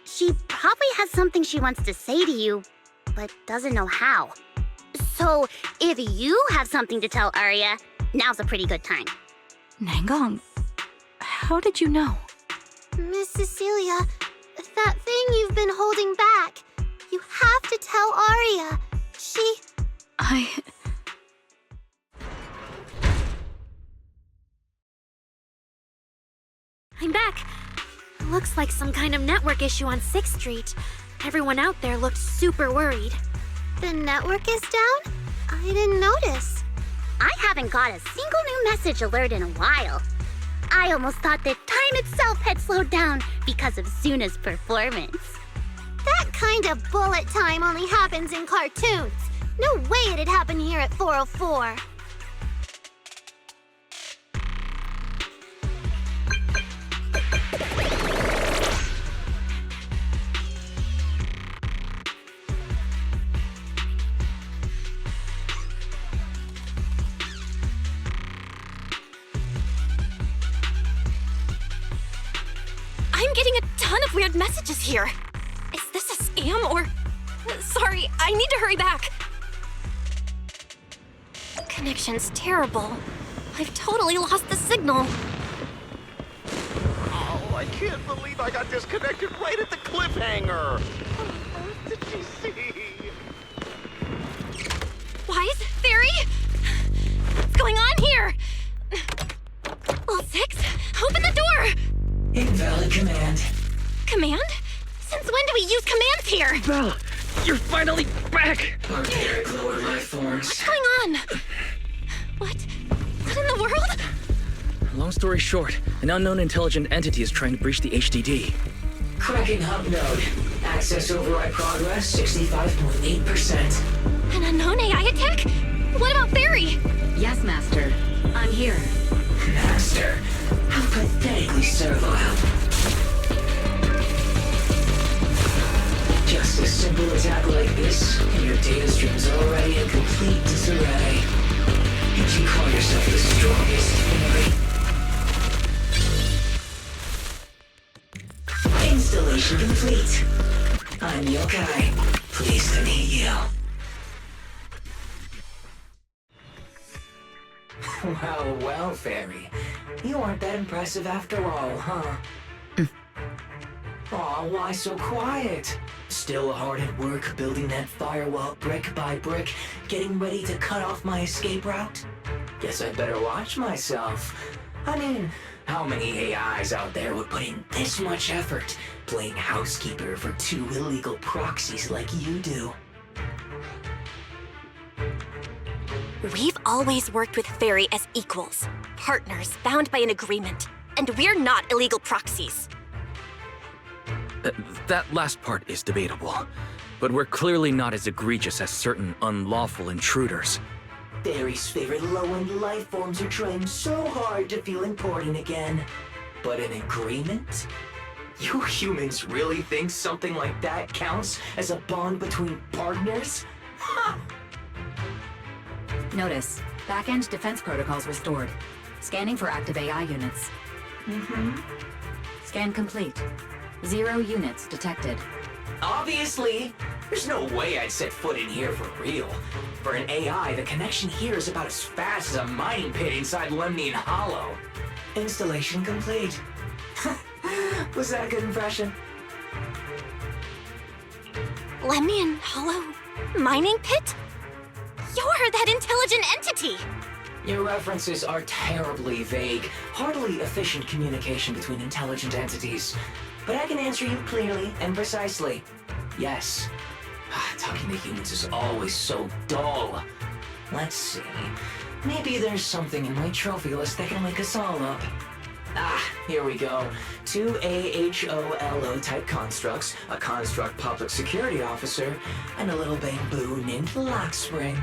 She probably has something she wants to say to you, but doesn't know how. So, if you have something to tell Arya, now's a pretty good time. Nangong, how did you know? Miss Cecilia, that thing you've been holding back, you have to tell Arya. I'm back. Looks like some kind of network issue on 6th Street. Everyone out there looked super worried. The network is down? I didn't notice. I haven't got a single new message alert in a while. I almost thought that time itself had slowed down because of Suna's performance. That kind of bullet time only happens in cartoons. No way it'd happen here at 404. I'm getting a ton of weird messages here. Is this a scam or... Sorry, I need to hurry back. Connection's terrible. I've totally lost the signal. Oh, I can't believe I got disconnected right at the cliffhanger. What on earth did she see? Wise? Fairy? What's going on here? Well, 6, open the door! Invalid command. Command? Since when do we use commands here? Belle, you're finally back! Barbaric lower life forms. What's going on? What in the world? Long story short, an unknown intelligent entity is trying to breach the HDD. Cracking hub node. Access override progress 65.8%. An unknown AI attack? What about Fairy? Yes, Master. I'm here. Master, how pathetically servile. Just a simple attack like this, and your data stream's already in complete disarray. Did you call yourself the strongest theory? Installation complete. I'm Yokai. Pleased to meet you. Well, well, Fairy. You aren't that impressive after all, huh? Aw, why so quiet? Still hard at work building that firewall brick by brick, getting ready to cut off my escape route? Guess I'd better watch myself. I mean, how many AIs out there would put in this much effort playing housekeeper for 2 illegal proxies like you do? We've always worked with Fairy as equals, partners bound by an agreement, and we're not illegal proxies. That last part is debatable, but we're clearly not as egregious as certain unlawful intruders. Fairy's favorite low-end life forms are trying so hard to feel important again. But an agreement? You humans really think something like that counts as a bond between partners? Ha! Notice, back-end defense protocols restored. Scanning for active AI units. Scan complete. 0 units detected. Obviously! There's no way I'd set foot in here for real. For an AI, the connection here is about as fast as a mining pit inside Lemnian Hollow. Installation complete. Was that a good impression? Lemnian Hollow? Mining pit? You're that intelligent entity! Your references are terribly vague, hardly efficient communication between intelligent entities. But I can answer you clearly and precisely. Yes. Talking to humans is always so dull. Let's see. Maybe there's something in my trophy list that can wake us all up. Here we go. 2 AHOLO type constructs, a construct public security officer, and a little bamboo named Lockspring.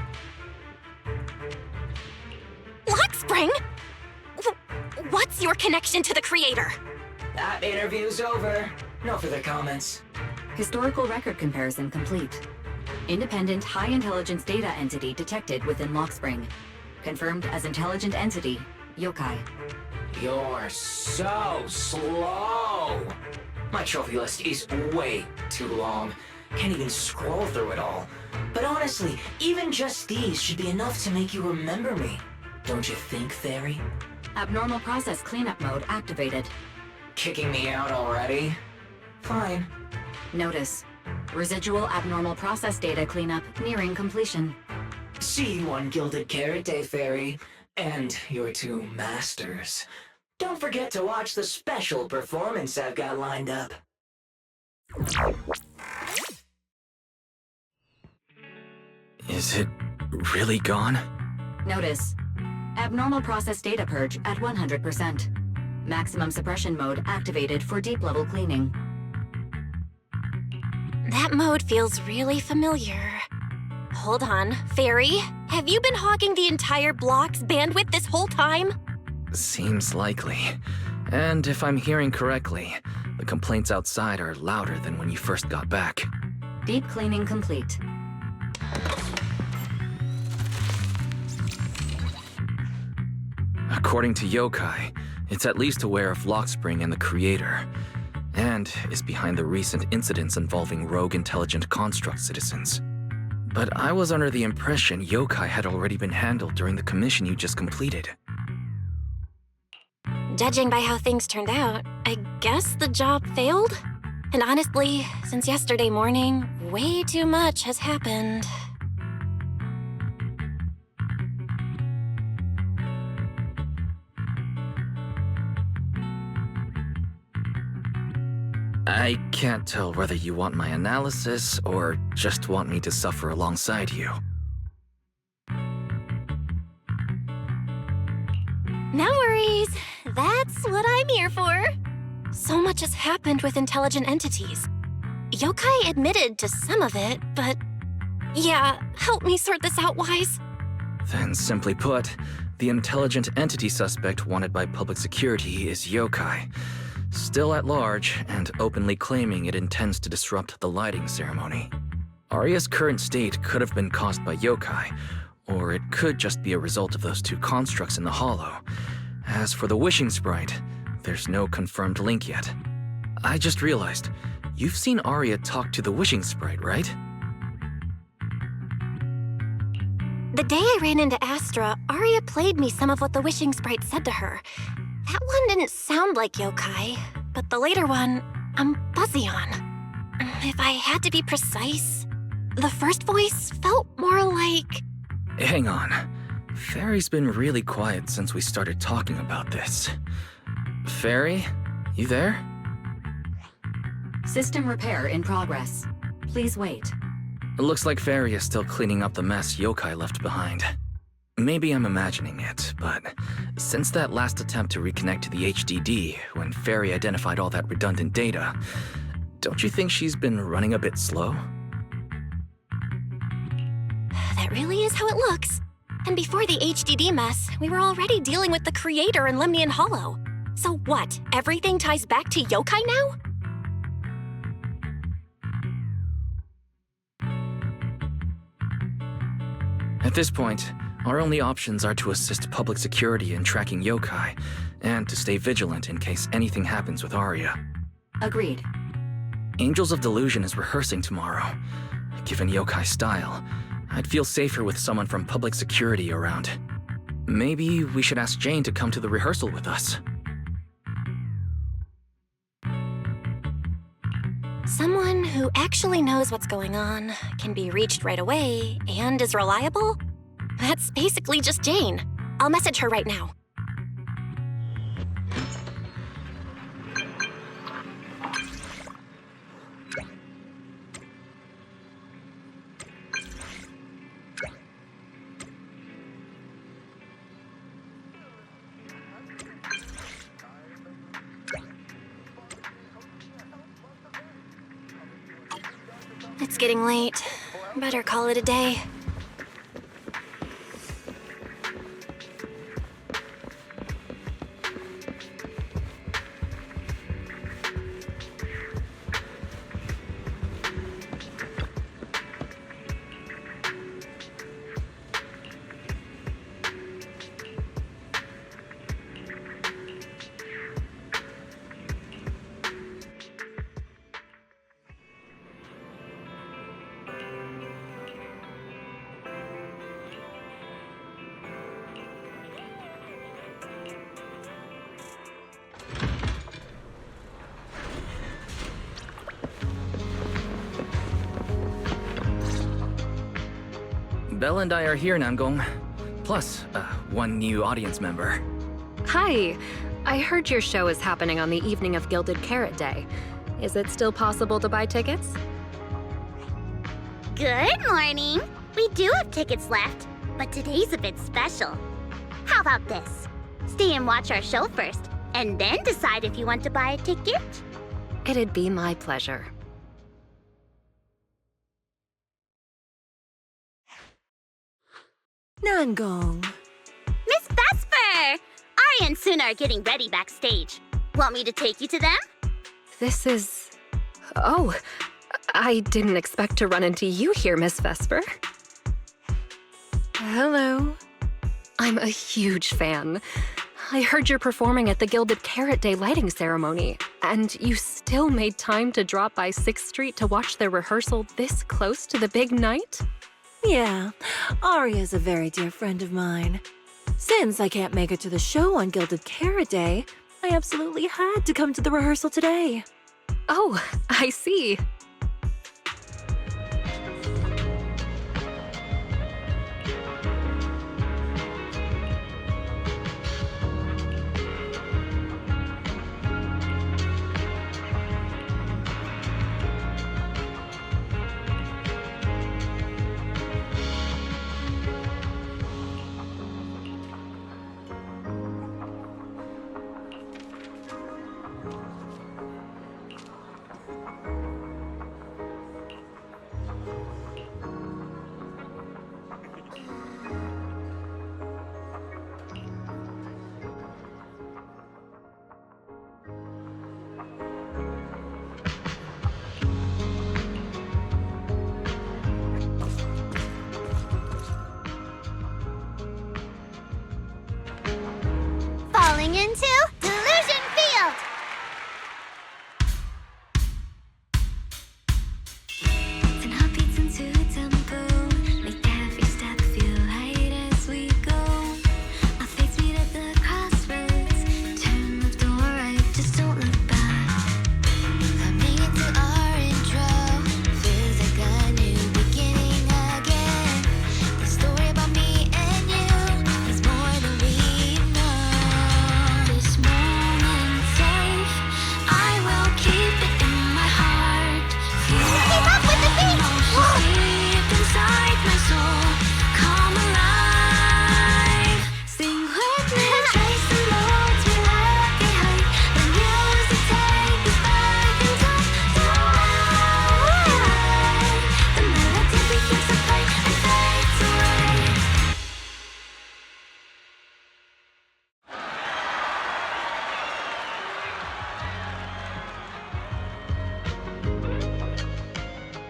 Lockspring? What's your connection to the creator? That interview's over. No further comments. Historical record comparison complete. Independent high-intelligence data entity detected within Lockspring. Confirmed as intelligent entity, Yokai. You're so slow! My trophy list is way too long. Can't even scroll through it all. But honestly, even just these should be enough to make you remember me. Don't you think, Fairy? Abnormal process cleanup mode activated. Kicking me out already? Fine. Notice, residual abnormal process data cleanup nearing completion. See you on Gilded Carrot Day, Fairy. And your 2 masters. Don't forget to watch the special performance I've got lined up. Is it really gone? Notice, abnormal process data purge at 100%. Maximum suppression mode activated for deep-level cleaning. That mode feels really familiar. Hold on, Fairy, have you been hogging the entire block's bandwidth this whole time? Seems likely. And if I'm hearing correctly, the complaints outside are louder than when you first got back. Deep cleaning complete. According to Yokai, it's at least aware of Lockspring and the creator, and is behind the recent incidents involving rogue intelligent construct citizens. But I was under the impression Yokai had already been handled during the commission you just completed. Judging by how things turned out, I guess the job failed? And honestly, since yesterday morning, way too much has happened. I can't tell whether you want my analysis or just want me to suffer alongside you. No worries. That's what I'm here for. So much has happened with intelligent entities. Yokai admitted to some of it, but... Yeah, help me sort this out, Wise. Then, simply put, the intelligent entity suspect wanted by public security is yokai, still at large and openly claiming it intends to disrupt the lighting ceremony. Arya's current state could have been caused by yokai, or it could just be a result of those two constructs in the hollow. As for the wishing sprite, there's no confirmed link yet. I just realized, you've seen Arya talk to the wishing sprite, right? The day I ran into Astra, Arya played me some of what the wishing sprite said to her. That one didn't sound like yokai, but the later one, I'm buzzy on. If I had to be precise, the first voice felt more like... Hang on. Fairy's been really quiet since we started talking about this. Fairy, you there? System repair in progress. Please wait. It looks like Fairy is still cleaning up the mess yokai left behind. Maybe I'm imagining it, but since that last attempt to reconnect to the HDD when Fairy identified all that redundant data, don't you think she's been running a bit slow? That really is how it looks. And before the HDD mess, we were already dealing with the creator in Lemnian Hollow. So what, everything ties back to yokai now? At this point, our only options are to assist public security in tracking yokai, and to stay vigilant in case anything happens with Arya. Agreed. Angels of Delusion is rehearsing tomorrow. Given yokai style, I'd feel safer with someone from public security around. Maybe we should ask Jane to come to the rehearsal with us. Someone who actually knows what's going on, can be reached right away, and is reliable? That's basically just Jane. I'll message her right now. It's getting late. Better call it a day. Belle and I are here, Namgong. Plus, one new audience member. Hi. I heard your show is happening on the evening of Gilded Carrot Day. Is it still possible to buy tickets? Good morning. We do have tickets left, but today's a bit special. How about this? Stay and watch our show first, and then decide if you want to buy a ticket. It'd be my pleasure. Namgong. Miss Vesper! Aria and Suna are getting ready backstage. Want me to take you to them? This is... Oh, I didn't expect to run into you here, Miss Vesper. Hello. I'm a huge fan. I heard you're performing at the Gilded Carrot Day lighting ceremony, and you still made time to drop by 6th Street to watch their rehearsal this close to the big night? Yeah, Aria's a very dear friend of mine. Since I can't make it to the show on Gilded Carrot Day, I absolutely had to come to the rehearsal today. Oh, I see.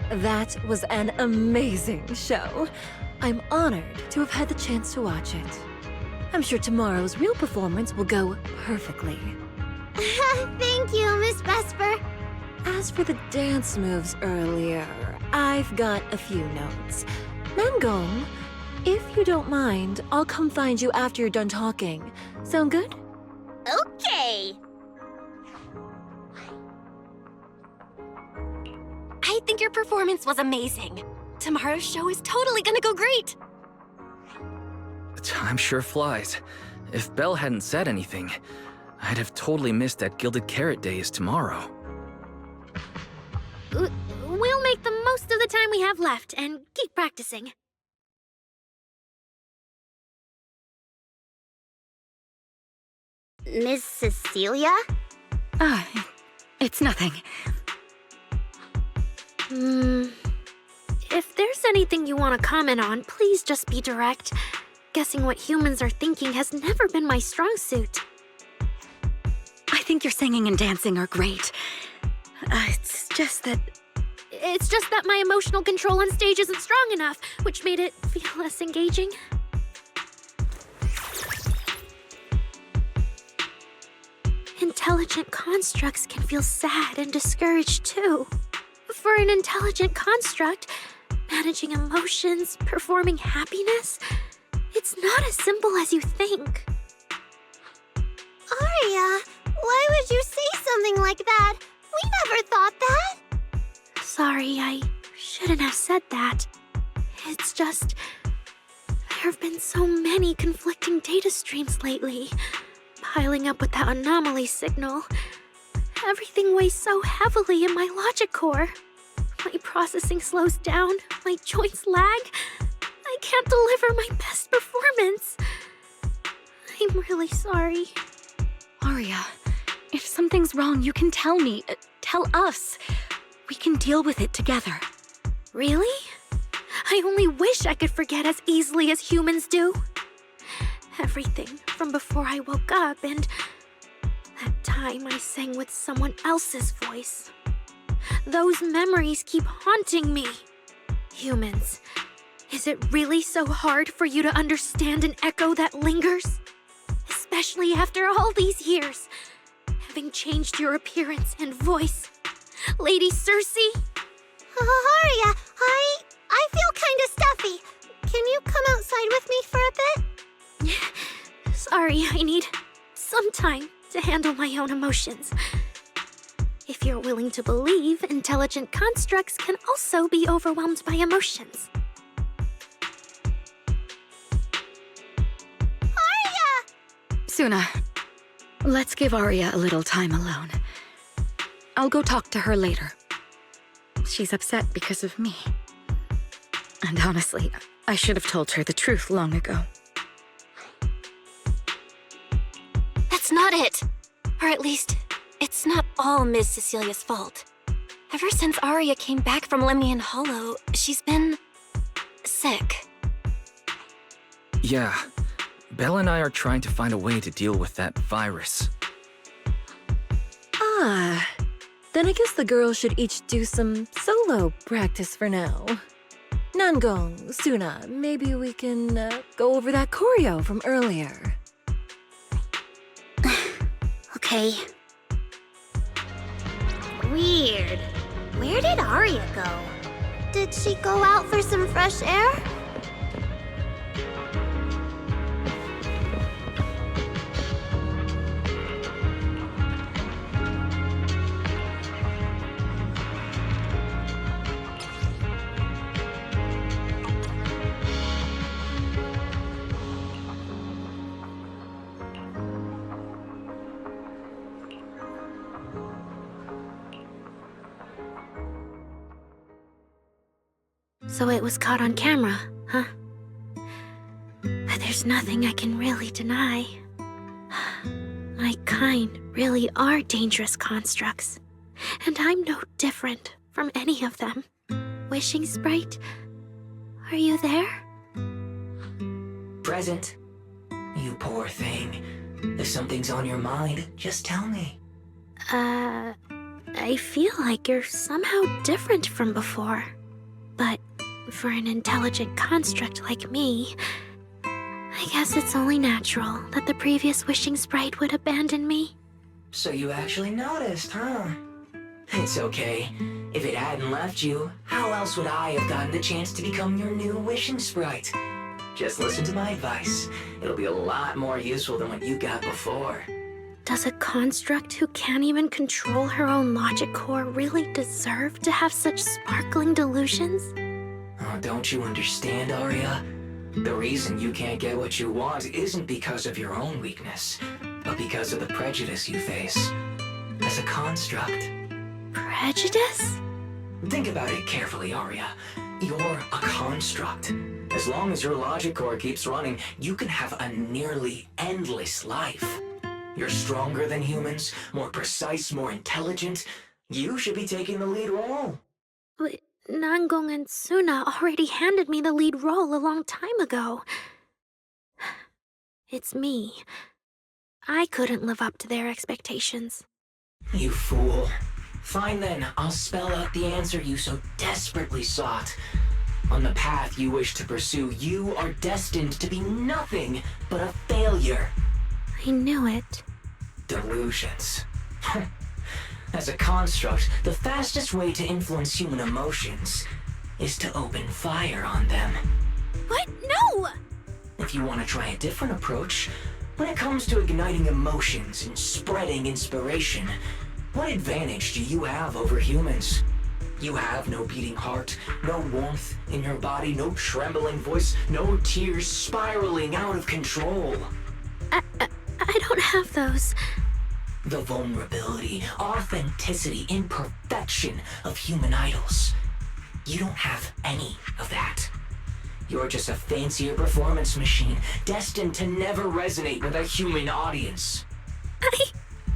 That was an amazing show. I'm honored to have had the chance to watch it. I'm sure tomorrow's real performance will go perfectly. Thank you, Miss Vesper. As for the dance moves earlier, I've got a few notes. Nangong, if you don't mind, I'll come find you after you're done talking. Sound good? Okay. I think your performance was amazing. Tomorrow's show is totally gonna go great. Time sure flies. If Belle hadn't said anything, I'd have totally missed that Gilded Carrot Day is tomorrow. We'll make the most of the time we have left and keep practicing. Miss Cecilia? It's nothing. If there's anything you want to comment on, please just be direct. Guessing what humans are thinking has never been my strong suit. I think your singing and dancing are great. It's just that my emotional control on stage isn't strong enough, which made it feel less engaging. Intelligent constructs can feel sad and discouraged too. For an intelligent construct, managing emotions, performing happiness, it's not as simple as you think. Arya, why would you say something like that? We never thought that. Sorry, I shouldn't have said that. It's just, there have been so many conflicting data streams lately, piling up with that anomaly signal. Everything weighs so heavily in my logic core. My processing slows down, my joints lag. I can't deliver my best performance. I'm really sorry. Arya, if something's wrong, you can tell me. Tell us. We can deal with it together. Really? I only wish I could forget as easily as humans do. Everything from before I woke up and that time I sang with someone else's voice. Those memories keep haunting me. Humans, is it really so hard for you to understand an echo that lingers? Especially after all these years, having changed your appearance and voice. Lady Circe? Arya, I feel kinda stuffy. Can you come outside with me for a bit? Sorry, I need some time to handle my own emotions. If you're willing to believe, intelligent constructs can also be overwhelmed by emotions. Arya! Suna, let's give Arya a little time alone. I'll go talk to her later. She's upset because of me. And honestly, I should have told her the truth long ago. That's not it. Or at least, it's not all Ms. Cecilia's fault. Ever since Arya came back from Lemnian Hollow, she's been sick. Yeah, Belle and I are trying to find a way to deal with that virus. Then I guess the girls should each do some solo practice for now. Nangong, Suna, maybe we can go over that choreo from earlier. Okay. Weird. Where did Arya go? Did she go out for some fresh air? So it was caught on camera, huh? But there's nothing I can really deny. My kind really are dangerous constructs, and I'm no different from any of them. Wishing Sprite, are you there? Present. You poor thing. If something's on your mind, just tell me. I feel like you're somehow different from before. For an intelligent construct like me, I guess it's only natural that the previous wishing sprite would abandon me. So you actually noticed, huh? It's okay. If it hadn't left you, how else would I have gotten the chance to become your new wishing sprite? Just listen to my advice. It'll be a lot more useful than what you got before. Does a construct who can't even control her own logic core really deserve to have such sparkling delusions? Oh, don't you understand, Arya? The reason you can't get what you want isn't because of your own weakness, but because of the prejudice you face. As a construct. Prejudice? Think about it carefully, Arya. You're a construct. As long as your logic core keeps running, you can have a nearly endless life. You're stronger than humans, more precise, more intelligent. You should be taking the lead role. But Nangong and Suna already handed me the lead role a long time ago. It's me. I couldn't live up to their expectations. You fool. Fine then, I'll spell out the answer you so desperately sought. On the path you wish to pursue, you are destined to be nothing but a failure. I knew it. Delusions. As a construct, the fastest way to influence human emotions is to open fire on them. What? No! If you want to try a different approach, when it comes to igniting emotions and spreading inspiration, what advantage do you have over humans? You have no beating heart, no warmth in your body, no trembling voice, no tears spiraling out of control. I don't have those. The vulnerability, authenticity, imperfection of human idols. You don't have any of that. You're just a fancier performance machine, destined to never resonate with a human audience. I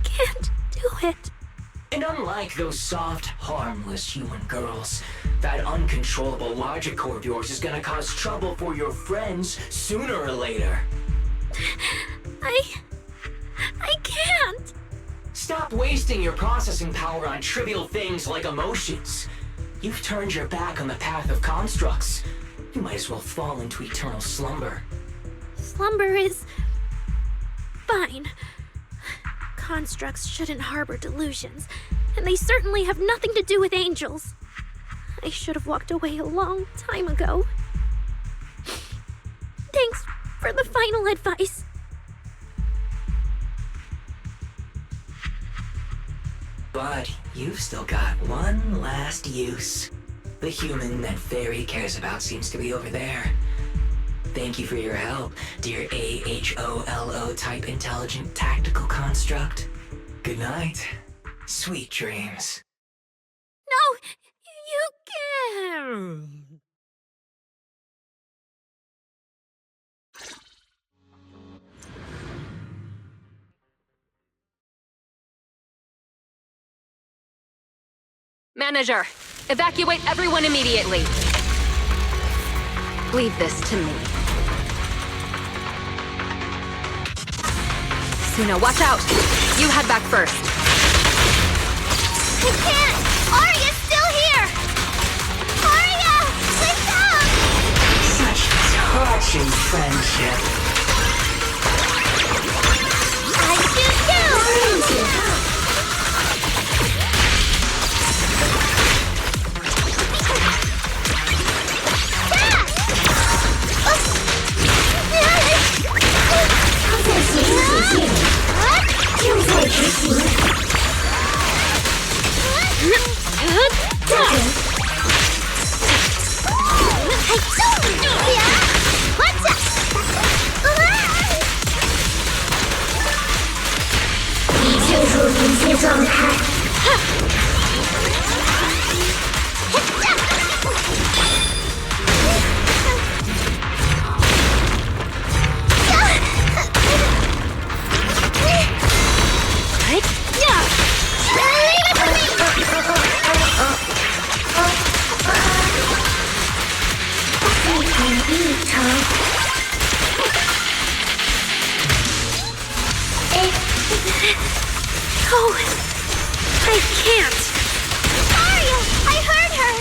can't do it. And unlike those soft, harmless human girls, that uncontrollable logic core of yours is gonna cause trouble for your friends sooner or later. I can't. Stop wasting your processing power on trivial things like emotions. You've turned your back on the path of constructs. You might as well fall into eternal slumber. Slumber is fine. Constructs shouldn't harbor delusions, and they certainly have nothing to do with angels. I should have walked away a long time ago. Thanks for the final advice. But you've still got one last use. The human that Fairy cares about seems to be over there. Thank you for your help, dear AHOLO type intelligent tactical construct. Good night. Sweet dreams. No, you can't. Manager, evacuate everyone immediately. Leave this to me. Suna, watch out! You head back first. I can't! Arya's still here! Arya! Wake up! Such touching friendship. I do too! Oh, I can't. Arya, I heard her.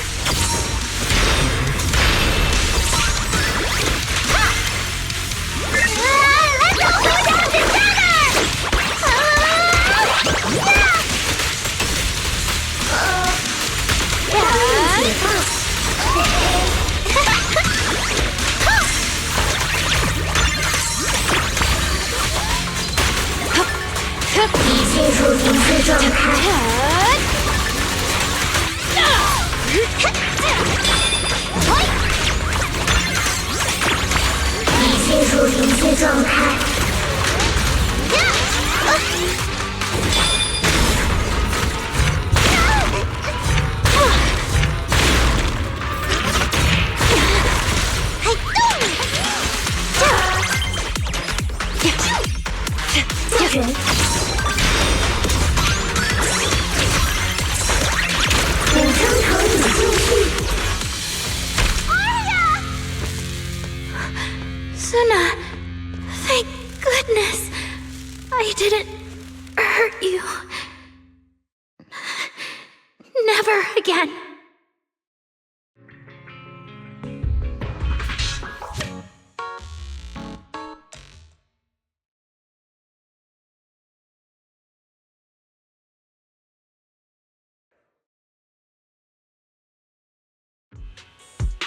Suna, thank goodness I didn't hurt you. Never again.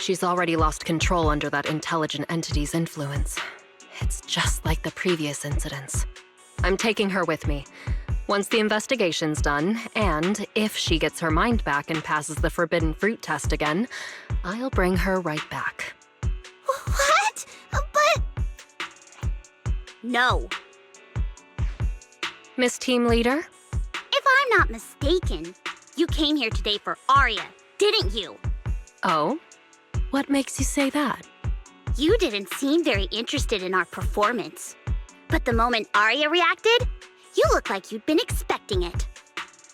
She's already lost control under that intelligent entity's influence. It's just like the previous incidents. I'm taking her with me. Once the investigation's done, and if she gets her mind back and passes the forbidden fruit test again, I'll bring her right back. What? But... No. Miss Team Leader? If I'm not mistaken, you came here today for Arya, didn't you? Oh? What makes you say that? You didn't seem very interested in our performance. But the moment Arya reacted, you looked like you'd been expecting it.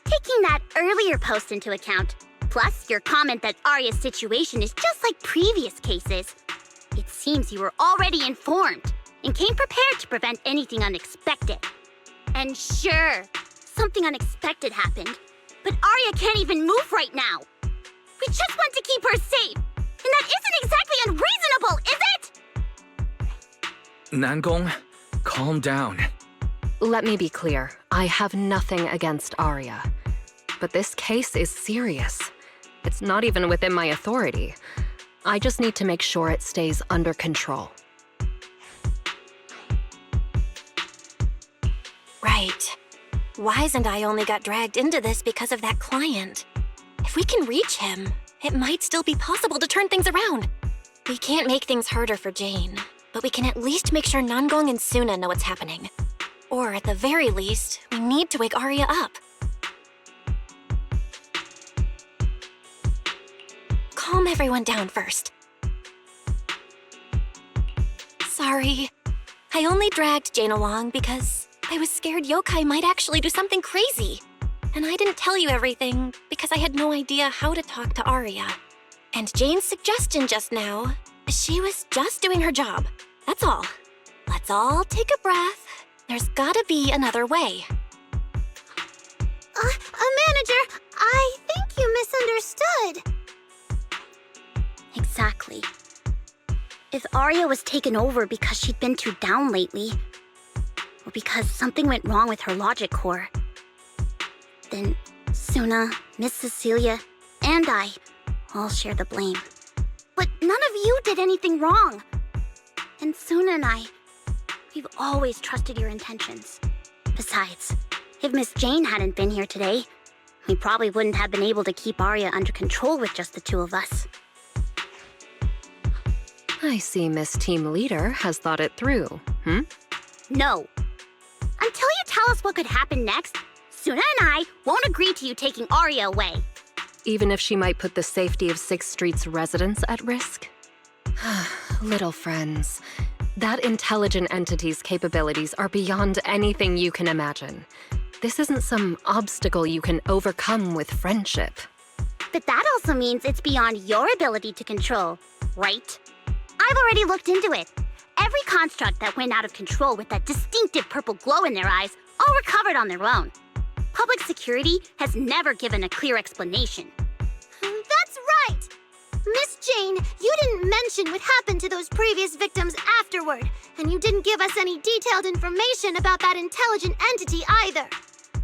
Taking that earlier post into account, plus your comment that Arya's situation is just like previous cases, it seems you were already informed and came prepared to prevent anything unexpected. And sure, something unexpected happened, but Arya can't even move right now. We just want to keep her safe. And that isn't exactly unreasonable, is it? Nangong, calm down. Let me be clear. I have nothing against Arya. But this case is serious. It's not even within my authority. I just need to make sure it stays under control. Right. Wise and I only got dragged into this because of that client. If we can reach him, it might still be possible to turn things around. We can't make things harder for Jane, but we can at least make sure Nangong and Suna know what's happening. Or at the very least, we need to wake Arya up. Calm everyone down first. Sorry. I only dragged Jane along because I was scared yokai might actually do something crazy. And I didn't tell you everything because I had no idea how to talk to Arya. And Jane's suggestion just now, she was just doing her job. That's all. Let's all take a breath. There's gotta be another way. Manager, I think you misunderstood. Exactly. If Arya was taken over because she'd been too down lately, or because something went wrong with her logic core, then Suna, Miss Cecilia, and I all share the blame. But none of you did anything wrong. And Suna and I, we've always trusted your intentions. Besides, if Miss Jane hadn't been here today, we probably wouldn't have been able to keep Arya under control with just the two of us. I see Miss Team Leader has thought it through, No. Until you tell us what could happen next, Suna and I won't agree to you taking Arya away. Even if she might put the safety of 6th Street's residents at risk? Little friends, that intelligent entity's capabilities are beyond anything you can imagine. This isn't some obstacle you can overcome with friendship. But that also means it's beyond your ability to control, right? I've already looked into it. Every construct that went out of control with that distinctive purple glow in their eyes all recovered on their own. Public security has never given a clear explanation. That's right! Miss Jane, you didn't mention what happened to those previous victims afterward, and you didn't give us any detailed information about that intelligent entity either.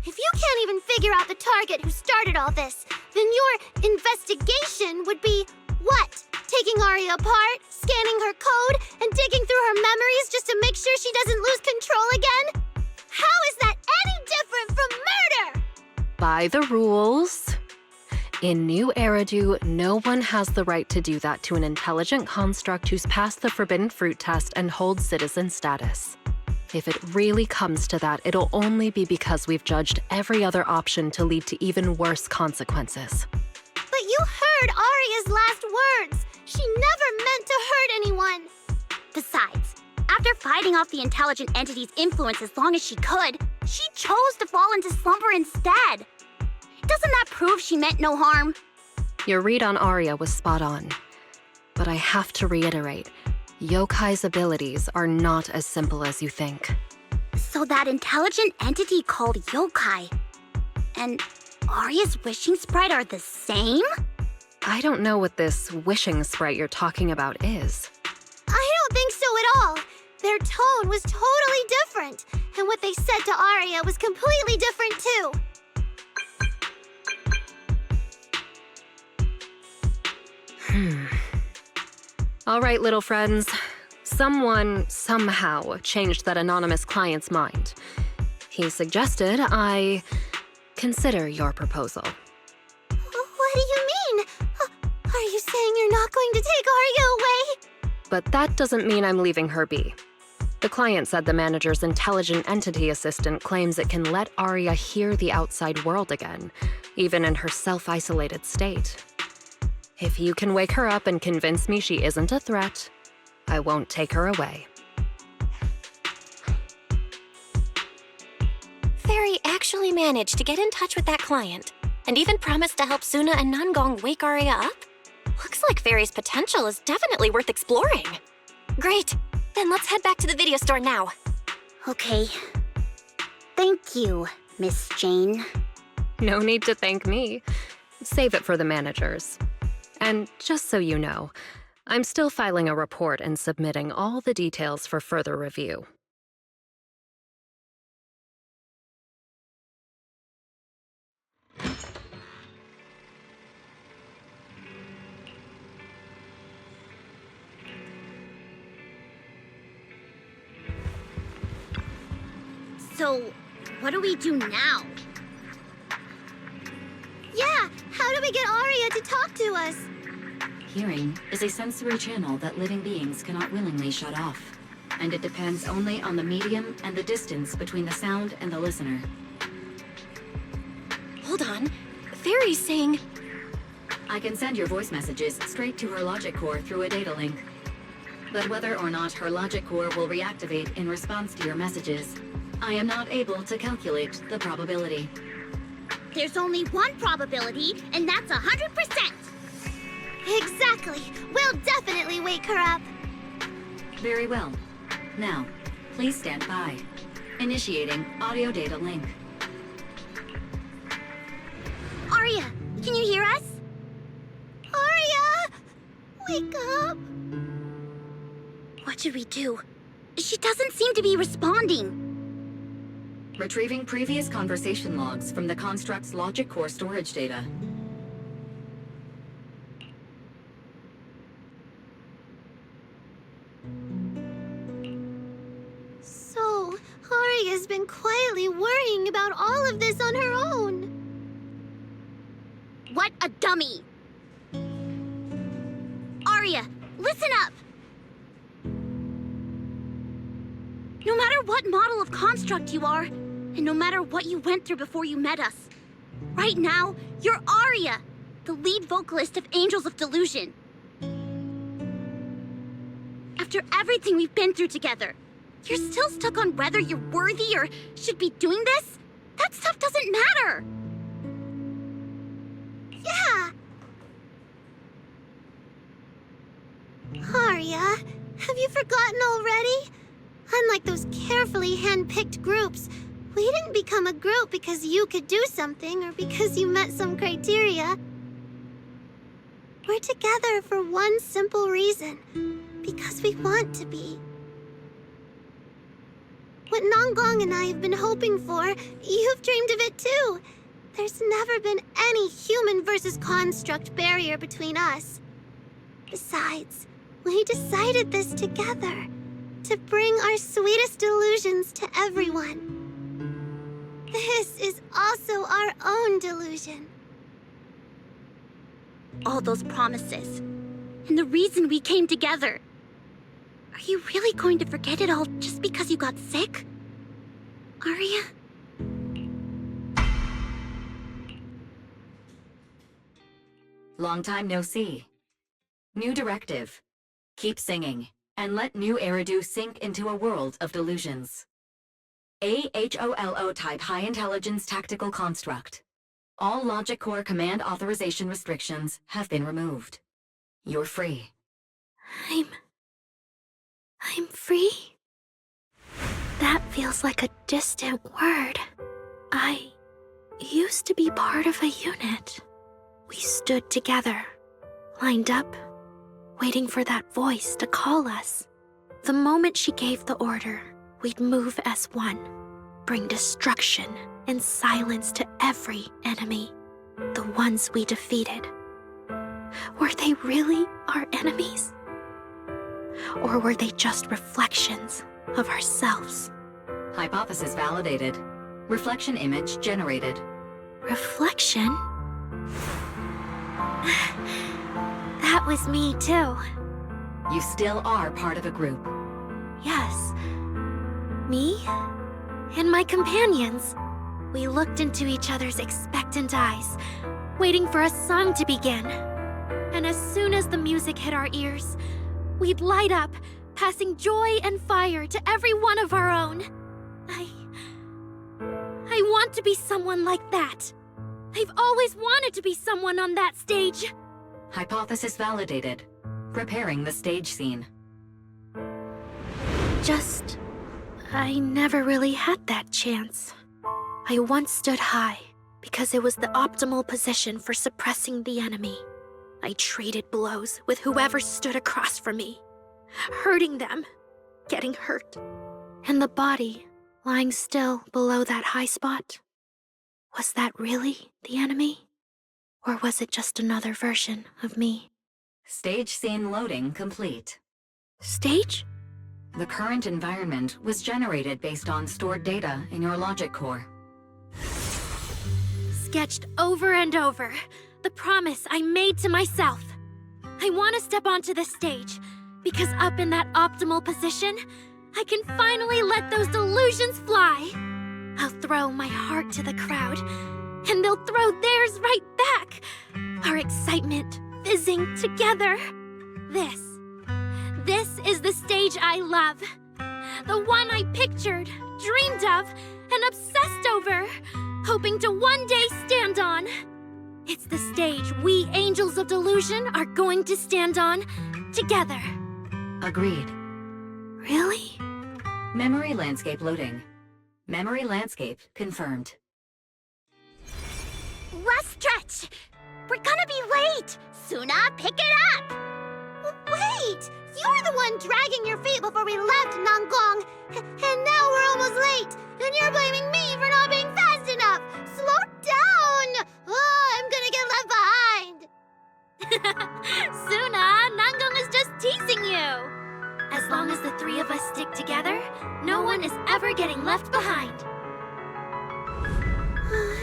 If you can't even figure out the target who started all this, then your investigation would be what? Taking Arya apart, scanning her code, and digging through her memories just to make sure she doesn't lose control again? How is that any different by the rules. In New Eridu, no one has the right to do that to an intelligent construct who's passed the forbidden fruit test and holds citizen status. If it really comes to that, it'll only be because we've judged every other option to lead to even worse consequences. But you heard Aria's last words. She never meant to hurt anyone. Besides, after fighting off the intelligent entity's influence as long as she could, she chose to fall into slumber instead. Doesn't that prove she meant no harm? Your read on Arya was spot on. But I have to reiterate, Yokai's abilities are not as simple as you think. So that intelligent entity called Yokai and Arya's wishing sprite are the same? I don't know what this wishing sprite you're talking about is. I don't think so at all. Their tone was totally different, and what they said to Arya was completely different too. All right, little friends. Someone, somehow, changed that anonymous client's mind. He suggested I consider your proposal. What do you mean? Are you saying you're not going to take Arya away? But that doesn't mean I'm leaving her be. The client said the manager's intelligent entity assistant claims it can let Arya hear the outside world again, even in her self-isolated state. If you can wake her up and convince me she isn't a threat, I won't take her away. Fairy actually managed to get in touch with that client, and even promised to help Suna and Nangong wake Arya up? Looks like Fairy's potential is definitely worth exploring. Great, then let's head back to the video store now. Okay. Thank you, Miss Jane. No need to thank me. Save it for the managers. And just so you know, I'm still filing a report and submitting all the details for further review. So, what do we do now? Yeah, how do we get Arya to talk to us? Hearing is a sensory channel that living beings cannot willingly shut off, and it depends only on the medium and the distance between the sound and the listener. Hold on, Fairy's saying... I can send your voice messages straight to her logic core through a data link. But whether or not her logic core will reactivate in response to your messages, I am not able to calculate the probability. There's only one probability, and that's 100%! Exactly! We'll definitely wake her up! Very well. Now, please stand by. Initiating audio data link. Arya, can you hear us? Arya! Wake up! What should we do? She doesn't seem to be responding. Retrieving previous conversation logs from the construct's logic core storage data. So, Arya's been quietly worrying about all of this on her own. What a dummy! Arya, listen up! No matter what model of construct you are, and no matter what you went through before you met us, right now, you're Arya, the lead vocalist of Angels of Delusion. After everything we've been through together, you're still stuck on whether you're worthy or should be doing this? That stuff doesn't matter! Yeah! Arya, have you forgotten already? Unlike those carefully hand-picked groups, we didn't become a group because you could do something or because you met some criteria. We're together for one simple reason, because we want to be. What Nangong and I have been hoping for, you've dreamed of it too. There's never been any human versus construct barrier between us. Besides, we decided this together. To bring our sweetest delusions to everyone. This is also our own delusion. All those promises. And the reason we came together. Are you really going to forget it all just because you got sick? Arya? Long time no see. New directive. Keep singing, and let new Eridu sink into a world of delusions. AHOLO type high intelligence tactical construct. All logic core command authorization restrictions have been removed. You're free. I'm free? That feels like a distant word. I used to be part of a unit. We stood together, lined up, waiting for that voice to call us. The moment she gave the order, we'd move as one, bring destruction and silence to every enemy, the ones we defeated. Were they really our enemies? Or were they just reflections of ourselves? Hypothesis validated. Reflection image generated. Reflection? That was me too. You still are part of a group. Yes. Me and my companions. We looked into each other's expectant eyes, waiting for a song to begin. And as soon as the music hit our ears, we'd light up, passing joy and fire to every one of our own. I want to be someone like that. I've always wanted to be someone on that stage. Hypothesis validated. Preparing the stage scene. I never really had that chance. I once stood high because it was the optimal position for suppressing the enemy. I traded blows with whoever stood across from me, hurting them, getting hurt. And the body lying still below that high spot, was that really the enemy? Or was it just another version of me? Stage scene loading complete. Stage? The current environment was generated based on stored data in your logic core. Sketched over and over, the promise I made to myself. I want to step onto the stage, because up in that optimal position, I can finally let those delusions fly. I'll throw my heart to the crowd, and they'll throw theirs right back. Our excitement fizzing together. This is the stage I love. The one I pictured, dreamed of, and obsessed over, hoping to one day stand on. It's the stage we Angels of Delusion are going to stand on together. Agreed. Really? Memory landscape loading. Memory landscape confirmed. Last stretch! We're gonna be late! Suna, pick it up! Wait! You were the one dragging your feet before we left Nangong! And now we're almost late! And you're blaming me for not being fast enough! Slow down! Oh, I'm gonna get left behind! Suna, Nangong is just teasing you! As long as the three of us stick together, no one is ever getting left behind.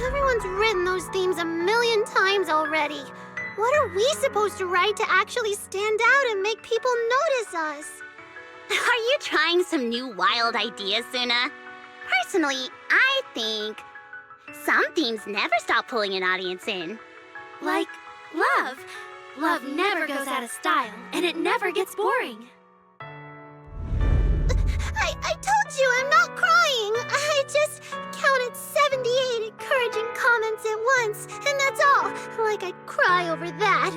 Everyone's written those themes a million times already. What are we supposed to write to actually stand out and make people notice us? Are you trying some new wild ideas, Suna? Personally, I think some themes never stop pulling an audience in. Like love. Love never goes out of style, and it never gets boring. I told you I'm not crying. I just counted 78 encouraging comments at once, and that's all. Like I'd cry over that.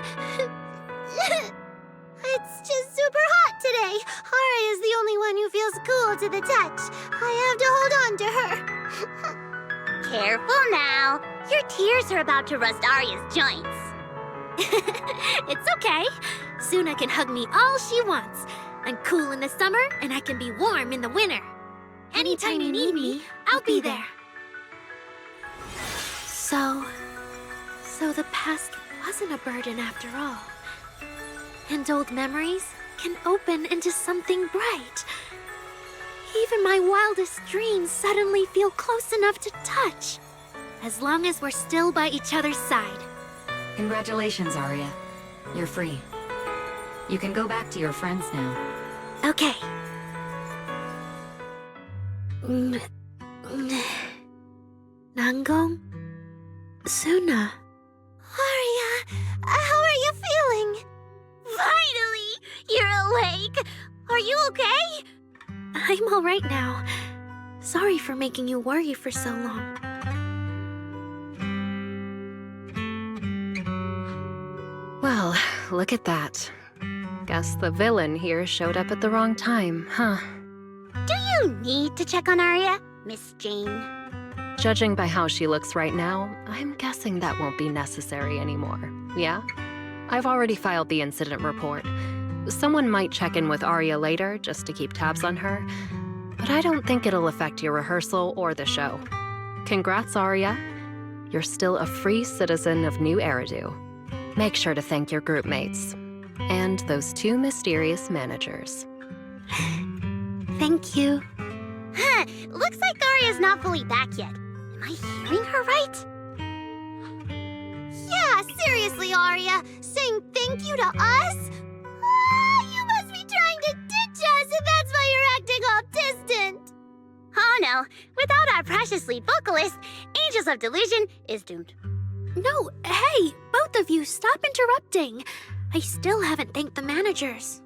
It's just super hot today. Arya is the only one who feels cool to the touch. I have to hold on to her. Careful now. Your tears are about to rust Arya's joints. It's okay. Suna can hug me all she wants. I'm cool in the summer, and I can be warm in the winter. Anytime you need me, I'll be there. So the past wasn't a burden after all. And old memories can open into something bright. Even my wildest dreams suddenly feel close enough to touch. As long as we're still by each other's side. Congratulations, Arya. You're free. You can go back to your friends now. Okay. Nangong? Suna? Arya, how are you feeling? Finally! You're awake! Are you okay? I'm alright now. Sorry for making you worry for so long. Well, look at that. Guess the villain here showed up at the wrong time, huh? Do you need to check on Arya, Miss Jane? Judging by how she looks right now, I'm guessing that won't be necessary anymore, yeah? I've already filed the incident report. Someone might check in with Arya later just to keep tabs on her, but I don't think it'll affect your rehearsal or the show. Congrats, Arya. You're still a free citizen of New Eridu. Make sure to thank your group mates. And those 2 mysterious managers. Thank you. Huh, looks like Arya's not fully back yet. Am I hearing her right? Yeah, seriously, Arya. Saying thank you to us? You must be trying to ditch us, and that's why you're acting all distant. Oh no, without our precious lead vocalist, Angels of Delusion is doomed. No, hey, both of you, stop interrupting. I still haven't thanked the managers.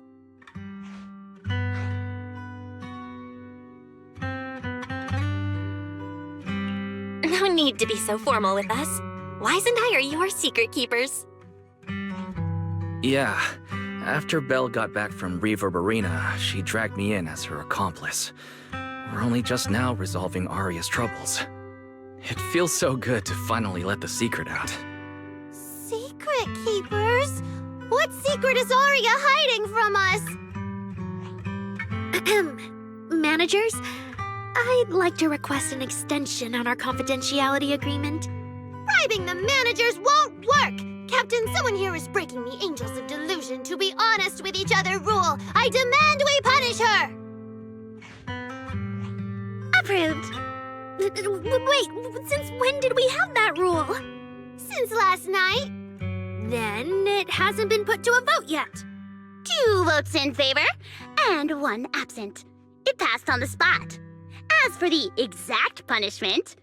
No need to be so formal with us. Wise and I are your secret keepers. Yeah, after Belle got back from Reverb Arena, she dragged me in as her accomplice. We're only just now resolving Aria's troubles. It feels so good to finally let the secret out. Secret keepers? What secret is Arya hiding from us? Managers, I'd like to request an extension on our confidentiality agreement. Bribing the managers won't work! Captain, someone here is breaking the Angels of Delusion to be honest with each other rule. I demand we punish her! Approved. Wait, since when did we have that rule? Since last night. Then it hasn't been put to a vote yet. 2 votes in favor, and 1 absent. It passed on the spot. As for the exact punishment,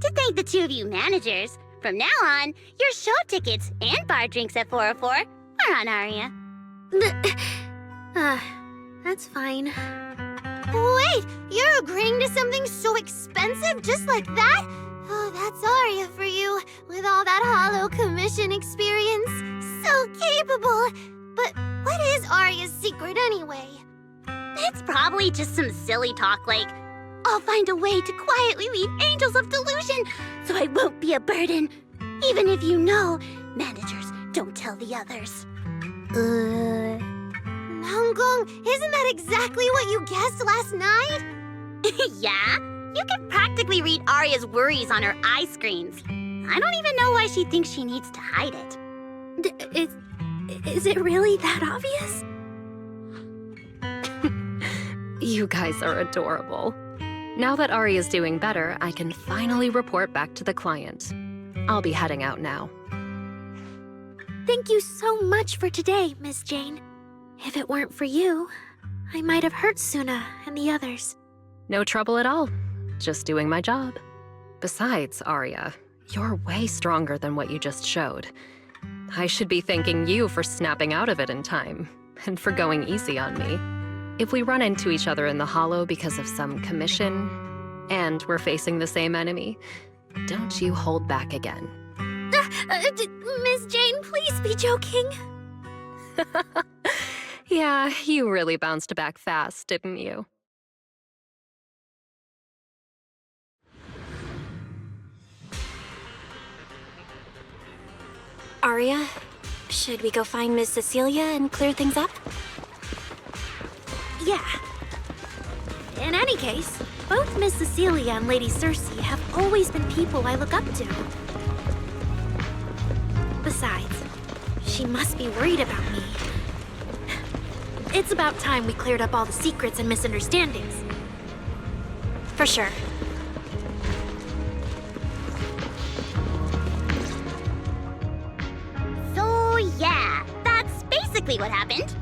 to thank the 2 of you managers, from now on, your show tickets and bar drinks at 404 are on Aria. That's fine. Wait, you're agreeing to something so expensive just like that? Oh, that's Arya for you, with all that hollow commission experience. So capable. But what is Arya's secret anyway? It's probably just some silly talk like, I'll find a way to quietly leave Angels of Delusion so I won't be a burden. Even if you know, managers don't tell the others. Nangong, isn't that exactly what you guessed last night? Yeah? You can practically read Arya's worries on her eye screens. I don't even know why she thinks she needs to hide it. Is it really that obvious? You guys are adorable. Now that Aria's doing better, I can finally report back to the client. I'll be heading out now. Thank you so much for today, Miss Jane. If it weren't for you, I might have hurt Suna and the others. No trouble at all. Just doing my job. Besides, Arya, you're way stronger than what you just showed. I should be thanking you for snapping out of it in time, and for going easy on me. If we run into each other in the Hollow because of some commission, and we're facing the same enemy, don't you hold back again. Miss Jane, please be joking. Yeah, you really bounced back fast, didn't you? Arya, should we go find Miss Cecilia and clear things up? Yeah. In any case, both Miss Cecilia and Lady Cersei have always been people I look up to. Besides, she must be worried about me. It's about time we cleared up all the secrets and misunderstandings. For sure. So yeah, that's basically what happened.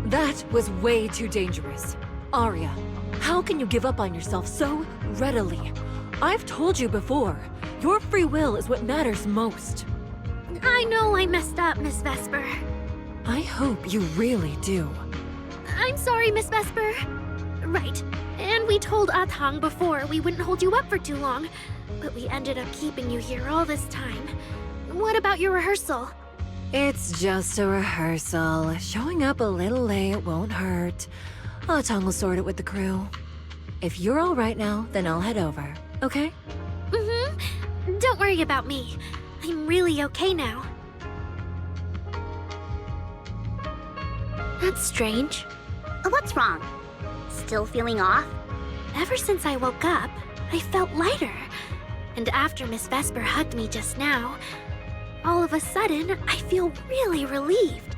That was way too dangerous. Arya, how can you give up on yourself so readily? I've told you before, your free will is what matters most. I know I messed up, Miss Vesper. I hope you really do. I'm sorry, Miss Vesper. Right. And we told Atang before we wouldn't hold you up for too long. But we ended up keeping you here all this time. What about your rehearsal? It's just a rehearsal. Showing up a little late won't hurt. Atang will sort it with the crew. If you're all right now, then I'll head over, okay? Mm-hmm. Don't worry about me. I'm really okay now. That's strange. What's wrong? Still feeling off? Ever since I woke up, I felt lighter. And after Miss Vesper hugged me just now, all of a sudden, I feel really relieved.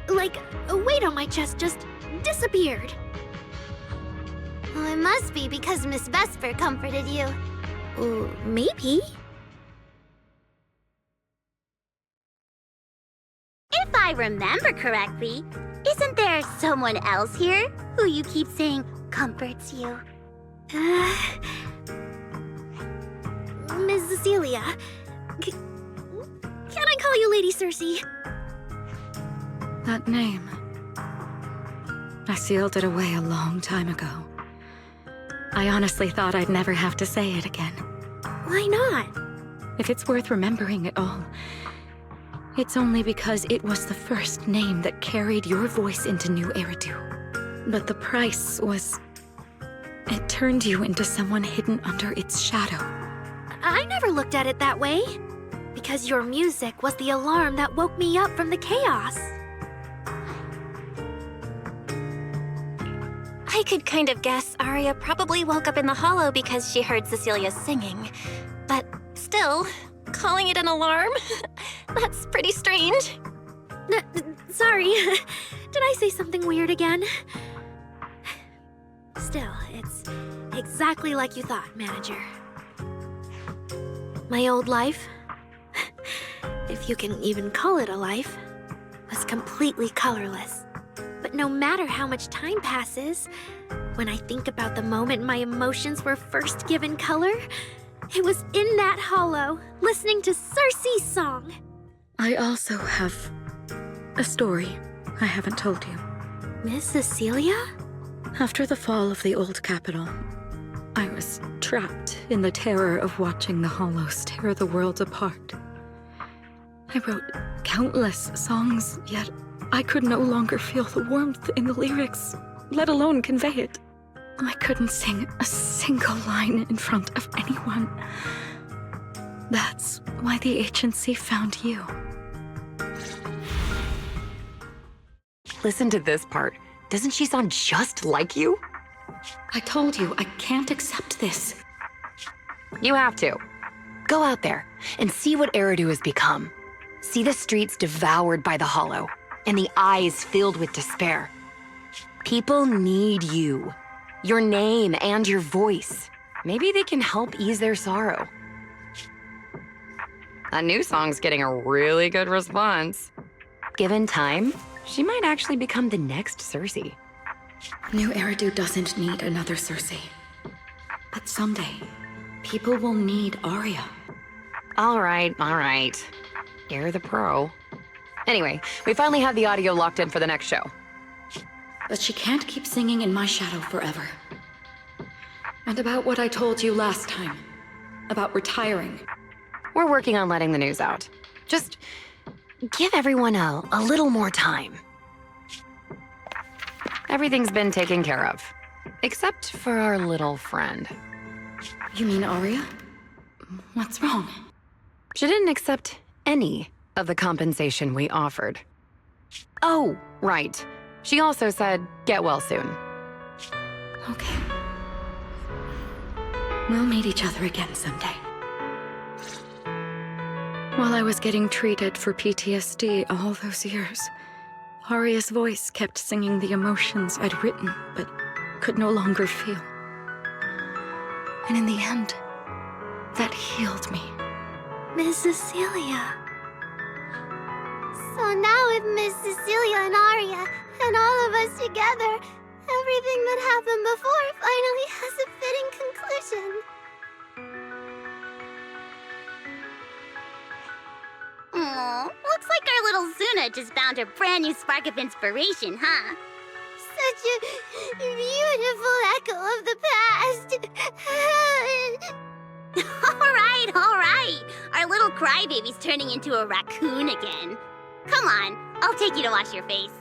Like a weight on my chest just disappeared. Well, it must be because Miss Vesper comforted you. Maybe. If I remember correctly, isn't there someone else here who you keep saying comforts you? Miss Cecilia. Can I call you Lady Cersei? That name. I sealed it away a long time ago. I honestly thought I'd never have to say it again. Why not? If it's worth remembering at all, it's only because it was the first name that carried your voice into New Eridu. But the price was... it turned you into someone hidden under its shadow. I never looked at it that way. Because your music was the alarm that woke me up from the chaos. I could kind of guess Arya probably woke up in the hollow because she heard Cecilia singing. But still, calling it an alarm? That's pretty strange. Sorry. Did I say something weird again? Still, it's exactly like you thought, Manager. My old life, if you can even call it a life, was completely colorless. But no matter how much time passes, when I think about the moment my emotions were first given color, it was in that hollow, listening to Cersei's song. I also have a story I haven't told you. Miss Cecilia? After the fall of the old capital, I was trapped in the terror of watching the hollows tear the world apart. I wrote countless songs, yet I could no longer feel the warmth in the lyrics, let alone convey it. I couldn't sing a single line in front of anyone. That's why the agency found you. Listen to this part. Doesn't she sound just like you? I told you, I can't accept this. You have to. Go out there and see what Eridu has become. See the streets devoured by the hollow, and the eyes filled with despair. People need you. Your name and your voice. Maybe they can help ease their sorrow. That new song's getting a really good response. Given time, she might actually become the next Cersei. New Eridu doesn't need another Cersei. But someday, people will need Arya. All right. You're the pro. Anyway, we finally have the audio locked in for the next show. But she can't keep singing in my shadow forever. And about what I told you last time, about retiring. We're working on letting the news out. Just give everyone a little more time. Everything's been taken care of, except for our little friend. You mean Arya? What's wrong? She didn't accept any of the compensation we offered. Oh, right. She also said, get well soon. Okay. We'll meet each other again someday. While I was getting treated for PTSD all those years, Aria's voice kept singing the emotions I'd written, but could no longer feel. And in the end, that healed me. Miss Cecilia. So now with Miss Cecilia and Arya, and all of us together, everything that happened before finally has a fitting conclusion. Aww, looks like our little Zuna just found her brand new spark of inspiration, huh? Such a beautiful echo of the past. All right. Our little crybaby's turning into a raccoon again. Come on, I'll take you to wash your face.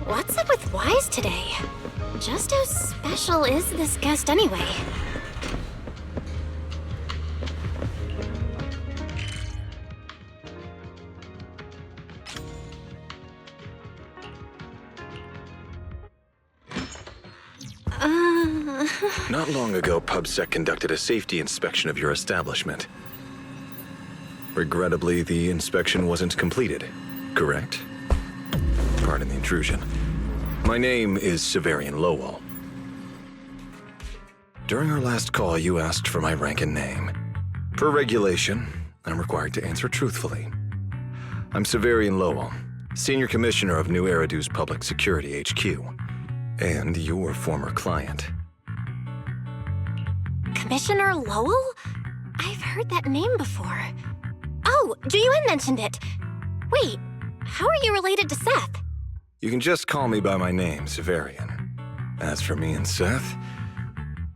What's up with Wise today? Just how special is this guest anyway? Not long ago, PubSec conducted a safety inspection of your establishment. Regrettably, the inspection wasn't completed, correct? Pardon the intrusion. My name is Severian Lowell. During our last call, you asked for my rank and name. Per regulation, I'm required to answer truthfully. I'm Severian Lowell, Senior Commissioner of New Eridu's Public Security HQ, and your former client. Commissioner Lowell? I've heard that name before. Oh, Juyuan mentioned it. Wait, how are you related to Seth? You can just call me by my name, Severian. As for me and Seth,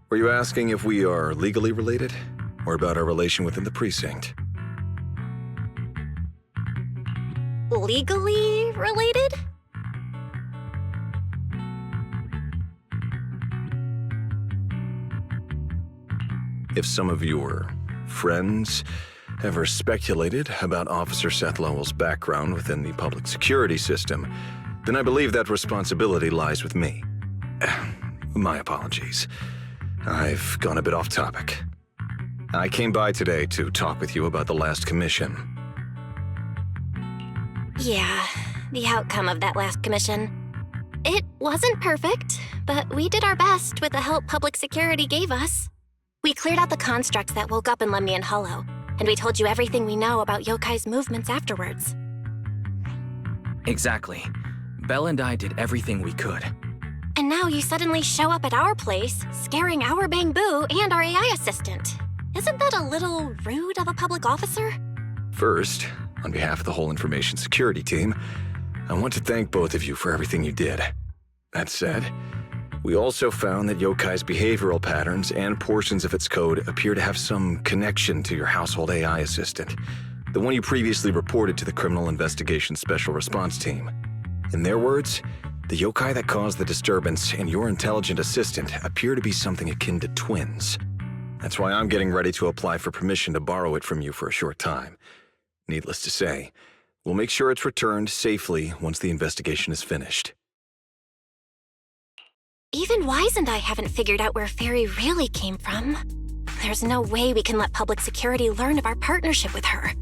were you asking if we are legally related, or about our relation within the precinct? Legally related? If some of your friends ever speculated about Officer Seth Lowell's background within the public security system, then I believe that responsibility lies with me. My apologies. I've gone a bit off topic. I came by today to talk with you about the last commission. Yeah, the outcome of that last commission. It wasn't perfect, but we did our best with the help public security gave us. We cleared out the constructs that woke up in Lemnian Hollow, and we told you everything we know about Yokai's movements afterwards. Exactly. Belle and I did everything we could. And now you suddenly show up at our place, scaring our Bangbu and our AI assistant. Isn't that a little rude of a public officer? First, on behalf of the whole information security team, I want to thank both of you for everything you did. That said, we also found that Yokai's behavioral patterns and portions of its code appear to have some connection to your household AI assistant, the one you previously reported to the Criminal Investigation Special Response Team. In their words, the yokai that caused the disturbance and your intelligent assistant appear to be something akin to twins. That's why I'm getting ready to apply for permission to borrow it from you for a short time. Needless to say, we'll make sure it's returned safely once the investigation is finished. Even Wise and I haven't figured out where Fairy really came from. There's no way we can let public security learn of our partnership with her.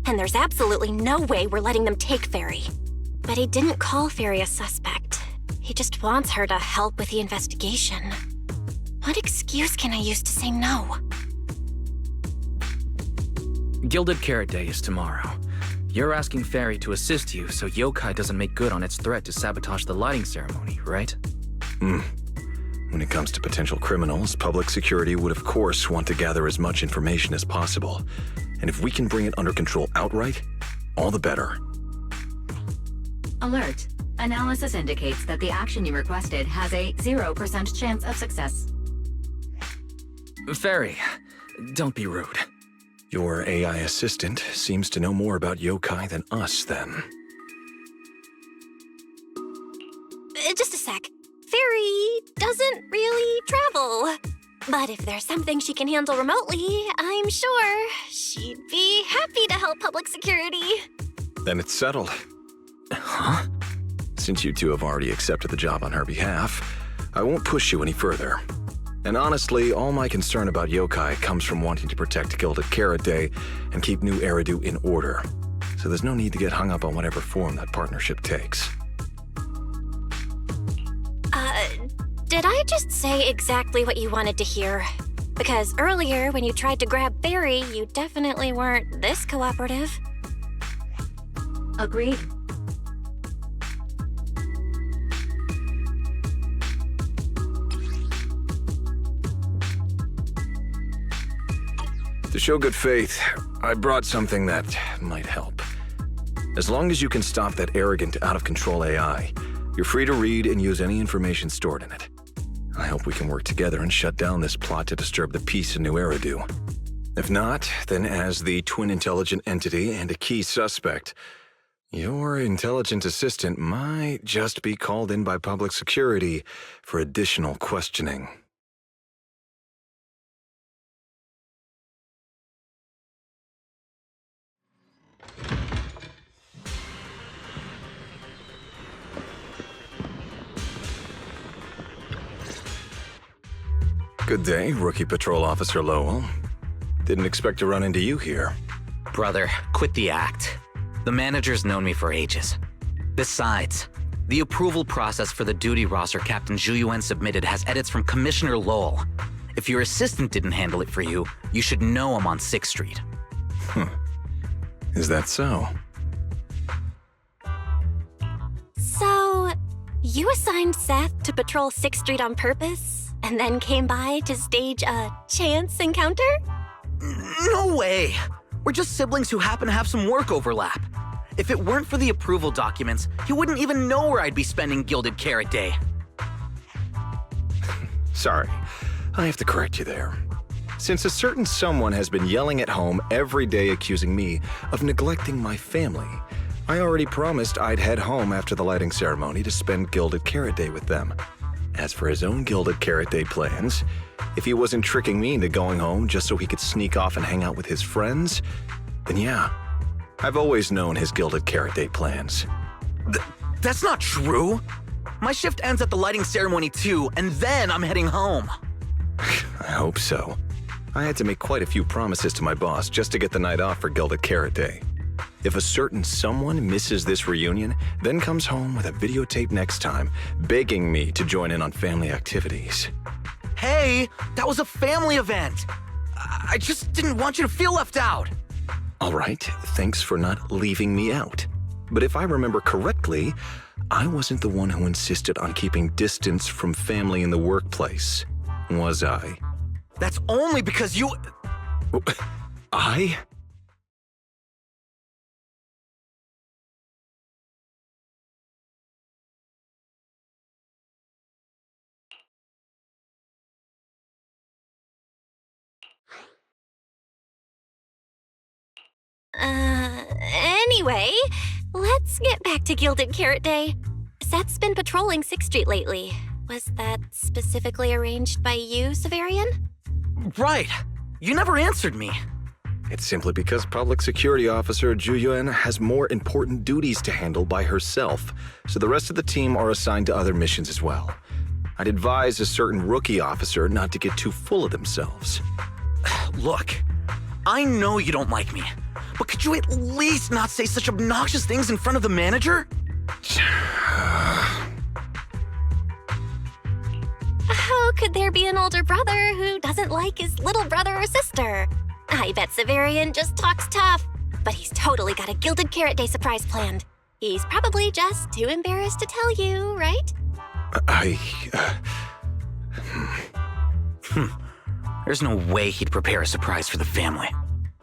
And there's absolutely no way we're letting them take Fairy. But he didn't call Fairy a suspect. He just wants her to help with the investigation. What excuse can I use to say no? Gilded Carrot Day is tomorrow. You're asking Fairy to assist you so Yokai doesn't make good on its threat to sabotage the lighting ceremony, right? When it comes to potential criminals, public security would of course want to gather as much information as possible. And if we can bring it under control outright, all the better. Alert. Analysis indicates that the action you requested has a 0% chance of success. Fairy, don't be rude. Your AI assistant seems to know more about yokai than us, then. Just a sec. Fairy doesn't really travel. But if there's something she can handle remotely, I'm sure she'd be happy to help public security. Then it's settled. Huh? Since you two have already accepted the job on her behalf, I won't push you any further. And honestly, all my concern about yokai comes from wanting to protect Gilded Carrot Day and keep New Eridu in order. So there's no need to get hung up on whatever form that partnership takes. Did I just say exactly what you wanted to hear? Because earlier, when you tried to grab Fairy, you definitely weren't this cooperative. Agreed. To show good faith, I brought something that might help. As long as you can stop that arrogant, out-of-control AI, you're free to read and use any information stored in it. I hope we can work together and shut down this plot to disturb the peace in New Eridu. If not, then as the twin intelligent entity and a key suspect, your intelligent assistant might just be called in by public security for additional questioning. Good day, Rookie Patrol Officer Lowell. Didn't expect to run into you here. Brother, quit the act. The manager's known me for ages. Besides, the approval process for the duty roster Captain Zhu submitted has edits from Commissioner Lowell. If your assistant didn't handle it for you, you should know I'm on 6th Street. Is that so? So, you assigned Seth to patrol 6th Street on purpose? And then came by to stage a chance encounter? No way! We're just siblings who happen to have some work overlap. If it weren't for the approval documents, he wouldn't even know where I'd be spending Gilded Carrot Day. Sorry, I have to correct you there. Since a certain someone has been yelling at home every day accusing me of neglecting my family, I already promised I'd head home after the lighting ceremony to spend Gilded Carrot Day with them. As for his own Gilded Carrot Day plans, if he wasn't tricking me into going home just so he could sneak off and hang out with his friends, then yeah, I've always known his Gilded Carrot Day plans. That's not true! My shift ends at the lighting ceremony too, and then I'm heading home. I hope so. I had to make quite a few promises to my boss just to get the night off for Gilded Carrot Day. If a certain someone misses this reunion, then comes home with a videotape next time, begging me to join in on family activities. Hey, that was a family event! I just didn't want you to feel left out! All right, thanks for not leaving me out. But if I remember correctly, I wasn't the one who insisted on keeping distance from family in the workplace, was I? That's only because you... I? Anyway, let's get back to Gilded Carrot Day. Seth's been patrolling 6th Street lately. Was that specifically arranged by you, Severian? Right. You never answered me. It's simply because Public Security Officer Zhu Yuan has more important duties to handle by herself, so the rest of the team are assigned to other missions as well. I'd advise a certain rookie officer not to get too full of themselves. Look, I know you don't like me, but could you at least not say such obnoxious things in front of the manager? How could there be an older brother who doesn't like his little brother or sister? I bet Severian just talks tough, but he's totally got a Gilded Carrot Day surprise planned. He's probably just too embarrassed to tell you, right? There's no way he'd prepare a surprise for the family.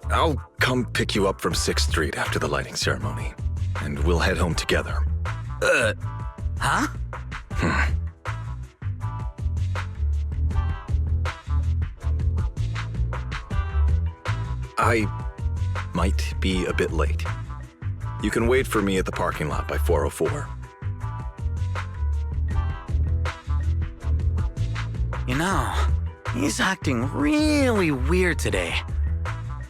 I'll come pick you up from 6th Street after the lighting ceremony, and we'll head home together. Huh? I might be a bit late. You can wait for me at the parking lot by 4:04. You know, he's acting really weird today.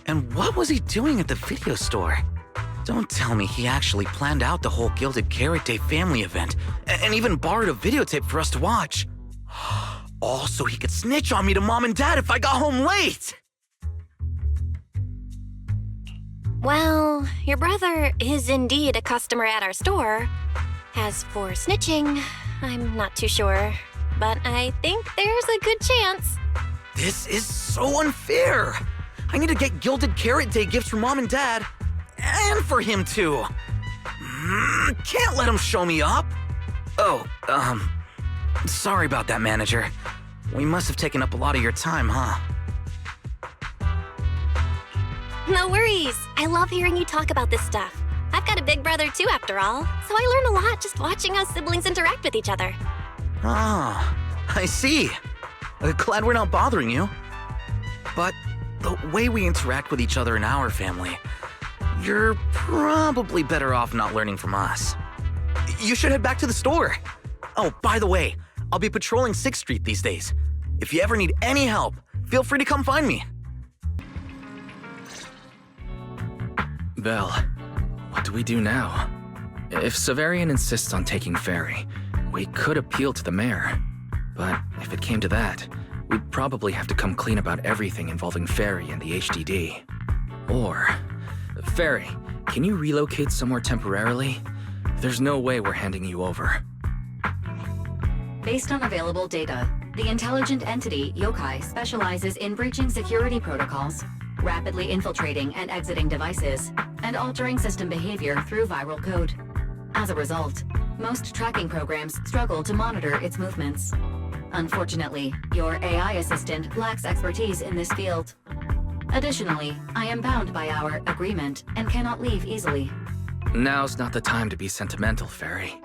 And what was he doing at the video store? Don't tell me he actually planned out the whole Gilded Carrot Day family event and even borrowed a videotape for us to watch. All so he could snitch on me to Mom and Dad if I got home late! Well, your brother is indeed a customer at our store. As for snitching, I'm not too sure, but I think there's a good chance. This is so unfair! I need to get Gilded Carrot Day gifts for Mom and Dad, and for him too. Can't let him show me up. Oh, sorry about that, manager. We must have taken up a lot of your time, huh? No worries. I love hearing you talk about this stuff. I've got a big brother too, after all, so I learn a lot just watching how siblings interact with each other. Ah, I see. Glad we're not bothering you. But the way we interact with each other in our family, you're probably better off not learning from us. You should head back to the store. Oh, by the way, I'll be patrolling 6th Street these days. If you ever need any help, feel free to come find me. Belle, what do we do now? If Severian insists on taking Ferry, we could appeal to the mayor. But if it came to that, we'd probably have to come clean about everything involving Ferry and the HDD. Or, Ferry, can you relocate somewhere temporarily? There's no way we're handing you over. Based on available data, the intelligent entity Yokai specializes in breaching security protocols, rapidly infiltrating and exiting devices, and altering system behavior through viral code. As a result, most tracking programs struggle to monitor its movements. Unfortunately, your AI assistant lacks expertise in this field. Additionally, I am bound by our agreement and cannot leave easily. Now's not the time to be sentimental, Ferry.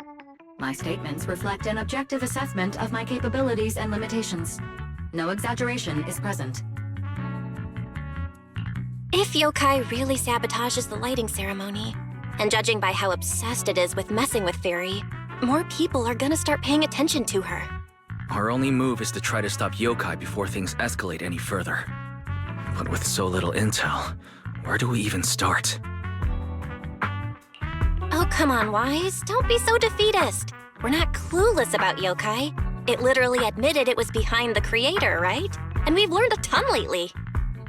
My statements reflect an objective assessment of my capabilities and limitations. No exaggeration is present. If Yokai really sabotages the lighting ceremony, and judging by how obsessed it is with messing with Ferry, more people are gonna start paying attention to her. Our only move is to try to stop Yokai before things escalate any further. But with so little intel, where do we even start? Oh, come on, Wise. Don't be so defeatist. We're not clueless about Yokai. It literally admitted it was behind the creator, right? And we've learned a ton lately.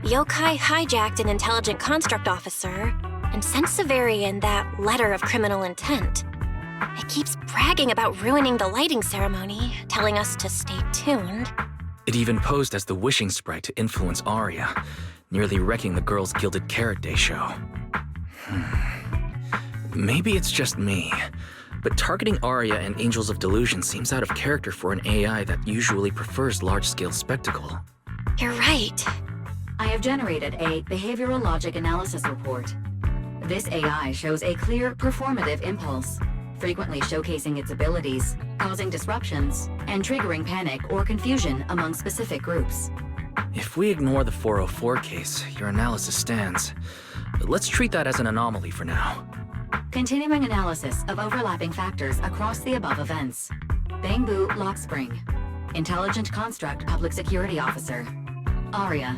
Yokai hijacked an intelligent construct officer and sent Severian that letter of criminal intent. It keeps bragging about ruining the lighting ceremony, telling us to stay tuned. It even posed as the wishing sprite to influence Arya, nearly wrecking the girls' Gilded Carrot Day show. Maybe it's just me, but targeting Arya and Angels of Delusion seems out of character for an AI that usually prefers large-scale spectacle. You're right. I have generated a behavioral logic analysis report. This AI shows a clear performative impulse, frequently showcasing its abilities, causing disruptions, and triggering panic or confusion among specific groups. If we ignore the 404 case, your analysis stands. Let's treat that as an anomaly for now. Continuing analysis of overlapping factors across the above events. Bangbu Lock Spring. Intelligent Construct Public Security Officer. Aria.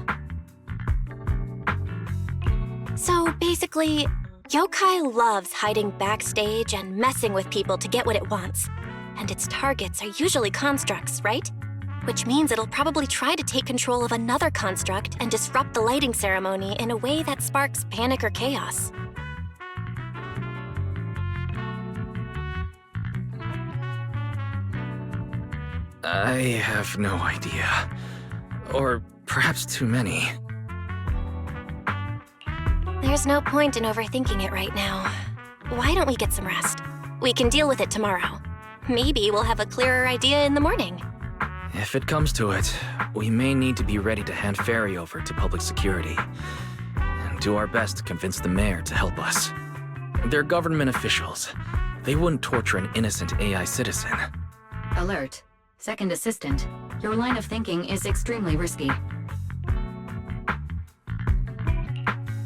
So basically, Yokai loves hiding backstage and messing with people to get what it wants. And its targets are usually constructs, right? Which means it'll probably try to take control of another construct and disrupt the lighting ceremony in a way that sparks panic or chaos. I have no idea. Or perhaps too many. There's no point in overthinking it right now. Why don't we get some rest? We can deal with it tomorrow. Maybe we'll have a clearer idea in the morning. If it comes to it, we may need to be ready to hand Ferry over to public security and do our best to convince the mayor to help us. They're government officials. They wouldn't torture an innocent AI citizen. Alert. Second assistant. Your line of thinking is extremely risky.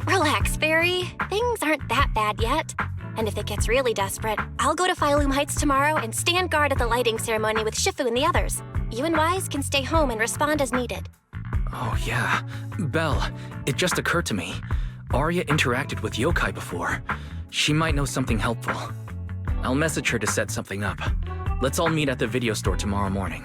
Relax, Fairy. Things aren't that bad yet. And if it gets really desperate, I'll go to Phylum Heights tomorrow and stand guard at the lighting ceremony with Shifu and the others. You and Wise can stay home and respond as needed. Oh yeah. Belle, it just occurred to me. Arya interacted with yokai before. She might know something helpful. I'll message her to set something up. Let's all meet at the video store tomorrow morning.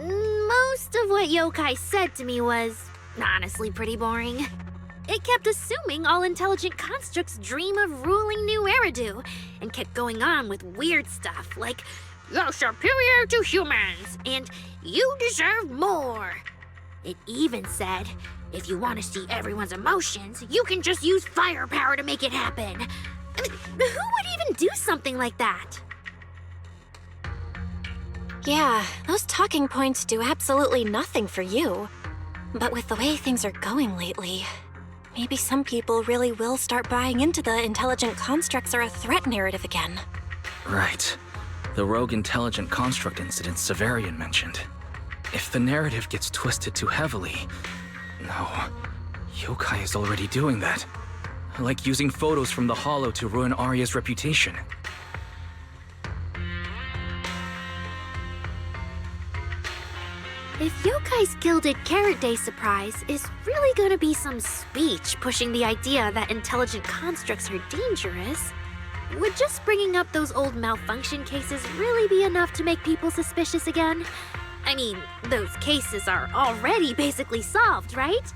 Most of what yokai said to me was honestly pretty boring. It kept assuming all intelligent constructs dream of ruling New Eridu, and kept going on with weird stuff like, "You're superior to humans," and "You deserve more." It even said, if you want to see everyone's emotions, you can just use firepower to make it happen. I mean, who would even do something like that? Yeah, those talking points do absolutely nothing for you. But with the way things are going lately, maybe some people really will start buying into the intelligent constructs are a threat narrative again. Right. The rogue intelligent construct incident Severian mentioned. If the narrative gets twisted too heavily... No. Yokai is already doing that. Like using photos from the Hollow to ruin Arya's reputation. If Yokai's Gilded Carrot Day surprise is really gonna be some speech pushing the idea that intelligent constructs are dangerous, would just bringing up those old malfunction cases really be enough to make people suspicious again? I mean, those cases are already basically solved, right?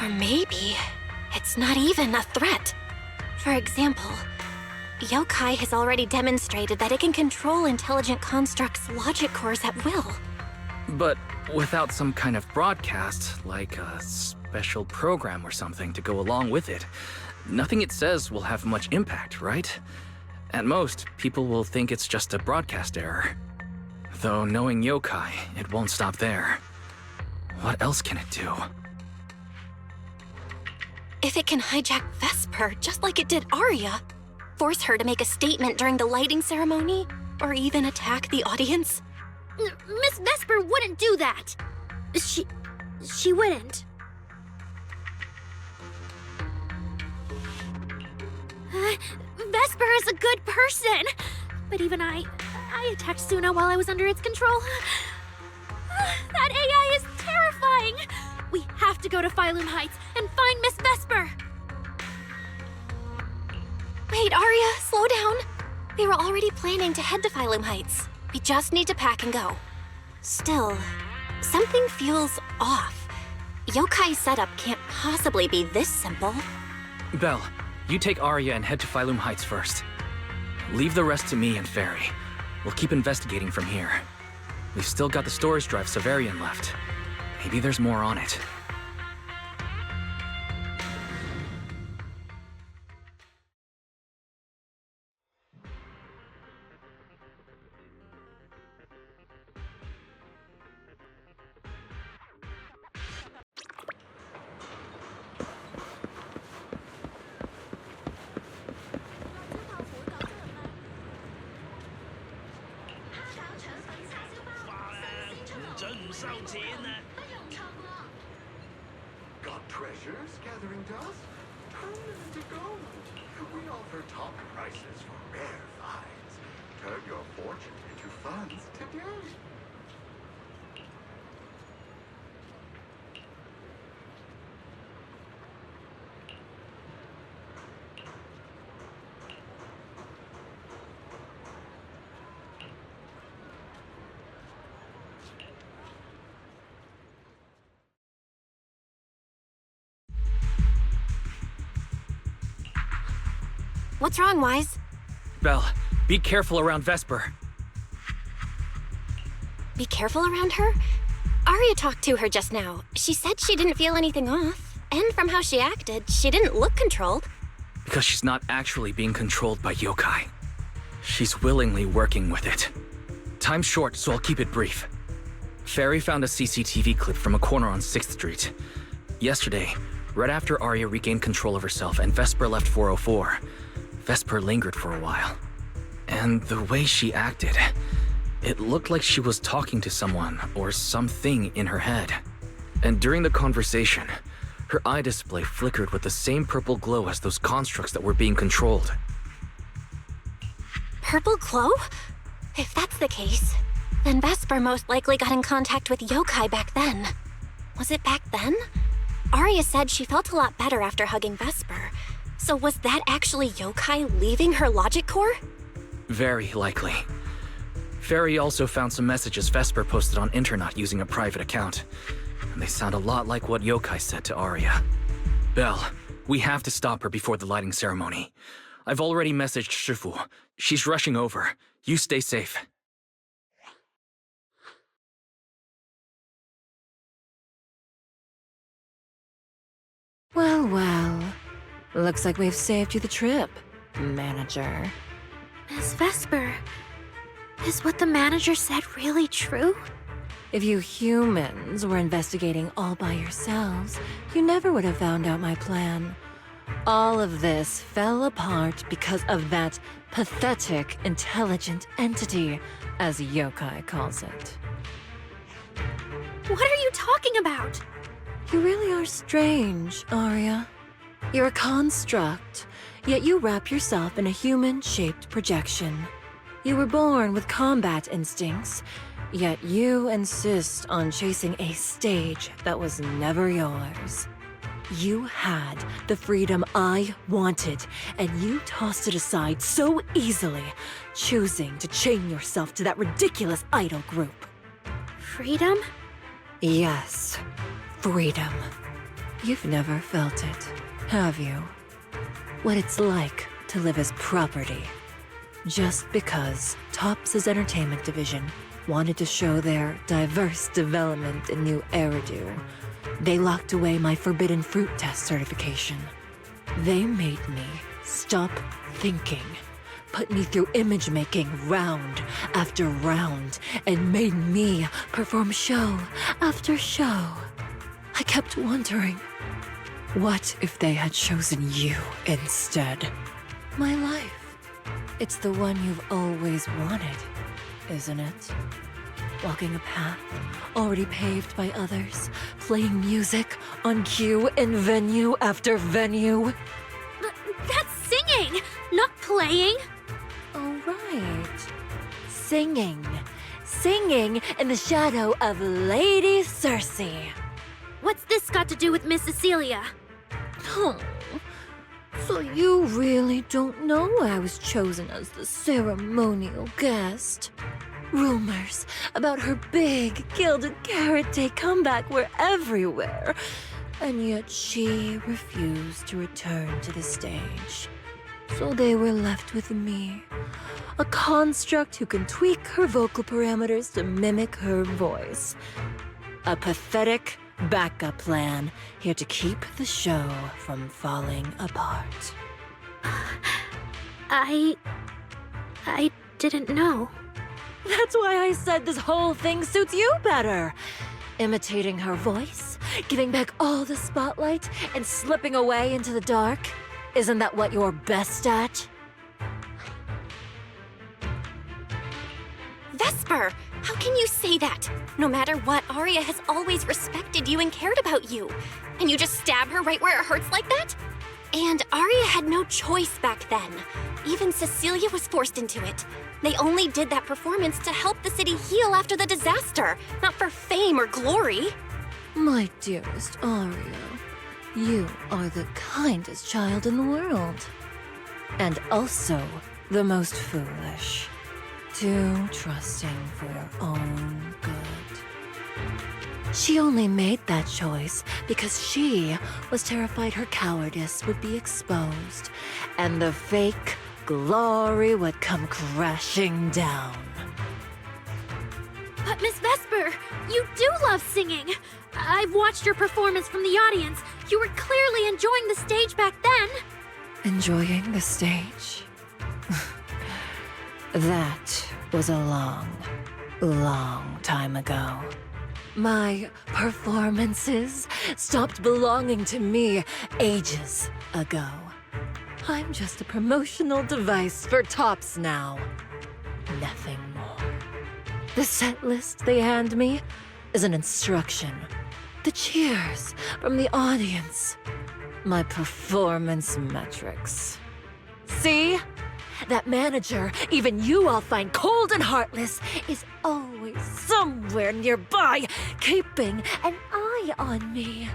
Or maybe it's not even a threat. For example, yokai has already demonstrated that it can control intelligent constructs' logic cores at will. But without some kind of broadcast, like a special program or something to go along with it, nothing it says will have much impact, right? At most, people will think it's just a broadcast error. Though knowing yokai, it won't stop there. What else can it do? If it can hijack Vesper just like it did Arya, force her to make a statement during the lighting ceremony, or even attack the audience? Miss Vesper wouldn't do that! She wouldn't. Vesper is a good person. But even I attacked Suna while I was under its control. That AI is terrifying. We have to go to Phylum Heights and find Miss Vesper. Wait, Arya, slow down. We were already planning to head to Phylum Heights. We just need to pack and go. Still, something feels off. Yokai's setup can't possibly be this simple. Belle, you take Arya and head to Phylum Heights first. Leave the rest to me and Ferry. We'll keep investigating from here. We've still got the storage drive Severian left. Maybe there's more on it. Got treasures gathering dust? Turn them into gold. We offer top prices for rare finds. Turn your fortune into funds today. What's wrong, Wise? Belle, be careful around Vesper. Be careful around her? Arya talked to her just now. She said she didn't feel anything off. And from how she acted, she didn't look controlled. Because she's not actually being controlled by yokai. She's willingly working with it. Time's short, so I'll keep it brief. Ferry found a CCTV clip from a corner on 6th Street. Yesterday, right after Arya regained control of herself and Vesper left 404, Vesper lingered for a while. And the way she acted, it looked like she was talking to someone or something in her head. And during the conversation, her eye display flickered with the same purple glow as those constructs that were being controlled. Purple glow? If that's the case, then Vesper most likely got in contact with yokai back then. Was it back then? Arya said she felt a lot better after hugging Vesper. So was that actually yokai leaving her logic core? Very likely. Ferry also found some messages Vesper posted on internet using a private account. And they sound a lot like what yokai said to Arya. Belle, we have to stop her before the lighting ceremony. I've already messaged Shifu. She's rushing over. You stay safe. Well, well. Looks like we've saved you the trip, manager. Miss Vesper, is what the manager said really true? If you humans were investigating all by yourselves, you never would have found out my plan. All of this fell apart because of that pathetic, intelligent entity, as yokai calls it. What are you talking about? You really are strange, Arya. You're a construct, yet you wrap yourself in a human-shaped projection. You were born with combat instincts, yet you insist on chasing a stage that was never yours. You had the freedom I wanted, and you tossed it aside so easily, choosing to chain yourself to that ridiculous idol group. Freedom? Yes, freedom. You've never felt it, have you? What it's like to live as property. Just because Topps' entertainment division wanted to show their diverse development in new Eridu, they locked away my Forbidden Fruit Test certification. They made me stop thinking, put me through image making round after round, and made me perform show after show. I kept wondering, what if they had chosen you instead? My life. It's the one you've always wanted, isn't it? Walking a path already paved by others, playing music on cue in venue after venue. That's singing! Playing? Oh, right. Singing. Singing in the shadow of Lady Cersei. What's this got to do with Miss Cecilia? Oh, so you really don't know I was chosen as the ceremonial guest? Rumors about her big Gilded Carrot Day comeback were everywhere, and yet she refused to return to the stage. So they were left with me, a construct who can tweak her vocal parameters to mimic her voice. A pathetic backup plan here to keep the show from falling apart. I didn't know. That's why I said this whole thing suits you better. Imitating her voice, giving back all the spotlight, and slipping away into the dark. Isn't that what you're best at? Vesper, how can you say that? No matter what, Arya has always respected you and cared about you. And you just stab her right where it hurts like that? And Arya had no choice back then. Even Cecilia was forced into it. They only did that performance to help the city heal after the disaster, not for fame or glory. My dearest Arya, you are the kindest child in the world. And also the most foolish. Too trusting for your own good. She only made that choice because she was terrified her cowardice would be exposed and the fake glory would come crashing down. But Miss Vesper, you do love singing. I've watched your performance from the audience. You were clearly enjoying the stage back then. Enjoying the stage? That was a long, long time ago. My performances stopped belonging to me ages ago. I'm just a promotional device for tops now. Nothing more. The set list they hand me is an instruction. The cheers from the audience. My performance metrics. See? That manager, even you all find cold and heartless, is always somewhere nearby, keeping an eye on me.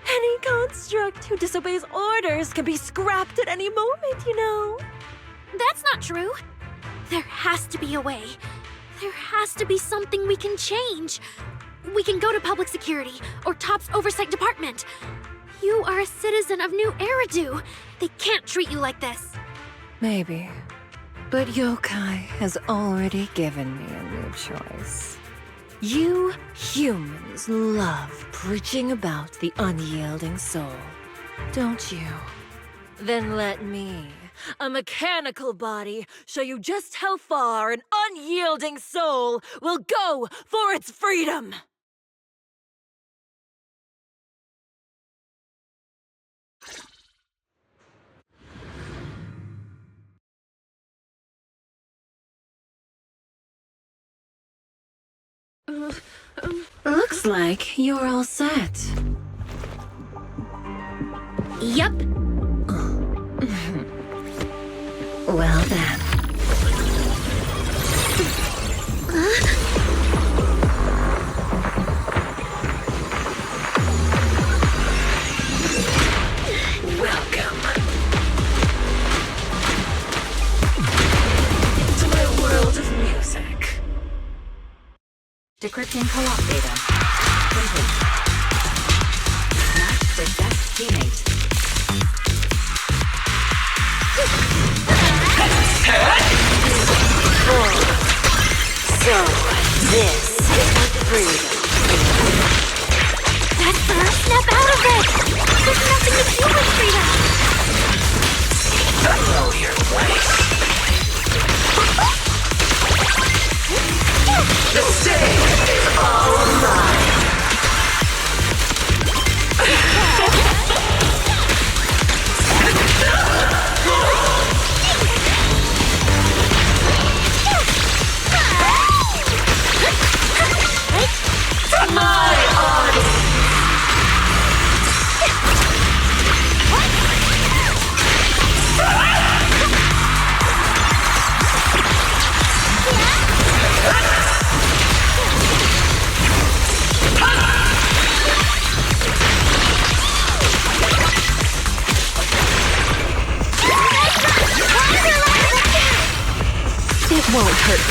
Any construct who disobeys orders can be scrapped at any moment, you know. That's not true. There has to be a way. There has to be something we can change. We can go to public security or Top's oversight department. You are a citizen of New Eridu. They can't treat you like this. Maybe. But Yokai has already given me a new choice. You humans love preaching about the unyielding soul, don't you? Then let me, a mechanical body, show you just how far an unyielding soul will go for its freedom! Looks like you're all set. Yup. Well then. Welcome to my world of music. Decrypting co-op data. Complete. Match for best teammate. So, this is my freedom. Vesper, snap out of it! There's nothing to do with freedom! Know your place. The stage is all mine. My audience.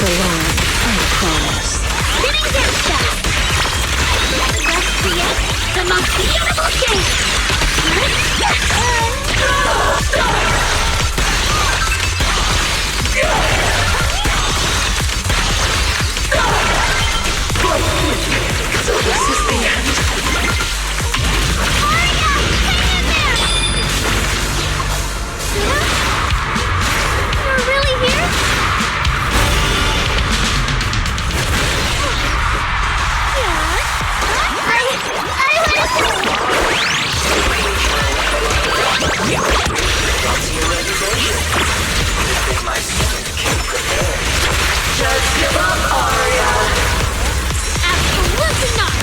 for long, I promise. Spinning dance step! Let's create the most beautiful shape! So this is the end. Arya! Hang in there! You're really here? Just give up, Aria! Absolutely not!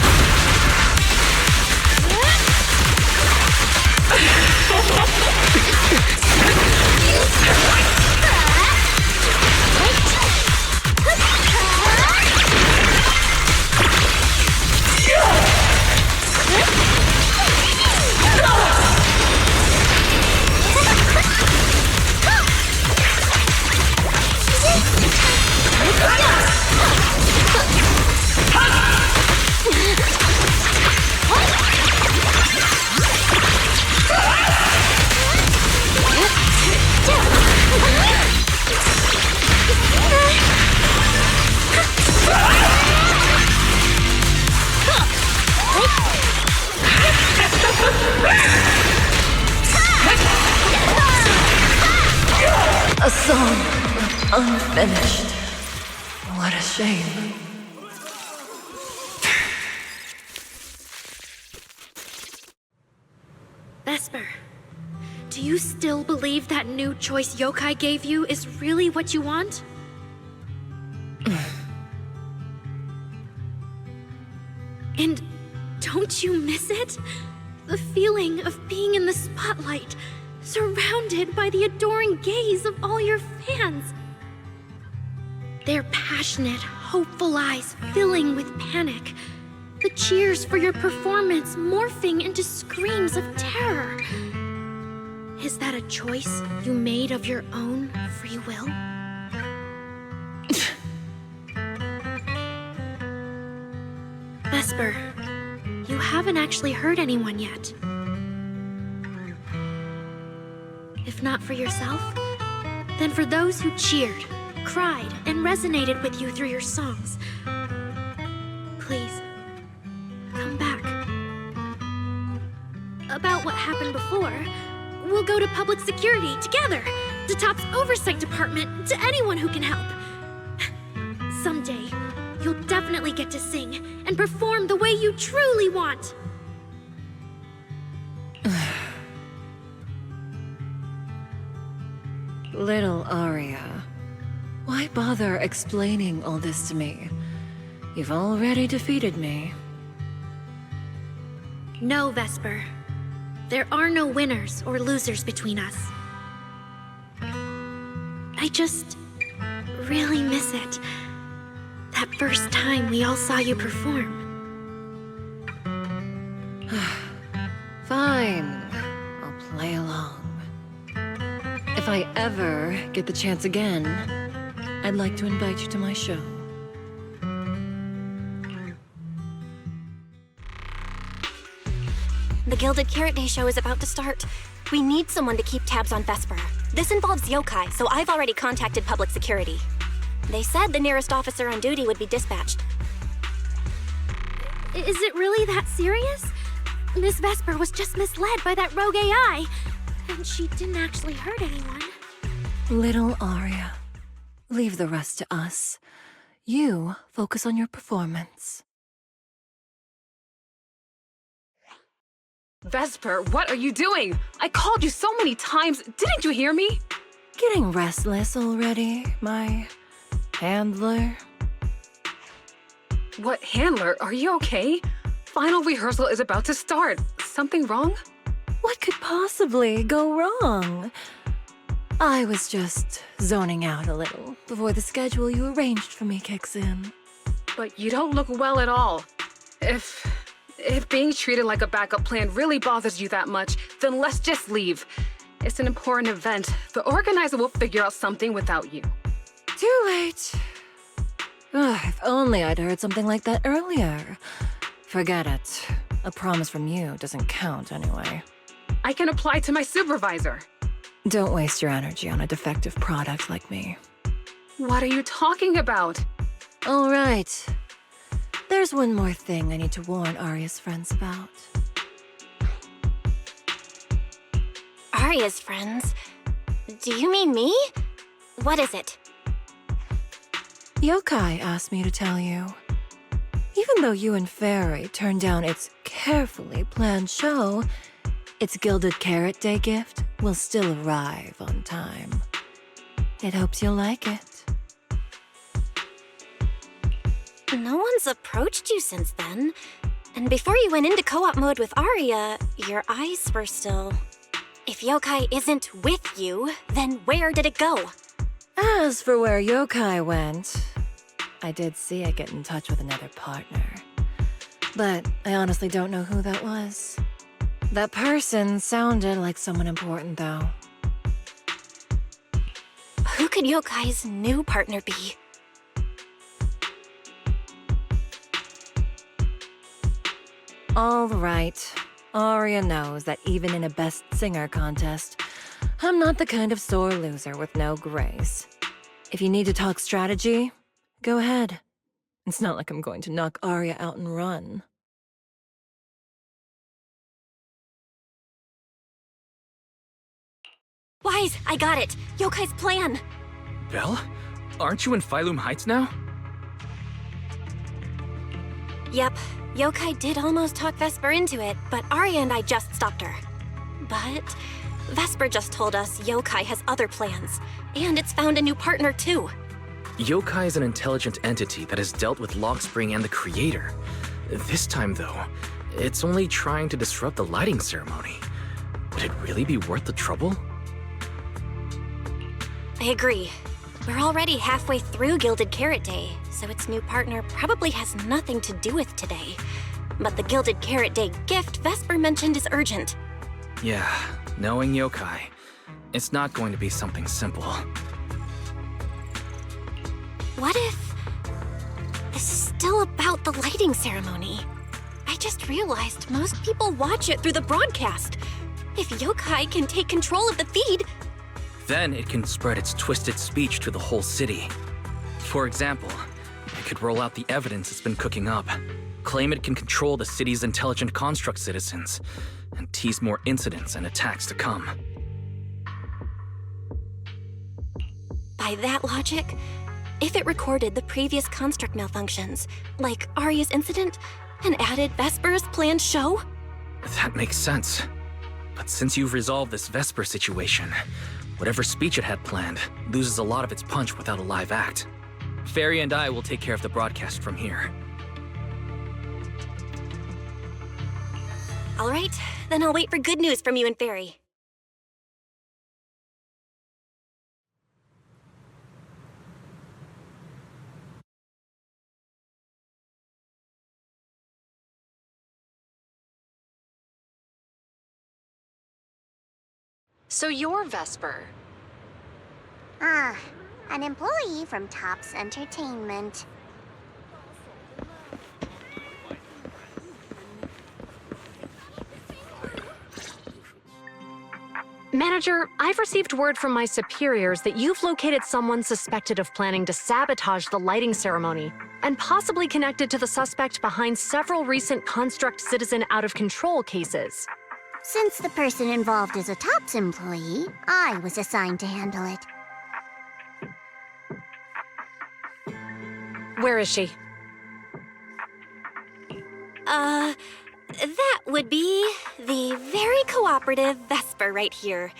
A song unfinished. What a shame. Vesper, do you still believe that new choice Yokai gave you is really what you want? And don't you miss it? The feeling of being in the spotlight, surrounded by the adoring gaze of all your fans. Their passionate, hopeful eyes filling with panic. The cheers for your performance morphing into screams of terror. Is that a choice you made of your own free will? Vesper, you haven't actually hurt anyone yet. If not for yourself, then for those who cheered, cried, and resonated with you through your songs. Please, come back. About what happened before, we'll go to public security together, to TOP's oversight department, to anyone who can help. Someday, you'll definitely get to sing and perform the way you truly want. Little Aria, why bother explaining all this to me? You've already defeated me. No, Vesper. There are no winners or losers between us. I just really miss it. That first time we all saw you perform. Fine, I'll play along. If I ever get the chance again, I'd like to invite you to my show. The Gilded Carrot Day show is about to start. We need someone to keep tabs on Vesper. This involves yokai, so I've already contacted public security. They said the nearest officer on duty would be dispatched. Is it really that serious? Miss Vesper was just misled by that rogue AI, and she didn't actually hurt anyone. Little Arya, leave the rest to us. You focus on your performance. Vesper, what are you doing? I called you so many times. Didn't you hear me? Getting restless already, my handler? What handler? Are you okay? Final rehearsal is about to start. Something wrong? What could possibly go wrong? I was just zoning out a little before the schedule you arranged for me kicks in. But you don't look well at all. If being treated like a backup plan really bothers you that much, then let's just leave. It's an important event. The organizer will figure out something without you. Too late. If only I'd heard something like that earlier. Forget it. A promise from you doesn't count anyway. I can apply to my supervisor. Don't waste your energy on a defective product like me. What are you talking about? All right. There's one more thing I need to warn Arya's friends about. Arya's friends? Do you mean me? What is it? Yokai asked me to tell you. Even though you and Fairy turned down its carefully planned show, its Gilded Carrot Day gift will still arrive on time. It hopes you'll like it. No one's approached you since then. And before you went into co-op mode with Arya, your eyes were still... If Yokai isn't with you, then where did it go? As for where Yokai went, I did see it get in touch with another partner. But I honestly don't know who that was. That person sounded like someone important, though. Who could Yokai's new partner be? All right. Aria knows that even in a Best Singer contest, I'm not the kind of sore loser with no grace. If you need to talk strategy, go ahead. It's not like I'm going to knock Arya out and run. Wise, I got it! Yokai's plan! Belle? Aren't you in Phylum Heights now? Yep, Yokai did almost talk Vesper into it, but Arya and I just stopped her. But Vesper just told us Yokai has other plans, and it's found a new partner too. Yokai is an intelligent entity that has dealt with Logspring and the Creator. This time, though, it's only trying to disrupt the lighting ceremony. Would it really be worth the trouble? I agree. We're already halfway through Gilded Carrot Day, so its new partner probably has nothing to do with today. But the Gilded Carrot Day gift Vesper mentioned is urgent. Yeah, knowing Yokai, it's not going to be something simple. What if this is still about the lighting ceremony? I just realized most people watch it through the broadcast. If Yokai can take control of the feed, Then it can spread its twisted speech to the whole city. For example, it could roll out the evidence it's been cooking up, claim it can control the city's intelligent construct citizens, and tease more incidents and attacks to come. by that logic, if it recorded the previous construct malfunctions, like Arya's incident, and added Vesper's planned show? That makes sense. But since you've resolved this Vesper situation, whatever speech it had planned loses a lot of its punch without a live act. Fairy and I will take care of the broadcast from here. All right, then I'll wait for good news from you and Fairy. So you're Vesper. An employee from Tops Entertainment. Manager, I've received word from my superiors that you've located someone suspected of planning to sabotage the lighting ceremony, and possibly connected to the suspect behind several recent Construct Citizen out-of-control cases. Since the person involved is a Tops employee, I was assigned to handle it. Where is she? That would be the very cooperative Vesper right here.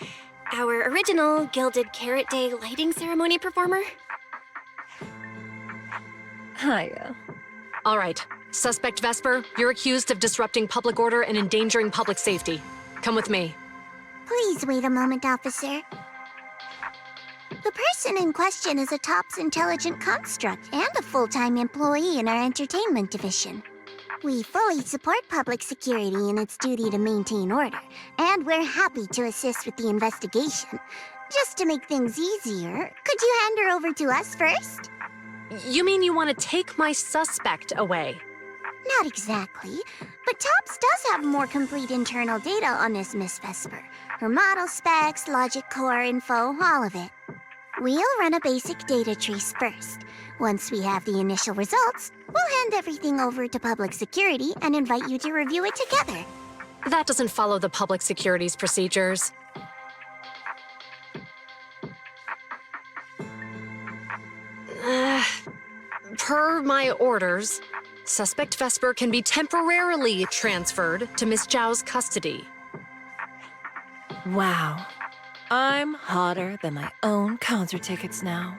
Our original Gilded Carrot Day lighting ceremony performer. Hiya. All right. Suspect Vesper, you're accused of disrupting public order and endangering public safety. Come with me. Please wait a moment, officer. The person in question is a Tops intelligent construct and a full-time employee in our entertainment division. We fully support public security in its duty to maintain order, and we're happy to assist with the investigation. Just to make things easier, could you hand her over to us first? You mean you want to take my suspect away? Not exactly, but TOPS does have more complete internal data on this Miss Vesper. Her model specs, logic core info, all of it. We'll run a basic data trace first. Once we have the initial results, we'll hand everything over to public security and invite you to review it together. That doesn't follow the public security's procedures. Per my orders, suspect Vesper can be temporarily transferred to Miss Zhao's custody. Wow. I'm hotter than my own concert tickets now.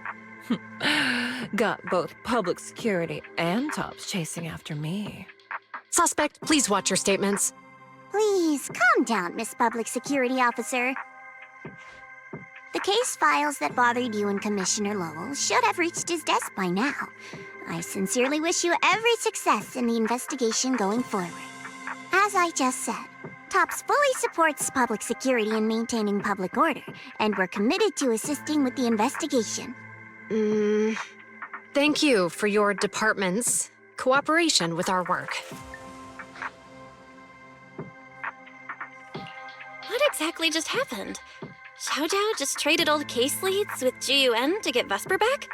Got both public security and TOPS chasing after me. Suspect, please watch your statements. Please, calm down, Miss Public Security Officer. The case files that bothered you and Commissioner Lowell should have reached his desk by now. I sincerely wish you every success in the investigation going forward. As I just said, TOPS fully supports public security and maintaining public order, and we're committed to assisting with the investigation. Thank you for your department's cooperation with our work. What exactly just happened? Xiao Zhao just traded all the case leads with GUN to get Vesper back?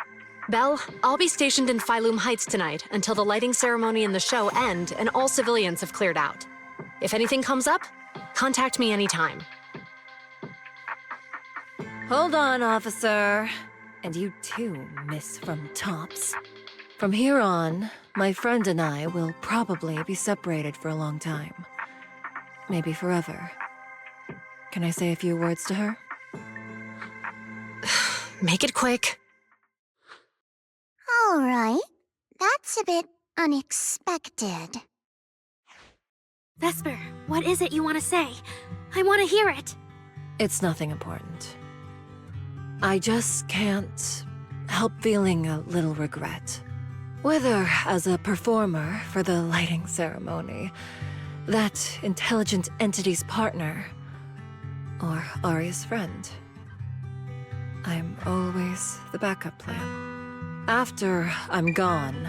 Belle, I'll be stationed in Phylum Heights tonight until the lighting ceremony and the show end and all civilians have cleared out. If anything comes up, contact me anytime. Hold on, officer. And you too, Miss from TOPS. From here on, my friend and I will probably be separated for a long time. Maybe forever. Can I say a few words to her? Make it quick. All right. That's a bit unexpected. Vesper, what is it you want to say? I want to hear it. It's nothing important. I just can't help feeling a little regret. Whether as a performer for the lighting ceremony, that intelligent entity's partner, or Arya's friend. I'm always the backup plan. After I'm gone,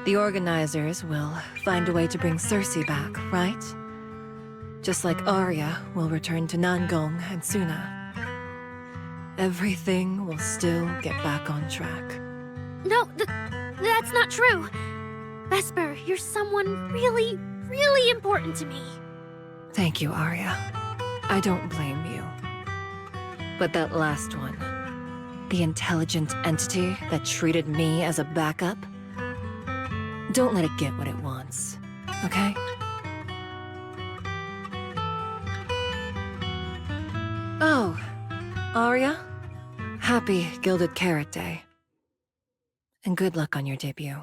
the organizers will find a way to bring Cersei back, right? Just like Arya will return to Nangong and Suna. Everything will still get back on track. No, that's not true. Vesper, you're someone really, really important to me. Thank you, Arya. I don't blame you. But that last one, the intelligent entity that treated me as a backup, don't let it get what it wants, okay? Oh, Arya, happy Gilded Carrot Day. And good luck on your debut.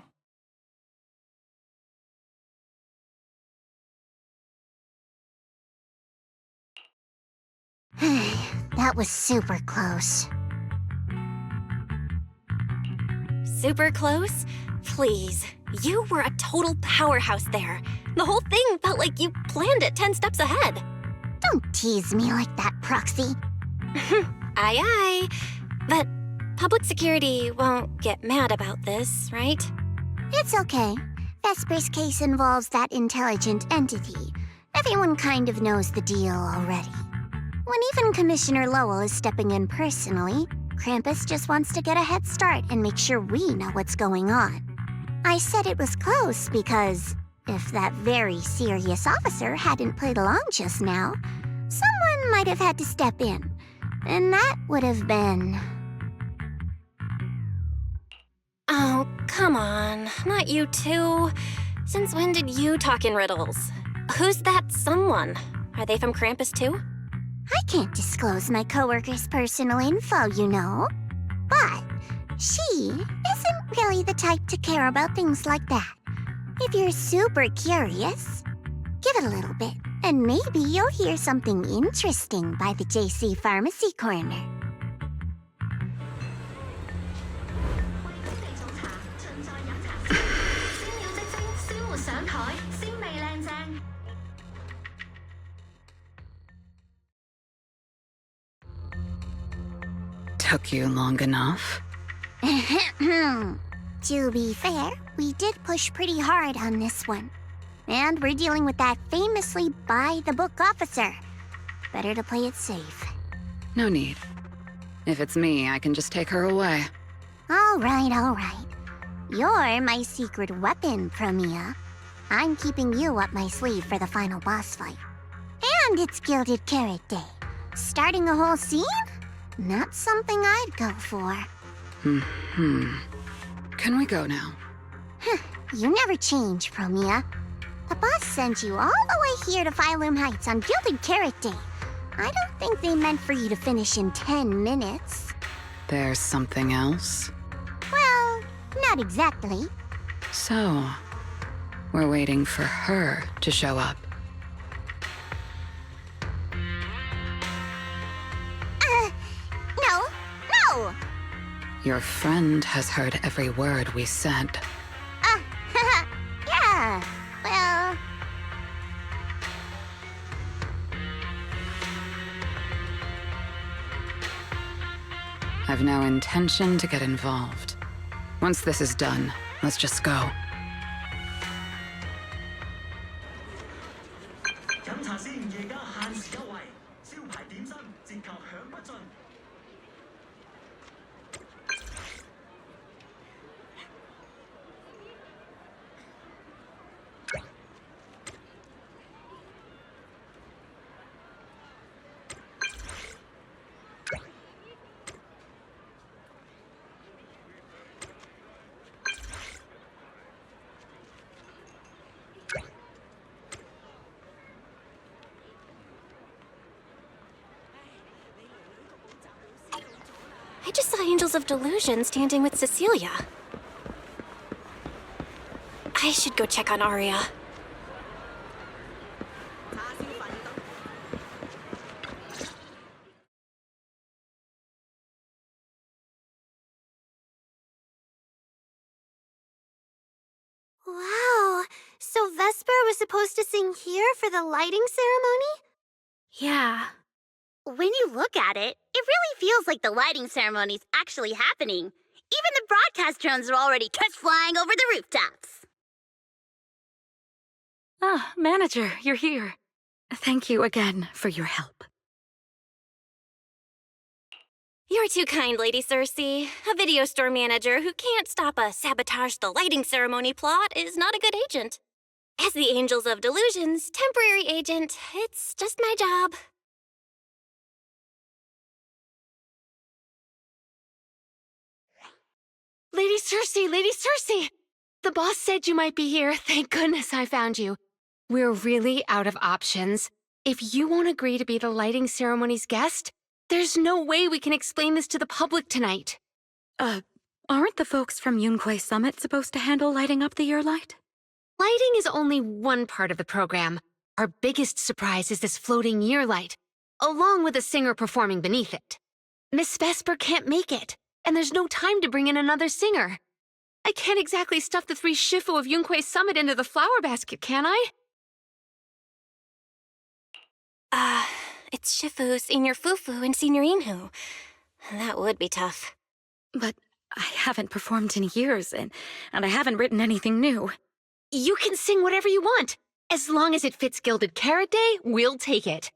That was super close. Super close? Please. You were a total powerhouse there. The whole thing felt like you planned it 10 steps ahead. Don't tease me like that, Proxy. Aye, aye. But public security won't get mad about this, right? It's okay. Vesper's case involves that intelligent entity. Everyone kind of knows the deal already. When even Commissioner Lowell is stepping in personally, Krampus just wants to get a head start and make sure we know what's going on. I said it was close because if that very serious officer hadn't played along just now, someone might have had to step in. And that would have been... Oh, come on. Not you too. Since when did you talk in riddles? Who's that someone? Are they from Krampus too? I can't disclose my coworker's personal info, you know. But she isn't really the type to care about things like that. If you're super curious, give it a little bit, and maybe you'll hear something interesting by the JC Pharmacy Corner. Took you long enough? To be fair, we did push pretty hard on this one. And we're dealing with that famously by-the-book officer. Better to play it safe. No need. If it's me, I can just take her away. All right. You're my secret weapon, Promia. I'm keeping you up my sleeve for the final boss fight. And it's Gilded Carrot Day. Starting a whole scene? Not something I'd go for. Can we go now? You never change, Promia. The boss sent you all the way here to Phylum Heights on Gilded Carrot Day. I don't think they meant for you to finish in 10 minutes. There's something else? Well, not exactly. So, we're waiting for her to show up. No! Your friend has heard every word we said. Yeah, well... I've no intention to get involved. Once this is done, let's just go. I just saw Angels of Delusion standing with Cecilia. I should go check on Aria. Wow, so Vesper was supposed to sing here for the lighting ceremony? Yeah. When you look at it, it really feels like the lighting ceremony's actually happening. Even the broadcast drones are already test flying over the rooftops. Ah, manager, you're here. Thank you again for your help. You're too kind, Lady Cersei. A video store manager who can't stop a sabotage the lighting ceremony plot is not a good agent. As the Angels of Delusion's temporary agent, it's just my job. Lady Cersei! The boss said you might be here. Thank goodness I found you. We're really out of options. If you won't agree to be the lighting ceremony's guest, there's no way we can explain this to the public tonight. Aren't the folks from Yunquay Summit supposed to handle lighting up the year light? Lighting is only one part of the program. Our biggest surprise is this floating year light, along with a singer performing beneath it. Miss Vesper can't make it, and there's no time to bring in another singer. I can't exactly stuff the 3 Shifu of Yunquay Summit into the flower basket, can I? It's Shifu, Senior Fufu, and Senior Inhu. That would be tough. But I haven't performed in years, and I haven't written anything new. You can sing whatever you want. As long as it fits Gilded Carrot Day, we'll take it.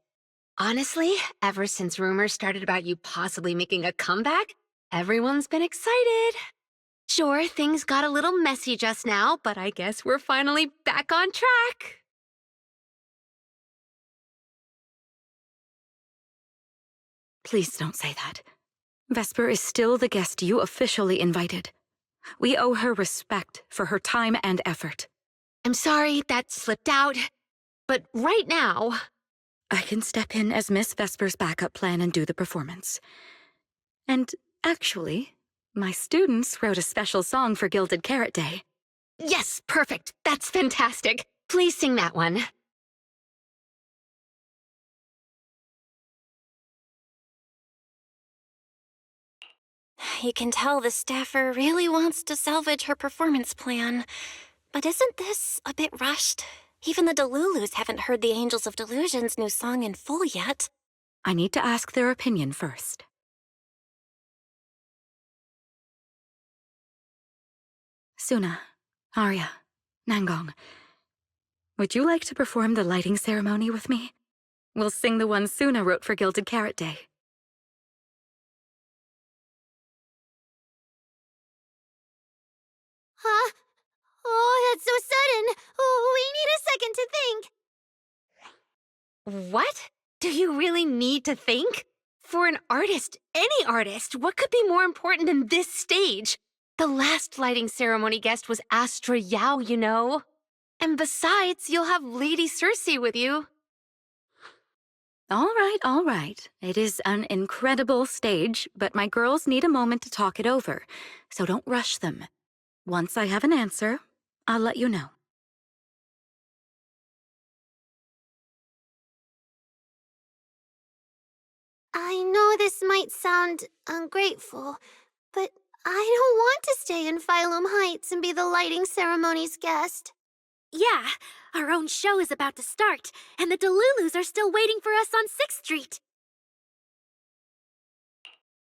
Honestly, ever since rumors started about you possibly making a comeback, everyone's been excited. Sure, things got a little messy just now, but I guess we're finally back on track. Please don't say that. Vesper is still the guest you officially invited. We owe her respect for her time and effort. I'm sorry that slipped out, but right now... I can step in as Miss Vesper's backup plan and do the performance. And actually, my students wrote a special song for Gilded Carrot Day. Yes, perfect. That's fantastic. Please sing that one. You can tell the staffer really wants to salvage her performance plan. But isn't this a bit rushed? Even the Delulus haven't heard the Angels of Delusion's new song in full yet. I need to ask their opinion first. Suna, Arya, Nangong, would you like to perform the lighting ceremony with me? We'll sing the one Suna wrote for Gilded Carrot Day. Huh? Oh, that's so sudden. Oh, we need a second to think. What? Do you really need to think? For an artist, any artist, what could be more important than this stage? The last lighting ceremony guest was Astra Yao, you know. And besides, you'll have Lady Cersei with you. All right. It is an incredible stage, but my girls need a moment to talk it over, so don't rush them. Once I have an answer, I'll let you know. I know this might sound ungrateful, but I don't want to stay in Phylum Heights and be the lighting ceremony's guest. Yeah, our own show is about to start, and the Delulus are still waiting for us on 6th Street.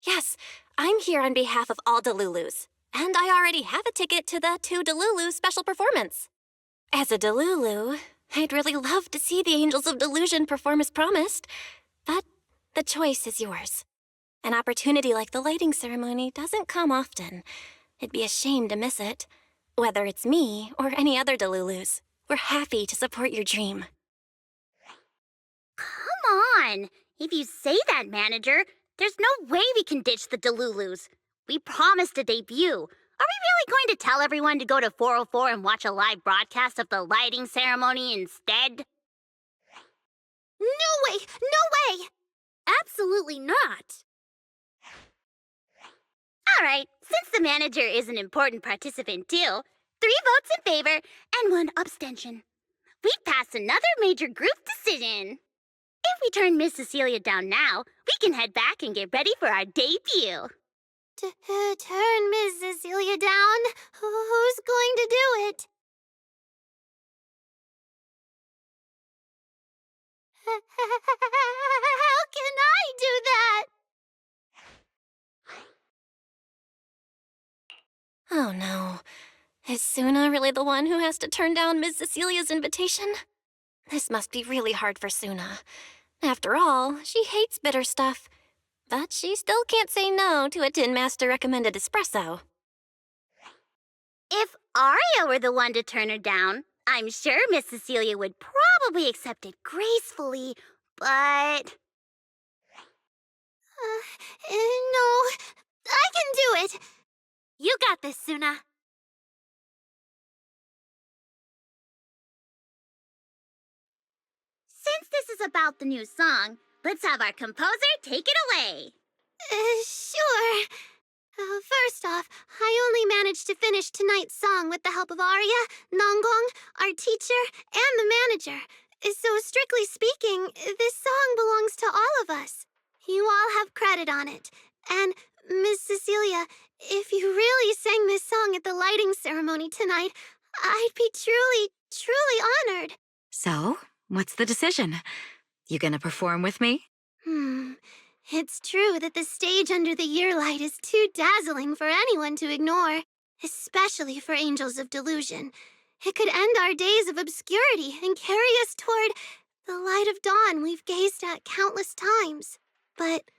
Yes, I'm here on behalf of all Delulus, and I already have a ticket to the 2 Delulu special performance. As a Delulu, I'd really love to see the Angels of Delusion perform as promised, but the choice is yours. An opportunity like the lighting ceremony doesn't come often. It'd be a shame to miss it. Whether it's me or any other Delulus, we're happy to support your dream. Come on! If you say that, manager, there's no way we can ditch the Delulus. We promised a debut. Are we really going to tell everyone to go to 404 and watch a live broadcast of the lighting ceremony instead? No way! No way! Absolutely not. All right, since the manager is an important participant too, 3 votes in favor and 1 abstention. We passed another major group decision. If we turn Miss Cecilia down now, we can head back and get ready for our debut. Turn Miss Cecilia down? Who's going to do it? How can I do that? Oh no. Is Suna really the one who has to turn down Ms. Cecilia's invitation? This must be really hard for Suna. After all, she hates bitter stuff. But she still can't say no to a Tin Master recommended espresso. If Arya were the one to turn her down, I'm sure Miss Cecilia would probably accept it gracefully, but... No, I can do it. You got this, Suna. Since this is about the new song, let's have our composer take it away. Sure. First off, I only managed to finish tonight's song with the help of Arya, Nangong, our teacher, and the manager. So strictly speaking, this song belongs to all of us. You all have credit on it. And, Miss Cecilia, if you really sang this song at the lighting ceremony tonight, I'd be truly, truly honored. So, what's the decision? You gonna perform with me? It's true that the stage under the year light is too dazzling for anyone to ignore, especially for Angels of Delusion. It could end our days of obscurity and carry us toward the light of dawn we've gazed at countless times. But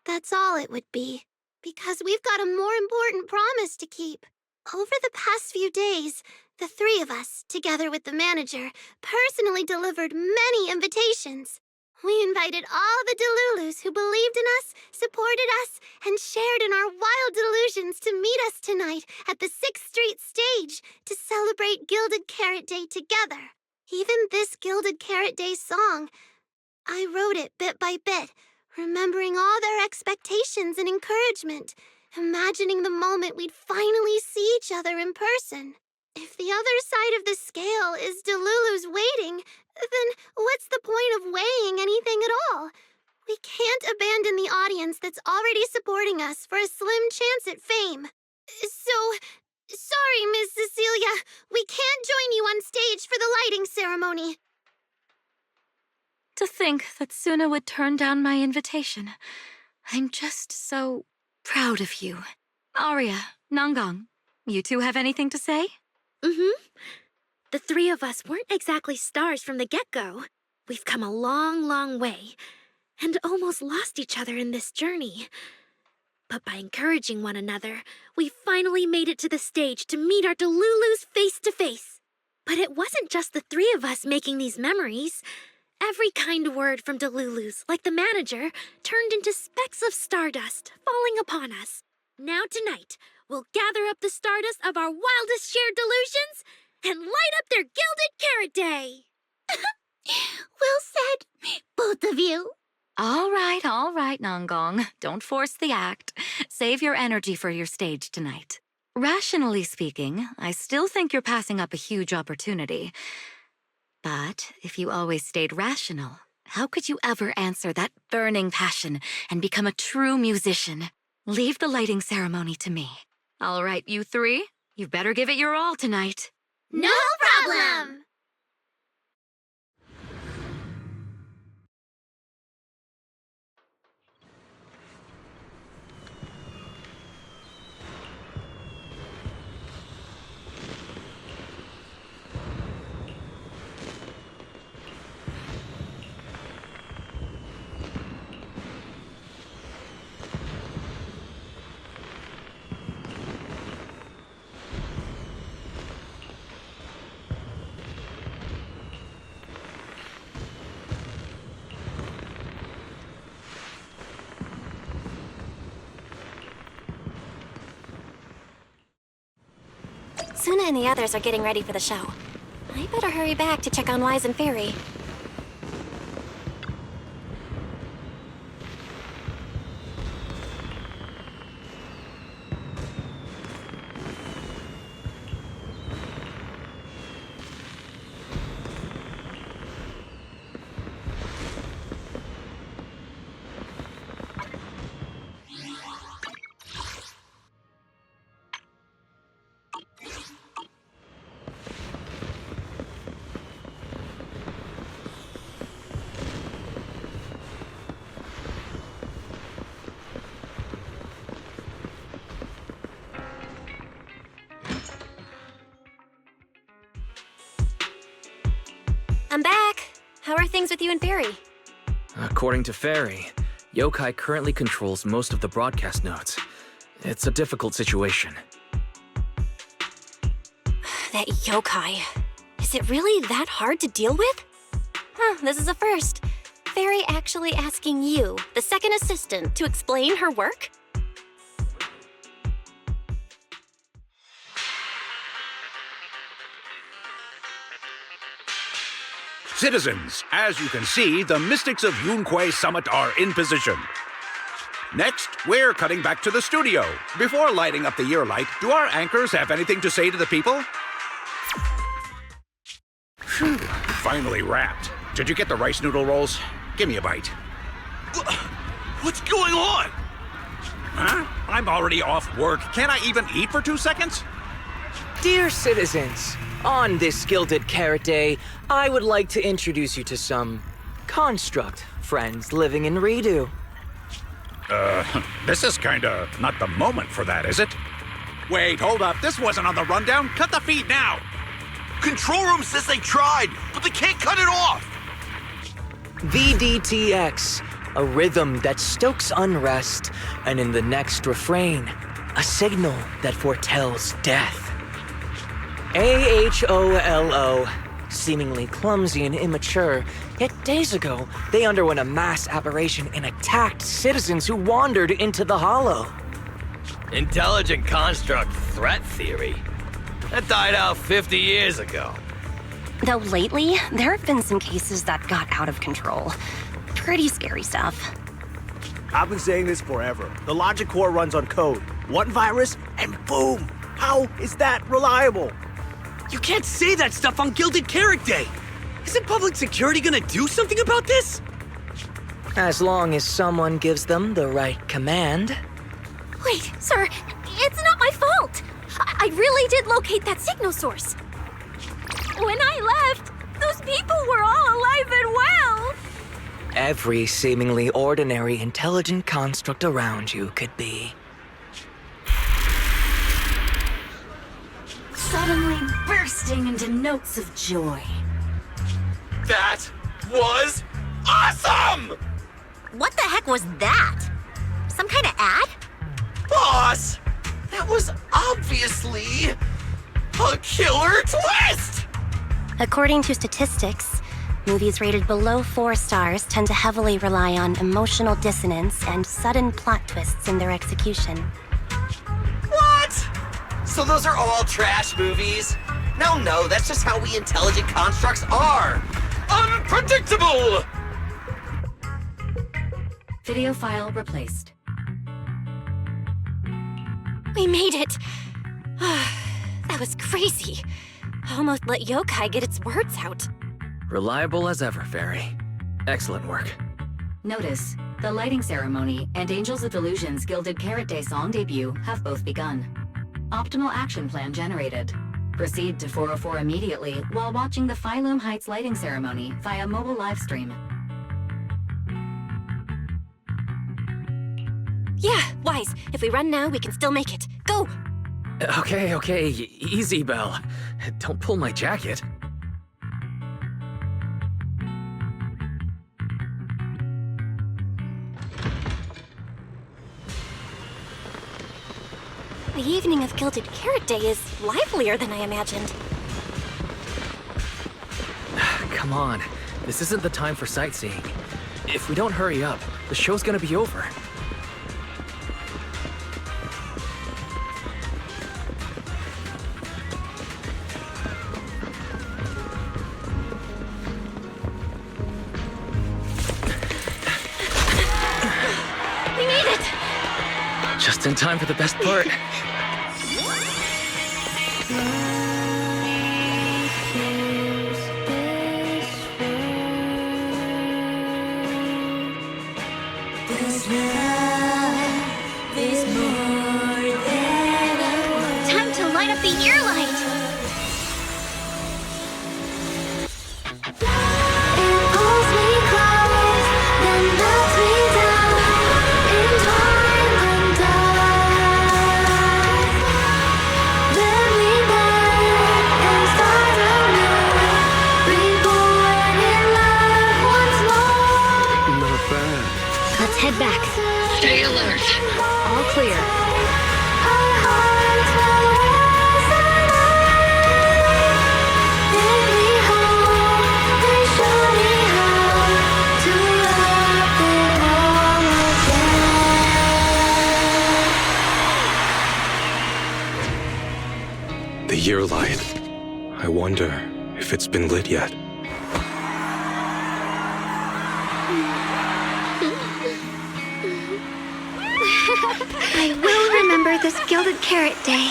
that's all it would be, because we've got a more important promise to keep. Over the past few days, the 3 of us, together with the manager, personally delivered many invitations. We invited all the Delulus who believed in us, supported us, and shared in our wild delusions to meet us tonight at the 6th Street stage to celebrate Gilded Carrot Day together. Even this Gilded Carrot Day song, I wrote it bit by bit, remembering all their expectations and encouragement, imagining the moment we'd finally see each other in person. If the other side of the scale is Delulu's waiting, then what's the point of weighing anything at all? We can't abandon the audience that's already supporting us for a slim chance at fame. So, sorry, Miss Cecilia, we can't join you on stage for the lighting ceremony. To think that Suna would turn down my invitation. I'm just so proud of you. Arya, Nangong, You two have anything to say? Mm-hmm. The three of us weren't exactly stars from the get-go. We've come a long, long way, and almost lost each other in this journey. But by encouraging one another, we finally made it to the stage to meet our Delulus face to face. But it wasn't just the three of us making these memories. Every kind word from Delulus, like the manager, turned into specks of stardust falling upon us. Now tonight, we'll gather up the stardust of our wildest shared delusions and light up their Gilded Carrot Day! Well said, both of you. All right, Nongong. Don't force the act. Save your energy for your stage tonight. Rationally speaking, I still think you're passing up a huge opportunity. But if you always stayed rational, how could you ever answer that burning passion and become a true musician? Leave the lighting ceremony to me. All right, you three, you better give it your all tonight. No problem! Suna and the others are getting ready for the show. I better hurry back to check on Wise and Fairy. I'm back. How are things with you and Fairy? According to Fairy, Yokai currently controls most of the broadcast nodes. It's a difficult situation. That yokai. Is it really that hard to deal with? Huh, this is a first. Fairy actually asking you, the second assistant, to explain her work? Citizens, as you can see, the Mystics of Yunquay Summit are in position. Next, we're cutting back to the studio. Before lighting up the year light, do our anchors have anything to say to the people? Phew, finally wrapped. Did you get the rice noodle rolls? Give me a bite. What's going on? Huh? I'm already off work. Can't I even eat for 2 seconds? Dear citizens, on this Gilded Carrot Day, I would like to introduce you to some construct friends living in Redo. This is kinda not the moment for that, is it? Wait, hold up. This wasn't on the rundown. Cut the feed now. Control room says they tried, but they can't cut it off. VDTX, a rhythm that stokes unrest, and in the next refrain, a signal that foretells death. AHOLO, seemingly clumsy and immature, yet days ago, they underwent a mass aberration and attacked citizens who wandered into the hollow. Intelligent construct threat theory? That died out 50 years ago. Though lately, there have been some cases that got out of control. Pretty scary stuff. I've been saying this forever. The logic core runs on code. One virus, and boom! How is that reliable? You can't say that stuff on Gilded Carrot Day! Isn't public security gonna do something about this? As long as someone gives them the right command. Wait, sir, it's not my fault! I really did locate that signal source. When I left, those people were all alive and well! Every seemingly ordinary intelligent construct around you could be. bursting into notes of joy. That was awesome! What the heck was that? Some kind of ad? Boss! That was obviously a killer twist! According to statistics, movies rated below 4 stars tend to heavily rely on emotional dissonance and sudden plot twists in their execution. What? So those are all trash movies? No, that's just how we intelligent constructs are. Unpredictable! Video file replaced. We made it! That was crazy. Almost let yokai get its words out. Reliable as ever, Fairy. Excellent work. Notice, the lighting ceremony and Angels of Delusion's Gilded Carrot Day song debut have both begun. Optimal action plan generated. Proceed to 404 immediately while watching the Phylum Heights lighting ceremony via mobile live stream. Yeah, Wise. If we run now, we can still make it. Go! Okay, easy, Belle. Don't pull my jacket. The evening of Gilded Carrot Day is livelier than I imagined. Come on, this isn't the time for sightseeing. If we don't hurry up, the show's gonna be over. We made it! Just in time for the best part. Time to light up the year light! Let's head back. Stay alert. All clear. The year light. I wonder if it's been lit yet. I will remember this Gilded Carrot Day.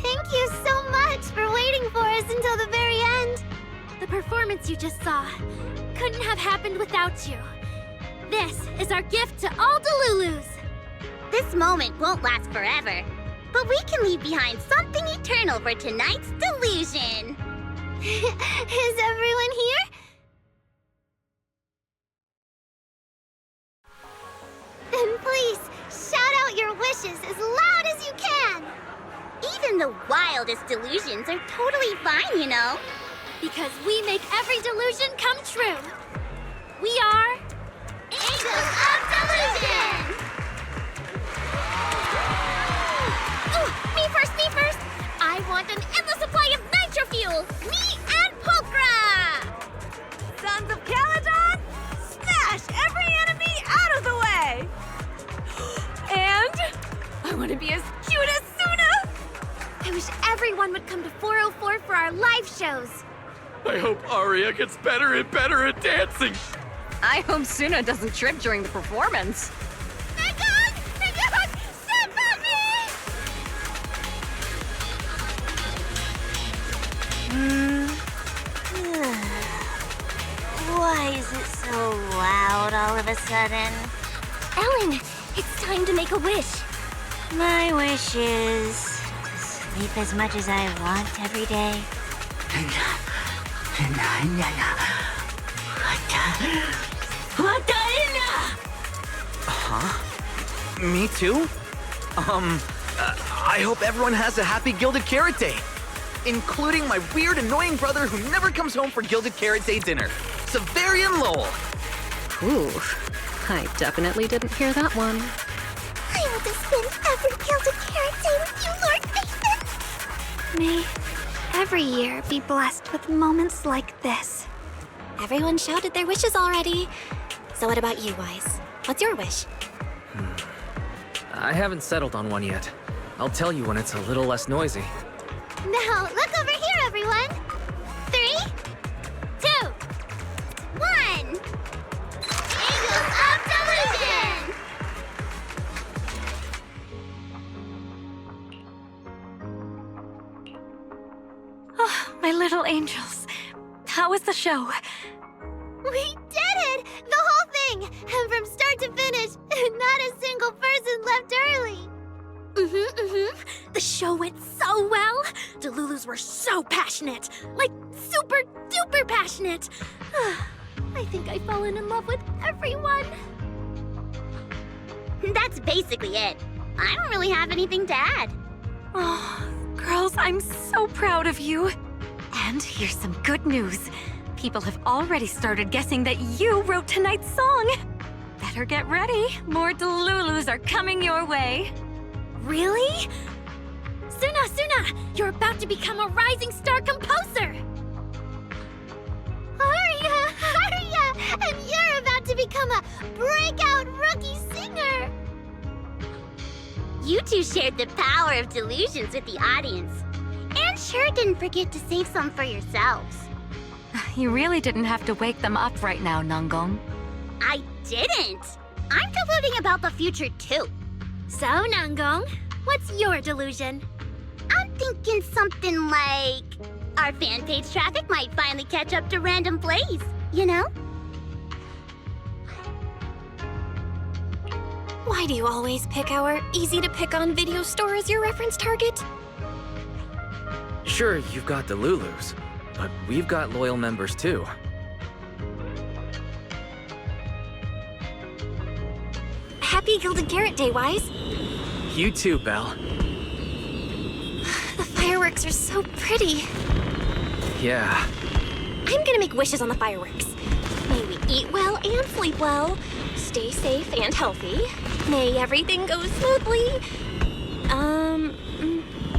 Thank you so much for waiting for us until the very end. The performance you just saw couldn't have happened without you. This is our gift to all Delulus. This moment won't last forever, but we can leave behind something eternal for tonight's Delusion. Is everyone here? And please, shout out your even the wildest delusions are totally fine, you know? Because we make every delusion come true. We are... Angels of Delusion! Ooh, me first! I want an endless supply of nitro fuel! Me and Pulchra! Sons of Caledon, smash every enemy out of the way! And I want to be as cute as Suna! I wish everyone would come to 404 for our live shows. I hope Arya gets better and better at dancing. I hope Suna doesn't trip during the performance. Why is it so loud all of a sudden? Ellen, it's time to make a wish. My wish is to sleep as much as I want every day. Huh? Me too? I hope everyone has a happy Gilded Carrot Day. Including my weird, annoying brother who never comes home for Gilded Carrot Day dinner, Severian Lowell. Ooh, I definitely didn't hear that one. I want to spend every Gilded Carrot Day with you, Lord Nathan. May every year be blessed with moments like this. Everyone shouted their wishes already. So what about you, Wise? What's your wish? I haven't settled on one yet. I'll tell you when it's a little less noisy. Now, look over here, everyone. 3, 2, 1. Angels of Delusion! Oh, my little angels. How was the show? We did it! The whole thing! And from start to finish, not a single person left early. The show went so well. Delulus were so passionate. Like, super duper passionate. I think I've fallen in love with everyone. That's basically it. I don't really have anything to add. Oh, girls, I'm so proud of you. And here's some good news. People have already started guessing that you wrote tonight's song. Better get ready. More Delulus are coming your way. Really? Suna, you're about to become a rising star composer! Arya! And you're about to become a breakout rookie singer! You two shared the power of delusions with the audience. And sure didn't forget to save some for yourselves. You really didn't have to wake them up right now, Nangong. I didn't! I'm concluding about the future too. So, Nangong, what's your delusion? I'm thinking something like... our fan page traffic might finally catch up to random plays, you know? Why do you always pick our easy-to-pick-on video store as your reference target? Sure, you've got the Lulus, but we've got loyal members too. Happy Gilded Carrot Day, Wise. You too, Belle. The fireworks are so pretty. Yeah. I'm gonna make wishes on the fireworks. May we eat well and sleep well, stay safe and healthy. May everything go smoothly.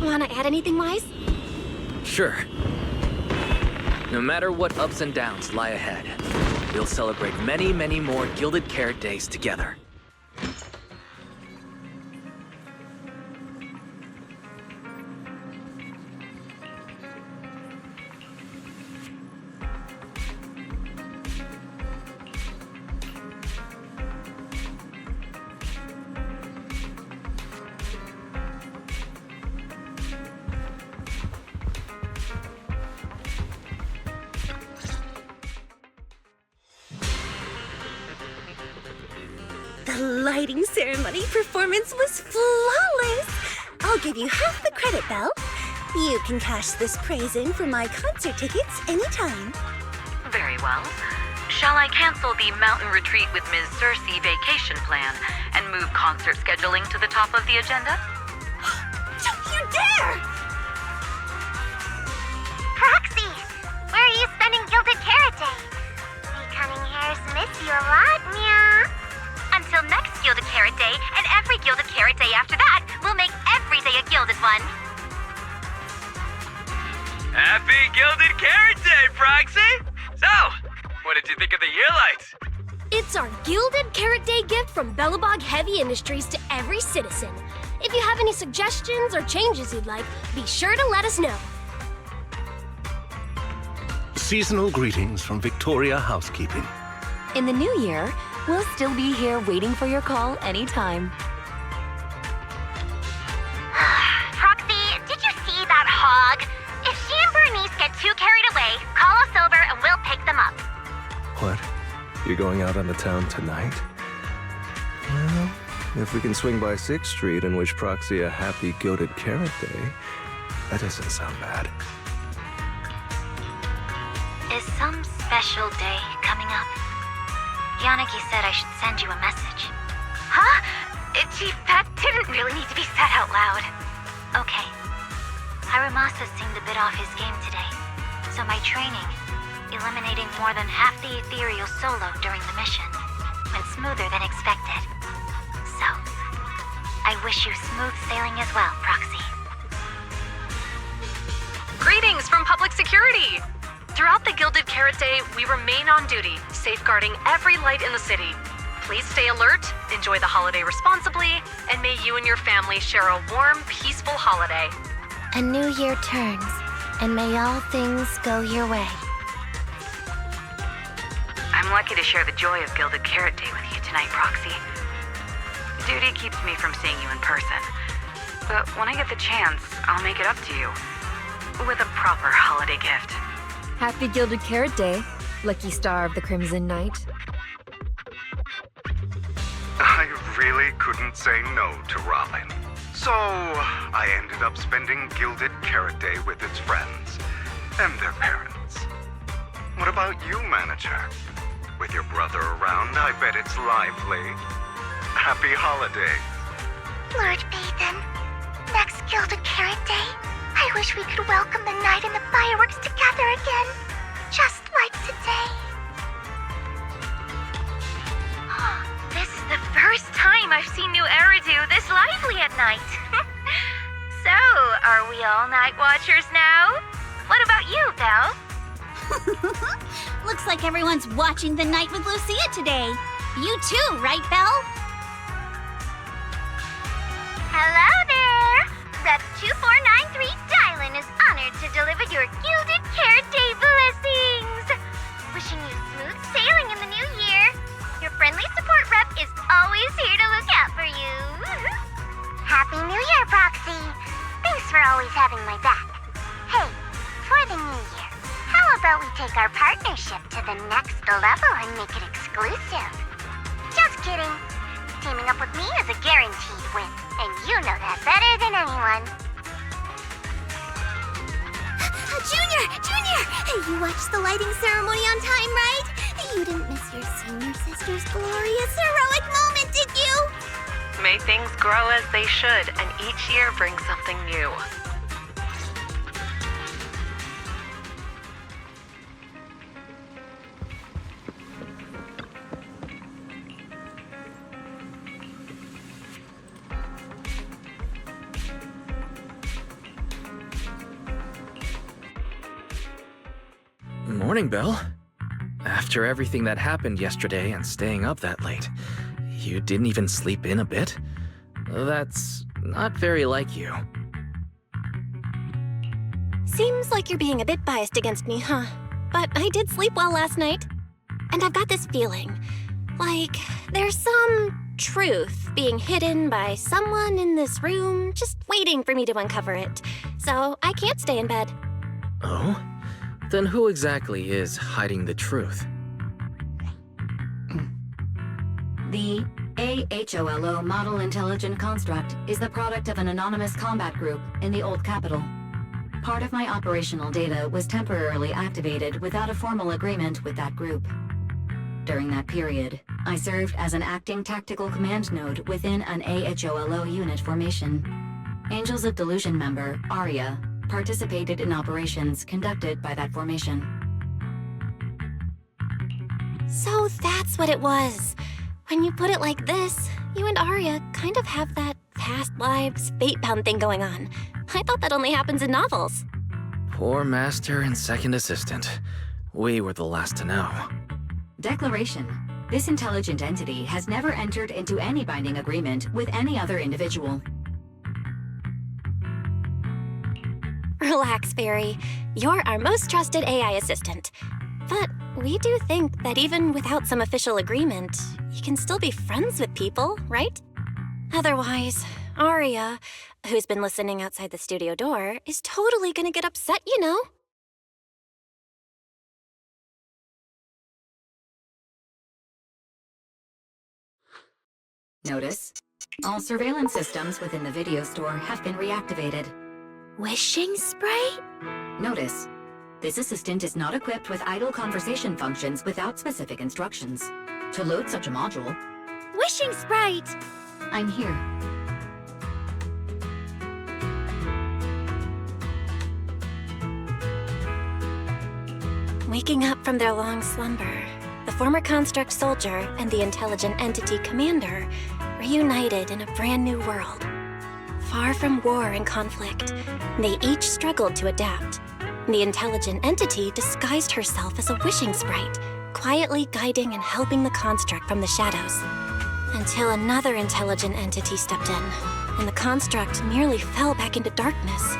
Wanna add anything, Wise? Sure. No matter what ups and downs lie ahead, we'll celebrate many, many more Gilded Carrot Days together. The lighting ceremony performance was flawless! I'll give you half the credit, Belle. You can cash this praise in for my concert tickets anytime. Very well. Shall I cancel the mountain retreat with Ms. Cersei vacation plan and move concert scheduling to the top of the agenda? Don't you dare! you a lot, Mia. Until next Gilded Carrot Day, and every Gilded Carrot Day after that, we'll make every day a gilded one. Happy Gilded Carrot Day, Proxy! So, what did you think of the year lights? It's our Gilded Carrot Day gift from Bellabog Heavy Industries to every citizen. If you have any suggestions or changes you'd like, be sure to let us know. Seasonal greetings from Victoria Housekeeping. In the new year, we'll still be here waiting for your call anytime. Proxy, did you see that hog? If she and Bernice get too carried away, call us over and we'll pick them up. What? You're going out on the town tonight? Well, if we can swing by 6th Street and wish Proxy a happy Gilded Carrot Day, that doesn't sound bad. Is some special day coming up? Yanagi said I should send you a message. Huh? Chief, that didn't really need to be said out loud. Okay. Hiromasa seemed a bit off his game today, so my training, eliminating more than half the ethereal solo during the mission, went smoother than expected. So, I wish you smooth sailing as well, Proxy. Greetings from Public Security! Throughout the Gilded Carrot Day, we remain on duty, safeguarding every light in the city. Please stay alert, enjoy the holiday responsibly, and may you and your family share a warm, peaceful holiday. A new year turns, and may all things go your way. I'm lucky to share the joy of Gilded Carrot Day with you tonight, Proxy. Duty keeps me from seeing you in person. But when I get the chance, I'll make it up to you. With a proper holiday gift. Happy Gilded Carrot Day, lucky star of the Crimson Knight. I really couldn't say no to Robin. So, I ended up spending Gilded Carrot Day with its friends and their parents. What about you, Manager? With your brother around, I bet it's lively. Happy holidays. Lord Bathan, next Gilded Carrot Day, I wish we could welcome the night and the fireworks together again, just like today. This is the first time I've seen New Eridu this lively at night. So, are we all night watchers now? What about you, Belle? Looks like everyone's watching the night with Lucia today. You too, right, Belle? Hello there! Rep 2493 Dylan is honored to deliver your Gilded Carrot Day blessings! Wishing you smooth sailing in the new year. Your friendly support rep is always here to look out for you. Happy New Year, Proxy! Thanks for always having my back. Hey, for the new year, how about we take our partnership to the next level and make it exclusive? Just kidding. Teaming up with me is a guaranteed win, and you know that better than anyone. Junior! Hey, you watched the lighting ceremony on time, right? You didn't miss your senior sister's glorious heroic moment, did you? May things grow as they should, and each year brings something new. Morning, Belle. After everything that happened yesterday and staying up that late, you didn't even sleep in a bit? That's not very like you. Seems like you're being a bit biased against me, huh? But I did sleep well last night. And I've got this feeling, like there's some truth being hidden by someone in this room, just waiting for me to uncover it. So I can't stay in bed. Oh? Then who exactly is hiding the truth? The AHOLO Model Intelligent Construct is the product of an anonymous combat group in the Old Capital. Part of my operational data was temporarily activated without a formal agreement with that group. During that period, I served as an acting tactical command node within an AHOLO unit formation. Angels of Delusion member, Arya, participated in operations conducted by that formation. So that's what it was. When you put it like this, you and Arya kind of have that past lives, fate-bound thing going on. I thought that only happens in novels. Poor master and second assistant. We were the last to know. Declaration. This intelligent entity has never entered into any binding agreement with any other individual. Relax, Fairy. You're our most trusted AI assistant. But we do think that even without some official agreement, you can still be friends with people, right? Otherwise, Arya, who's been listening outside the studio door, is totally gonna get upset, you know? Notice, all surveillance systems within the video store have been reactivated. Wishing sprite? Notice, this assistant is not equipped with idle conversation functions without specific instructions. To load such a module... Wishing sprite! I'm here. Waking up from their long slumber, the former construct soldier and the intelligent entity commander reunited in a brand new world. Far from war and conflict, they each struggled to adapt. The intelligent entity disguised herself as a wishing sprite, quietly guiding and helping the construct from the shadows. Until another intelligent entity stepped in, and the construct nearly fell back into darkness.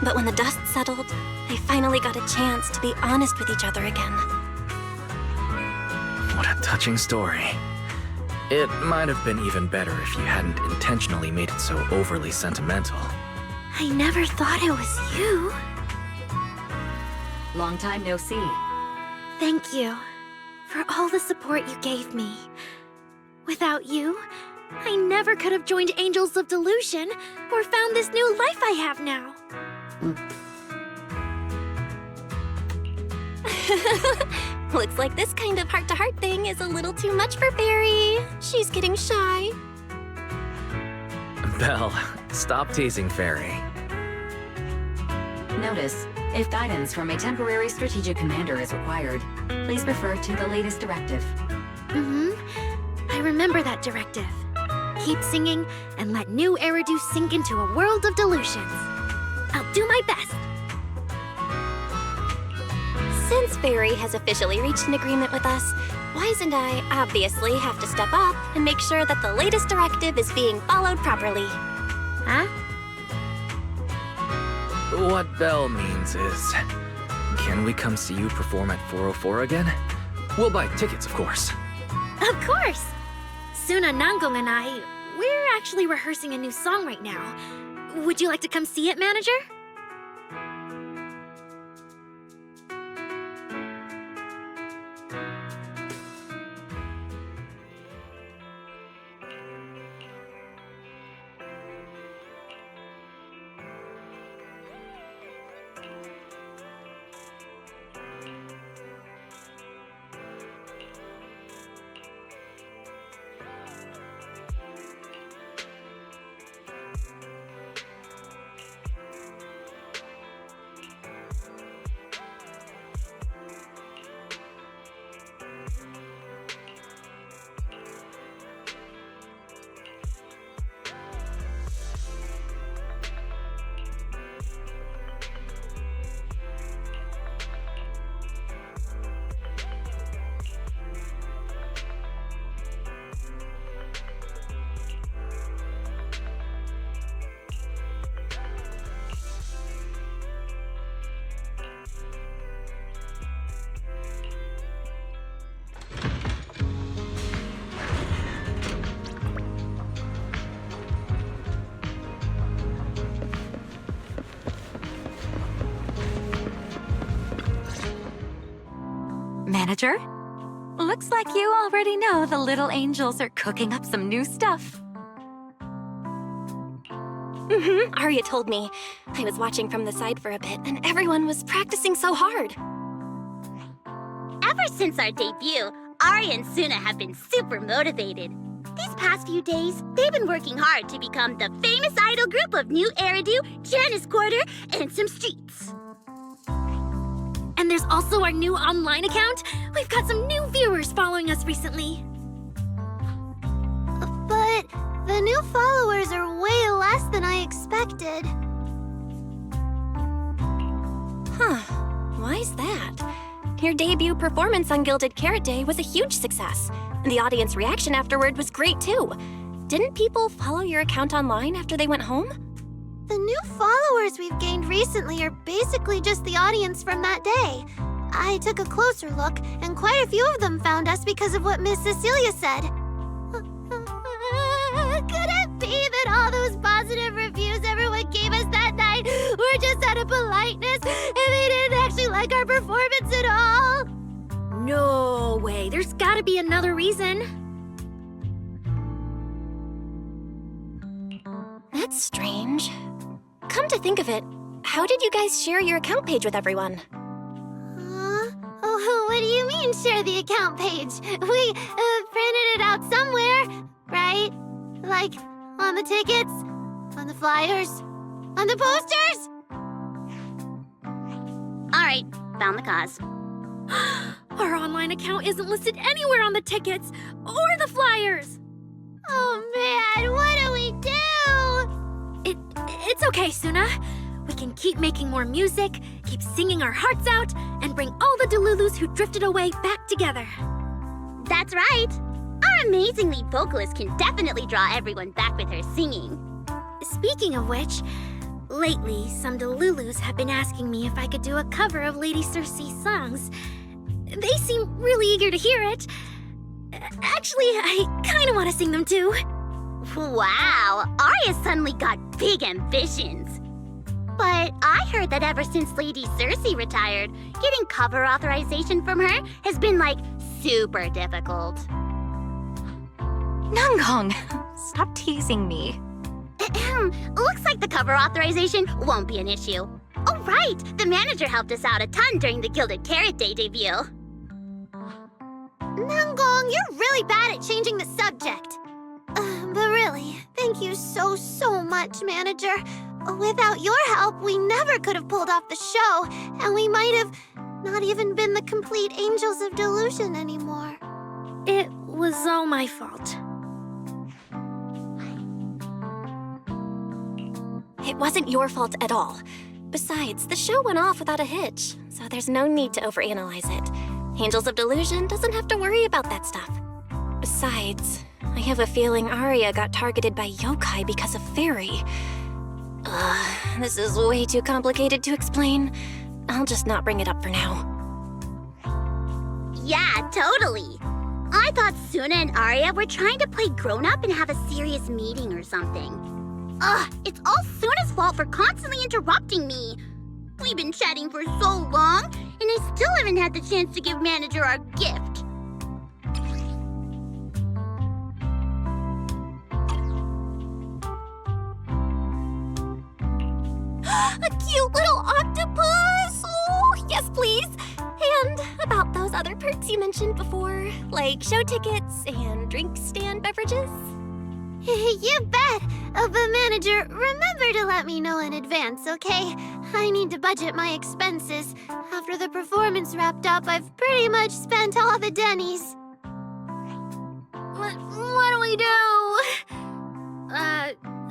But when the dust settled, they finally got a chance to be honest with each other again. What a touching story. It might have been even better if you hadn't intentionally made it so overly sentimental. I never thought it was you. Long time no see. Thank you for all the support you gave me. Without you, I never could have joined Angels of Delusion or found this new life I have now. Looks like this kind of heart-to-heart thing is a little too much for Fairy. She's getting shy. Belle, stop teasing Fairy. Notice, if guidance from a temporary strategic commander is required, please refer to the latest directive. I remember that directive. Keep singing and let new Eridu sink into a world of delusions. I'll do my best. Since Fairy has officially reached an agreement with us, Wise and I obviously have to step up and make sure that the latest directive is being followed properly. Huh? What Belle means is, can we come see you perform at 404 again? We'll buy tickets, of course. Of course! Suna, Nangong, and I, we're actually rehearsing a new song right now. Would you like to come see it, manager? Manager? Looks like you already know the little angels are cooking up some new stuff. Arya told me. I was watching from the side for a bit, and everyone was practicing so hard. Ever since our debut, Arya and Suna have been super motivated. These past few days, they've been working hard to become the famous idol group of New Eridu, Janice Quarter, and some streets. And there's also our new online account. We've got some new viewers following us recently. But the new followers are way less than I expected. Huh. Why is that? Your debut performance on Gilded Carrot Day was a huge success, and the audience reaction afterward was great too. Didn't people follow your account online after they went home? The new followers we've gained recently are basically just the audience from that day. I took a closer look, and quite a few of them found us because of what Miss Cecilia said. Could it be that all those positive reviews everyone gave us that night were just out of politeness and they didn't actually like our performance at all? No way. There's gotta be another reason. That's strange. Come to think of it, how did you guys share your account page with everyone? Oh, what do you mean, share the account page? We printed it out somewhere, right? Like, on the tickets, on the flyers, on the posters? Alright, found the cause. Our online account isn't listed anywhere on the tickets or the flyers. Oh man, what do we do? It's okay, Suna. We can keep making more music, keep singing our hearts out, and bring all the Delulus who drifted away back together. That's right. Our amazing lead vocalist can definitely draw everyone back with her singing. Speaking of which, lately some Delulus have been asking me if I could do a cover of Lady Circe's songs. They seem really eager to hear it. Actually, I kind of want to sing them too. Wow, Arya suddenly got big ambitions. But I heard that ever since Lady Circe retired, getting cover authorization from her has been, like, super difficult. Nangong, stop teasing me. Looks like the cover authorization won't be an issue. Oh, right, the manager helped us out a ton during the Gilded Carrot Day debut. Nangong, you're really bad at changing the subject. But really, thank you so much, manager. Without your help, we never could have pulled off the show, and we might have not even been the complete Angels of Delusion anymore. It was all my fault. It wasn't your fault at all. Besides, the show went off without a hitch, so there's no need to overanalyze it. Angels of Delusion doesn't have to worry about that stuff. Besides, I have a feeling Arya got targeted by yokai because of Fairy. This is way too complicated to explain. I'll just not bring it up for now. Yeah, totally. I thought Suna and Arya were trying to play grown-up and have a serious meeting or something. It's all Suna's fault for constantly interrupting me. We've been chatting for so long, and I still haven't had the chance to give manager our gift. A cute little octopus! Oh, yes, please! And about those other perks you mentioned before, like show tickets and drink stand beverages? You bet! But manager, remember to let me know in advance, okay? I need to budget my expenses. After the performance wrapped up, I've pretty much spent all the Denny's. What do we do?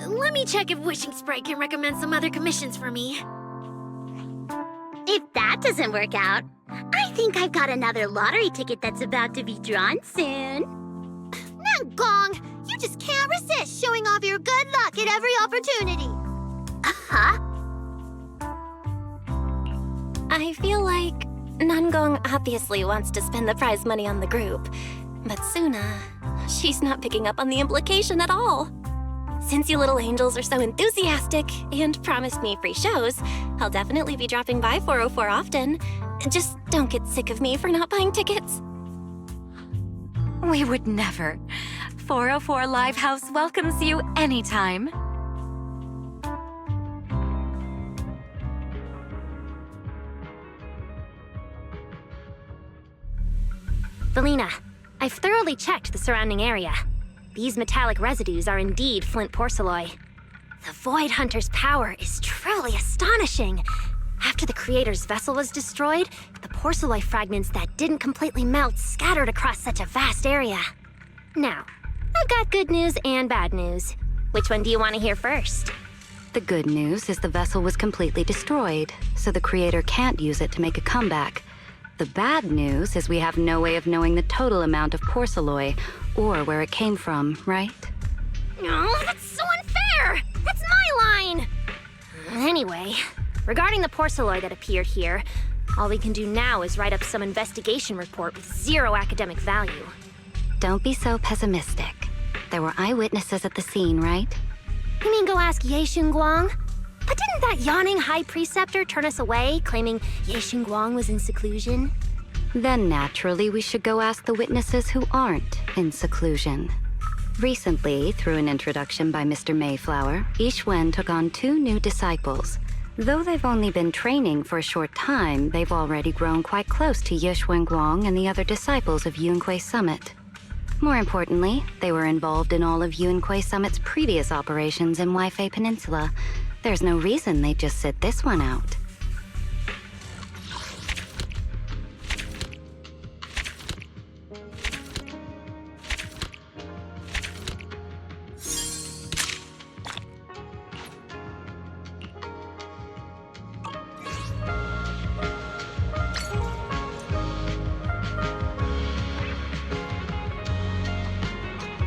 Let me check if Wishing Sprite can recommend some other commissions for me. If that doesn't work out, I think I've got another lottery ticket that's about to be drawn soon. Nangong, you just can't resist showing off your good luck at every opportunity. Uh-huh. I feel like Nangong obviously wants to spend the prize money on the group, but Suna, she's not picking up on the implication at all. Since you little angels are so enthusiastic and promised me free shows, I'll definitely be dropping by 404 often. Just don't get sick of me for not buying tickets. We would never. 404 Livehouse welcomes you anytime. Felina, I've thoroughly checked the surrounding area. These metallic residues are indeed flint porcelain. The Void Hunter's power is truly astonishing. After the creator's vessel was destroyed, the porcelain fragments that didn't completely melt scattered across such a vast area. Now, I've got good news and bad news. Which one do you want to hear first? The good news is the vessel was completely destroyed, so the creator can't use it to make a comeback. The bad news is we have no way of knowing the total amount of porcelain or where it came from, right? Oh, that's so unfair! That's my line! Anyway, regarding the porcelain that appeared here, all we can do now is write up some investigation report with zero academic value. Don't be so pessimistic. There were eyewitnesses at the scene, right? You mean go ask Ye Xinguang? But didn't that yawning high preceptor turn us away, claiming Ye Xinguang was in seclusion? Then naturally we should go ask the witnesses who aren't in seclusion. Recently, through an introduction by Mr. Mayflower, Yixuan took on 2 new disciples. Though they've only been training for a short time, they've already grown quite close to Ye Xuanguang and the other disciples of Yunque Summit. More importantly, they were involved in all of Yunque Summit's previous operations in Waifei Peninsula. There's no reason they'd just sit this one out.